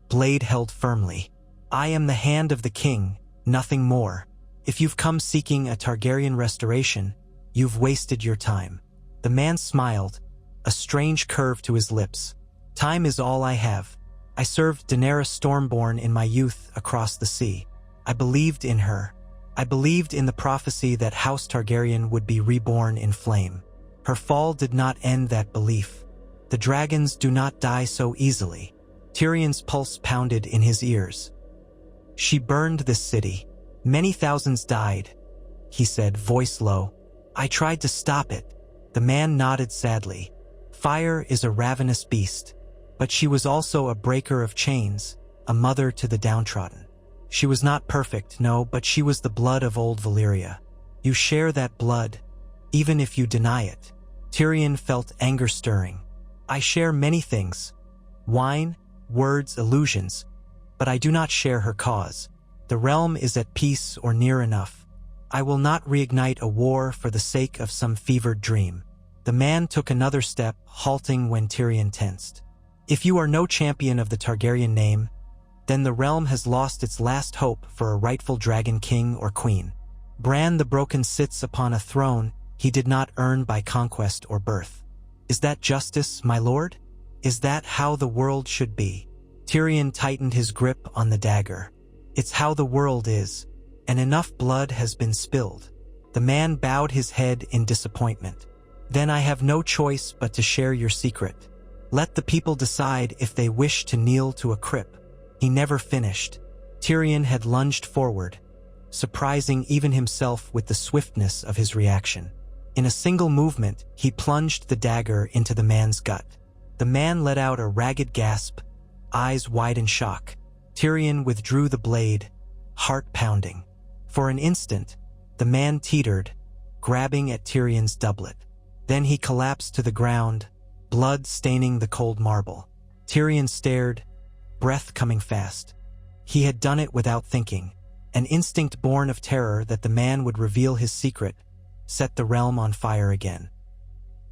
blade held firmly. "I am the hand of the king, nothing more. If you've come seeking a Targaryen restoration, you've wasted your time." The man smiled, a strange curve to his lips. "Time is all I have. I served Daenerys Stormborn in my youth across the sea. I believed in her. I believed in the prophecy that House Targaryen would be reborn in flame. Her fall did not end that belief. The dragons do not die so easily." Tyrion's pulse pounded in his ears. "She burned this city. Many thousands died," he said, voice low. "I tried to stop it." The man nodded sadly. "Fire is a ravenous beast, but she was also a breaker of chains, a mother to the downtrodden. She was not perfect, no, but she was the blood of old Valyria. You share that blood, even if you deny it." Tyrion felt anger stirring. "I share many things. Wine, words, illusions, but I do not share her cause. The realm is at peace or near enough. I will not reignite a war for the sake of some fevered dream." The man took another step, halting when Tyrion tensed. "If you are no champion of the Targaryen name, then the realm has lost its last hope for a rightful dragon king or queen. Bran the Broken sits upon a throne he did not earn by conquest or birth. Is that justice, my lord? Is that how the world should be?" Tyrion tightened his grip on the dagger. "It's how the world is, and enough blood has been spilled." The man bowed his head in disappointment. "Then I have no choice but to share your secret. Let the people decide if they wish to kneel to a crypt." He never finished. Tyrion had lunged forward, surprising even himself with the swiftness of his reaction. In a single movement, he plunged the dagger into the man's gut. The man let out a ragged gasp, eyes wide in shock. Tyrion withdrew the blade, heart pounding. For an instant, the man teetered, grabbing at Tyrion's doublet. Then he collapsed to the ground, blood staining the cold marble. Tyrion stared, breath coming fast. He had done it without thinking. An instinct born of terror that the man would reveal his secret set the realm on fire again.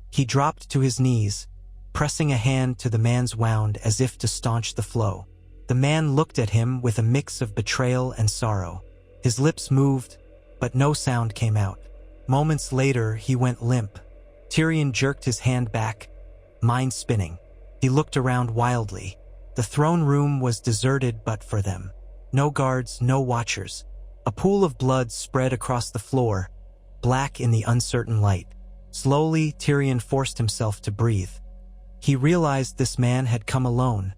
He dropped to his knees, pressing a hand to the man's wound as if to staunch the flow. The man looked at him with a mix of betrayal and sorrow. His lips moved, but no sound came out. Moments later, he went limp. Tyrion jerked his hand back, mind spinning. He looked around wildly. The throne room was deserted but for them. No guards, no watchers. A pool of blood spread across the floor, black in the uncertain light. Slowly, Tyrion forced himself to breathe. He realized this man had come alone,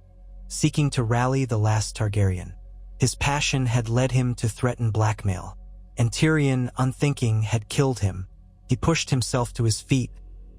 seeking to rally the last Targaryen. His passion had led him to threaten blackmail, and Tyrion, unthinking, had killed him. He pushed himself to his feet,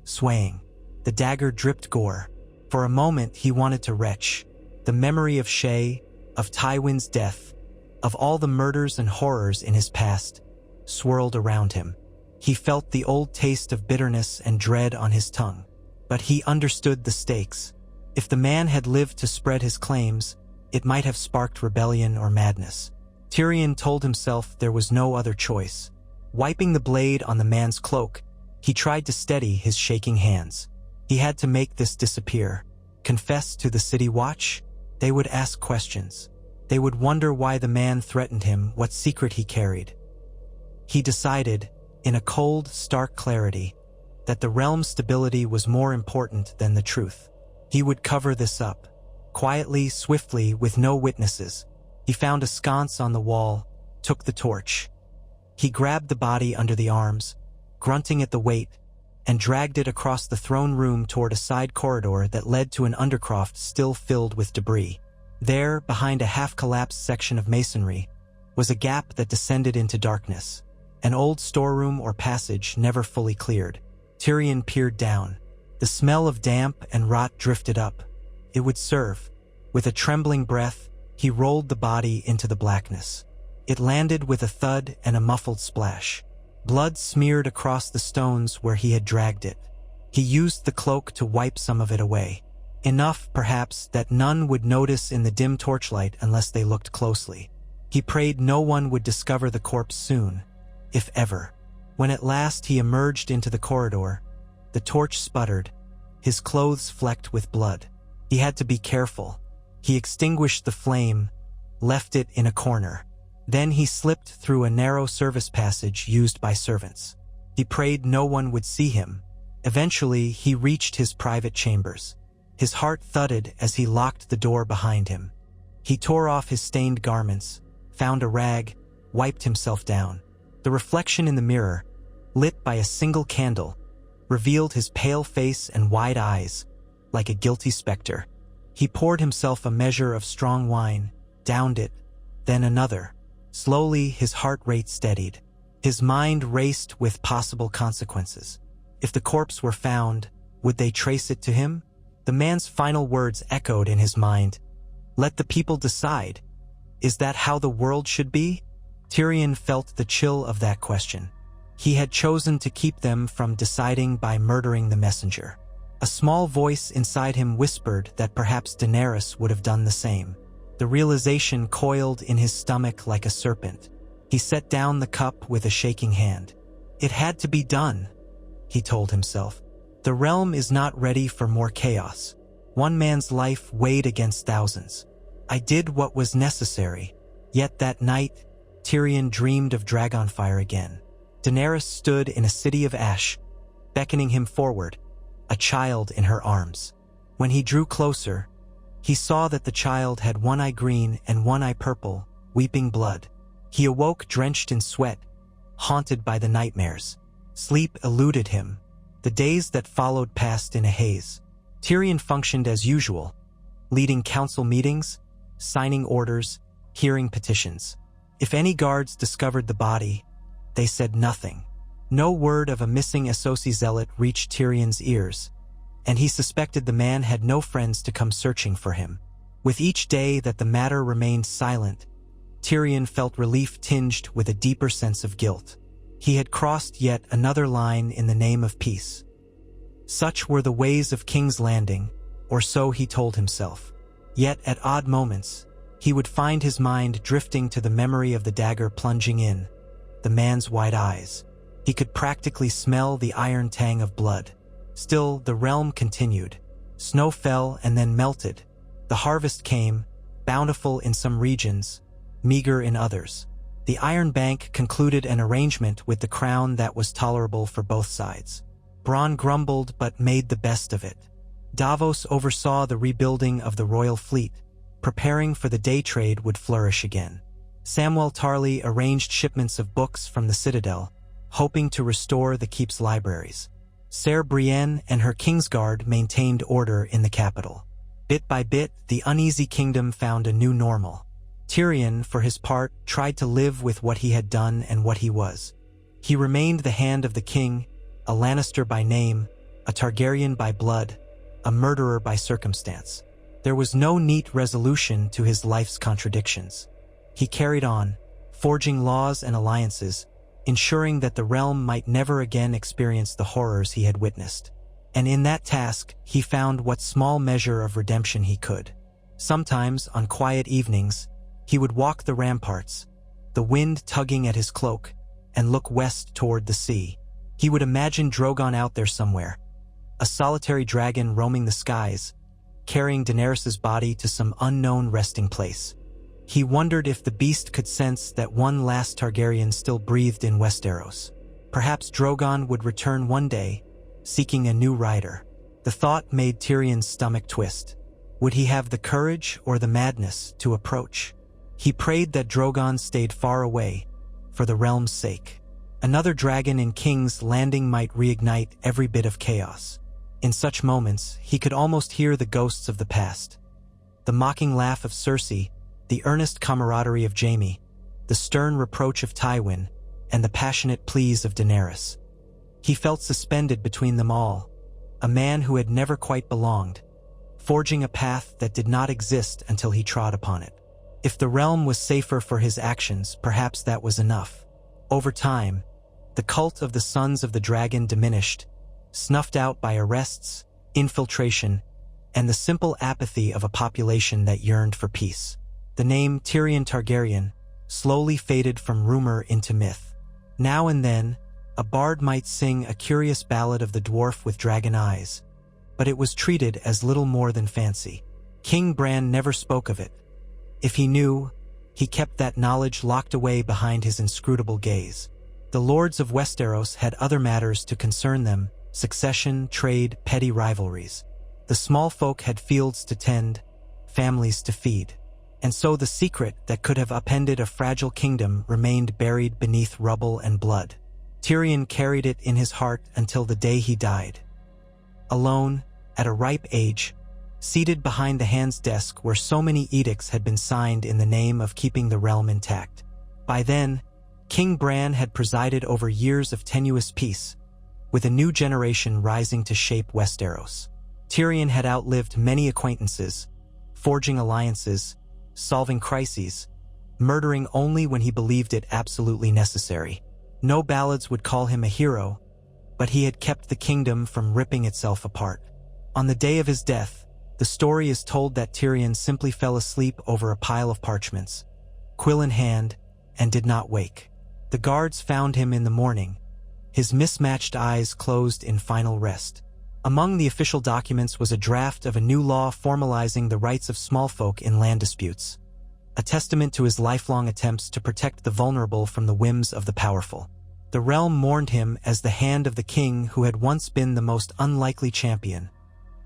swaying. The dagger dripped gore. For a moment he wanted to retch. The memory of Shay, of Tywin's death, of all the murders and horrors in his past, swirled around him. He felt the old taste of bitterness and dread on his tongue. But he understood the stakes. If the man had lived to spread his claims, it might have sparked rebellion or madness. Tyrion told himself there was no other choice. Wiping the blade on the man's cloak, he tried to steady his shaking hands. He had to make this disappear. Confess to the City Watch? They would ask questions. They would wonder why the man threatened him, what secret he carried. He decided, in a cold, stark clarity, that the realm's stability was more important than the truth. He would cover this up. Quietly, swiftly, with no witnesses. He found a sconce on the wall, took the torch. He grabbed the body under the arms, grunting at the weight, and dragged it across the throne room toward a side corridor that led to an undercroft still filled with debris. There, behind a half-collapsed section of masonry, was a gap that descended into darkness, an old storeroom or passage never fully cleared. Tyrion peered down. The smell of damp and rot drifted up. It would serve. With a trembling breath, he rolled the body into the blackness. It landed with a thud and a muffled splash. Blood smeared across the stones where he had dragged it. He used the cloak to wipe some of it away. Enough, perhaps, that none would notice in the dim torchlight unless they looked closely. He prayed no one would discover the corpse soon, if ever. When at last he emerged into the corridor, the torch sputtered, his clothes flecked with blood. He had to be careful. He extinguished the flame, left it in a corner. Then he slipped through a narrow service passage used by servants. He prayed no one would see him. Eventually, he reached his private chambers. His heart thudded as he locked the door behind him. He tore off his stained garments, found a rag, wiped himself down. The reflection in the mirror, lit by a single candle, revealed his pale face and wide eyes, like a guilty specter. He poured himself a measure of strong wine, downed it, then another. Slowly, his heart rate steadied. His mind raced with possible consequences. If the corpse were found, would they trace it to him? The man's final words echoed in his mind. Let the people decide. Is that how the world should be? Tyrion felt the chill of that question. He had chosen to keep them from deciding by murdering the messenger. A small voice inside him whispered that perhaps Daenerys would have done the same. The realization coiled in his stomach like a serpent. He set down the cup with a shaking hand. It had to be done, he told himself. The realm is not ready for more chaos. One man's life weighed against thousands. I did what was necessary. Yet that night, Tyrion dreamed of Dragonfire again. Daenerys stood in a city of ash, beckoning him forward, a child in her arms. When he drew closer, he saw that the child had one eye green and one eye purple, weeping blood. He awoke drenched in sweat, haunted by the nightmares. Sleep eluded him. The days that followed passed in a haze. Tyrion functioned as usual, leading council meetings, signing orders, hearing petitions. If any guards discovered the body, they said nothing. No word of a missing Associ zealot reached Tyrion's ears, and he suspected the man had no friends to come searching for him. With each day that the matter remained silent, Tyrion felt relief tinged with a deeper sense of guilt. He had crossed yet another line in the name of peace. Such were the ways of King's Landing, or so he told himself. Yet at odd moments, he would find his mind drifting to the memory of the dagger plunging in, the man's wide eyes. He could practically smell the iron tang of blood. Still, the realm continued. Snow fell and then melted. The harvest came, bountiful in some regions, meager in others. The Iron Bank concluded an arrangement with the crown that was tolerable for both sides. Bronn grumbled but made the best of it. Davos oversaw the rebuilding of the royal fleet, preparing for the day trade would flourish again. Samwell Tarly arranged shipments of books from the Citadel, hoping to restore the keep's libraries. Ser Brienne and her Kingsguard maintained order in the capital. Bit by bit, the uneasy kingdom found a new normal. Tyrion, for his part, tried to live with what he had done and what he was. He remained the hand of the king, a Lannister by name, a Targaryen by blood, a murderer by circumstance. There was no neat resolution to his life's contradictions. He carried on, forging laws and alliances, ensuring that the realm might never again experience the horrors he had witnessed. And in that task, he found what small measure of redemption he could. Sometimes, on quiet evenings, he would walk the ramparts, the wind tugging at his cloak, and look west toward the sea. He would imagine Drogon out there somewhere, a solitary dragon roaming the skies, carrying Daenerys' body to some unknown resting place. He wondered if the beast could sense that one last Targaryen still breathed in Westeros. Perhaps Drogon would return one day, seeking a new rider. The thought made Tyrion's stomach twist. Would he have the courage or the madness to approach? He prayed that Drogon stayed far away, for the realm's sake. Another dragon in King's Landing might reignite every bit of chaos. In such moments, he could almost hear the ghosts of the past. The mocking laugh of Cersei, the earnest camaraderie of Jaime, the stern reproach of Tywin, and the passionate pleas of Daenerys. He felt suspended between them all, a man who had never quite belonged, forging a path that did not exist until he trod upon it. If the realm was safer for his actions, perhaps that was enough. Over time, the cult of the Sons of the Dragon diminished, snuffed out by arrests, infiltration, and the simple apathy of a population that yearned for peace. The name Tyrion Targaryen slowly faded from rumor into myth. Now and then, a bard might sing a curious ballad of the dwarf with dragon eyes, but it was treated as little more than fancy. King Bran never spoke of it. If he knew, he kept that knowledge locked away behind his inscrutable gaze. The lords of Westeros had other matters to concern them: succession, trade, petty rivalries. The small folk had fields to tend, families to feed. And so the secret that could have upended a fragile kingdom remained buried beneath rubble and blood. Tyrion carried it in his heart until the day he died. Alone, at a ripe age, seated behind the hand's desk where so many edicts had been signed in the name of keeping the realm intact. By then, King Bran had presided over years of tenuous peace, with a new generation rising to shape Westeros. Tyrion had outlived many acquaintances, forging alliances, solving crises, murdering only when he believed it absolutely necessary. No ballads would call him a hero, but he had kept the kingdom from ripping itself apart. On the day of his death, the story is told that Tyrion simply fell asleep over a pile of parchments, quill in hand, and did not wake. The guards found him in the morning, his mismatched eyes closed in final rest. Among the official documents was a draft of a new law formalizing the rights of small folk in land disputes, a testament to his lifelong attempts to protect the vulnerable from the whims of the powerful. The realm mourned him as the hand of the king who had once been the most unlikely champion,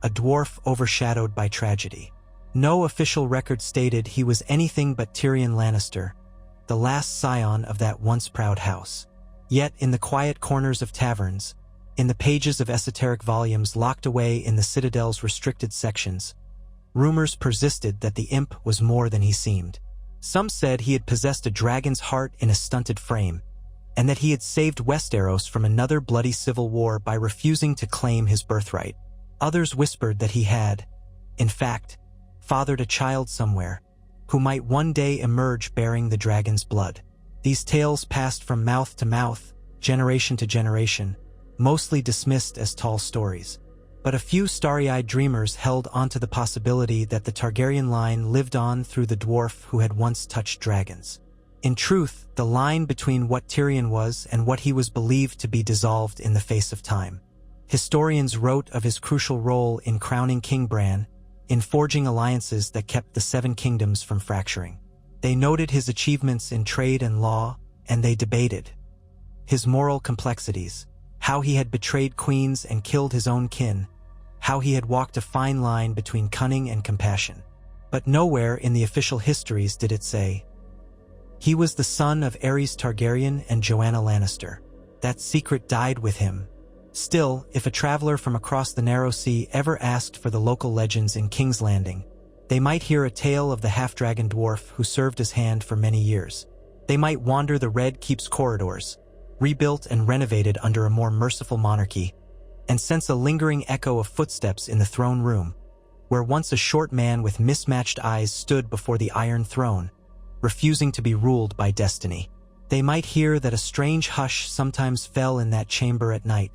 a dwarf overshadowed by tragedy. No official record stated he was anything but Tyrion Lannister, the last scion of that once proud house. Yet in the quiet corners of taverns, in the pages of esoteric volumes locked away in the Citadel's restricted sections, rumors persisted that the imp was more than he seemed. Some said he had possessed a dragon's heart in a stunted frame, and that he had saved Westeros from another bloody civil war by refusing to claim his birthright. Others whispered that he had, in fact, fathered a child somewhere, who might one day emerge bearing the dragon's blood. These tales passed from mouth to mouth, generation to generation, mostly dismissed as tall stories. But a few starry-eyed dreamers held onto the possibility that the Targaryen line lived on through the dwarf who had once touched dragons. In truth, the line between what Tyrion was and what he was believed to be dissolved in the face of time. Historians wrote of his crucial role in crowning King Bran, in forging alliances that kept the Seven Kingdoms from fracturing. They noted his achievements in trade and law, and they debated his moral complexities, how he had betrayed queens and killed his own kin, how he had walked a fine line between cunning and compassion. But nowhere in the official histories did it say he was the son of Aerys Targaryen and Joanna Lannister. That secret died with him, Still, if a traveler from across the narrow sea ever asked for the local legends in King's Landing, they might hear a tale of the half-dragon dwarf who served as hand for many years. They might wander the Red Keep's corridors, rebuilt and renovated under a more merciful monarchy, and sense a lingering echo of footsteps in the throne room, where once a short man with mismatched eyes stood before the Iron Throne, refusing to be ruled by destiny. They might hear that a strange hush sometimes fell in that chamber at night,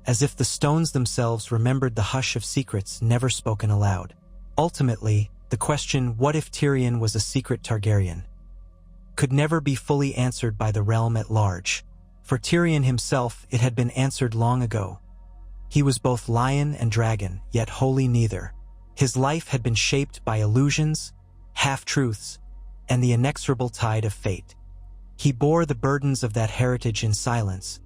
as if the stones themselves remembered the hush of secrets never spoken aloud. Ultimately, the question, what if Tyrion was a secret Targaryen, could never be fully answered by the realm at large. For Tyrion himself, it had been answered long ago. He was both lion and dragon, yet wholly neither. His life had been shaped by illusions, half-truths, and the inexorable tide of fate. He bore the burdens of that heritage in silence,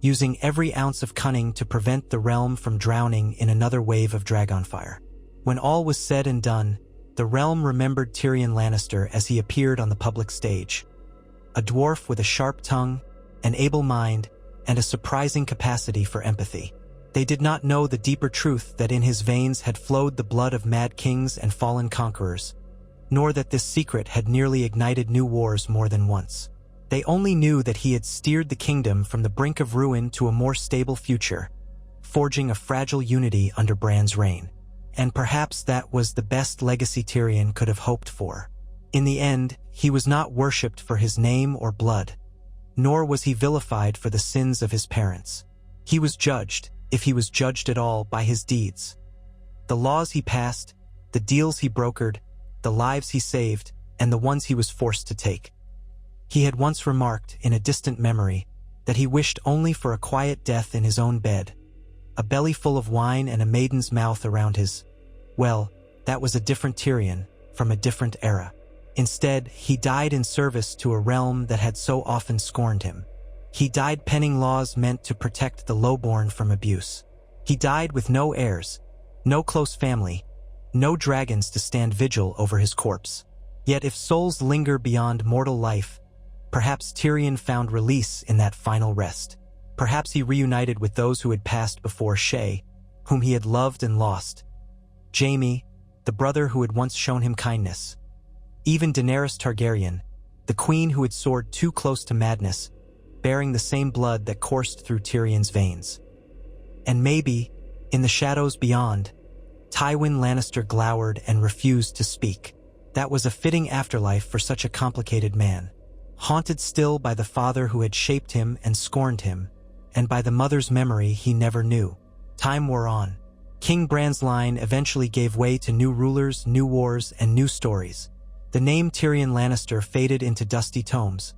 using every ounce of cunning to prevent the realm from drowning in another wave of dragonfire. When all was said and done, the realm remembered Tyrion Lannister as he appeared on the public stage. A dwarf with a sharp tongue, an able mind, and a surprising capacity for empathy. They did not know the deeper truth that in his veins had flowed the blood of mad kings and fallen conquerors, nor that this secret had nearly ignited new wars more than once. They only knew that he had steered the kingdom from the brink of ruin to a more stable future, forging a fragile unity under Bran's reign. And perhaps that was the best legacy Tyrion could have hoped for. In the end, he was not worshipped for his name or blood, nor was he vilified for the sins of his parents. He was judged, if he was judged at all, by his deeds. The laws he passed, the deals he brokered, the lives he saved, and the ones he was forced to take. He had once remarked, in a distant memory, that he wished only for a quiet death in his own bed, a belly full of wine and a maiden's mouth around his. Well, that was a different Tyrion, from a different era. Instead, he died in service to a realm that had so often scorned him. He died penning laws meant to protect the lowborn from abuse. He died with no heirs, no close family, no dragons to stand vigil over his corpse. Yet if souls linger beyond mortal life, perhaps Tyrion found release in that final rest. Perhaps he reunited with those who had passed before Shae, whom he had loved and lost. Jaime, the brother who had once shown him kindness. Even Daenerys Targaryen, the queen who had soared too close to madness, bearing the same blood that coursed through Tyrion's veins. And maybe, in the shadows beyond, Tywin Lannister glowered and refused to speak. That was a fitting afterlife for such a complicated man. Haunted still by the father who had shaped him and scorned him, and by the mother's memory he never knew. Time wore on. King Bran's line eventually gave way to new rulers, new wars, and new stories. The name Tyrion Lannister faded into dusty tomes,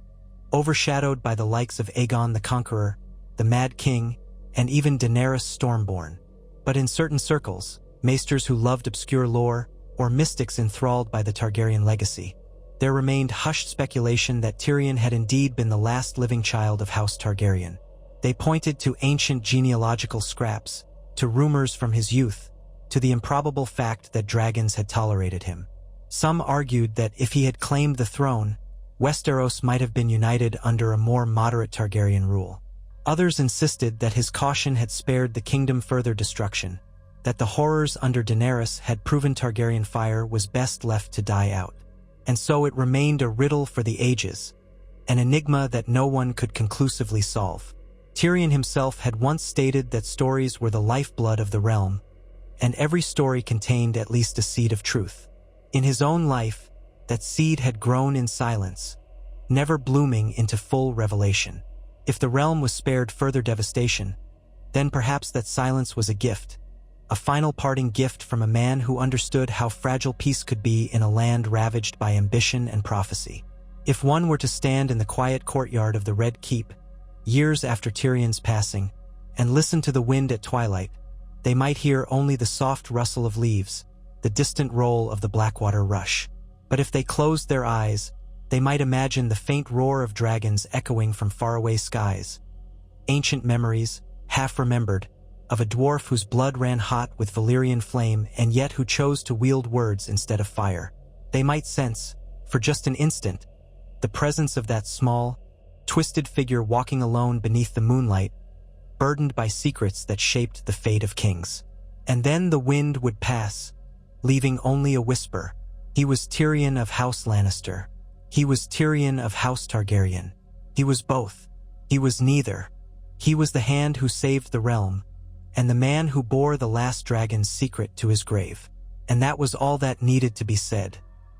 overshadowed by the likes of Aegon the Conqueror, the Mad King, and even Daenerys Stormborn. But in certain circles, maesters who loved obscure lore, or mystics enthralled by the Targaryen legacy, there remained hushed speculation that Tyrion had indeed been the last living child of House Targaryen. They pointed to ancient genealogical scraps, to rumors from his youth, to the improbable fact that dragons had tolerated him. Some argued that if he had claimed the throne, Westeros might have been united under a more moderate Targaryen rule. Others insisted that his caution had spared the kingdom further destruction, that the horrors under Daenerys had proven Targaryen fire was best left to die out. And so it remained a riddle for the ages, an enigma that no one could conclusively solve. Tyrion himself had once stated that stories were the lifeblood of the realm, and every story contained at least a seed of truth. In his own life, that seed had grown in silence, never blooming into full revelation. If the realm was spared further devastation, then perhaps that silence was a gift, a final parting gift from a man who understood how fragile peace could be in a land ravaged by ambition and prophecy. If one were to stand in the quiet courtyard of the Red Keep, years after Tyrion's passing, and listen to the wind at twilight, they might hear only the soft rustle of leaves, the distant roll of the Blackwater rush. But if they closed their eyes, they might imagine the faint roar of dragons echoing from faraway skies. Ancient memories, half-remembered, of a dwarf whose blood ran hot with Valyrian flame and yet who chose to wield words instead of fire. They might sense, for just an instant, the presence of that small, twisted figure walking alone beneath the moonlight, burdened by secrets that shaped the fate of kings. And then the wind would pass, leaving only a whisper. He was Tyrion of House Lannister. He was Tyrion of House Targaryen. He was both. He was neither. He was the hand who saved the realm, and the man who bore the last dragon's secret to his grave. And that was all that needed to be said.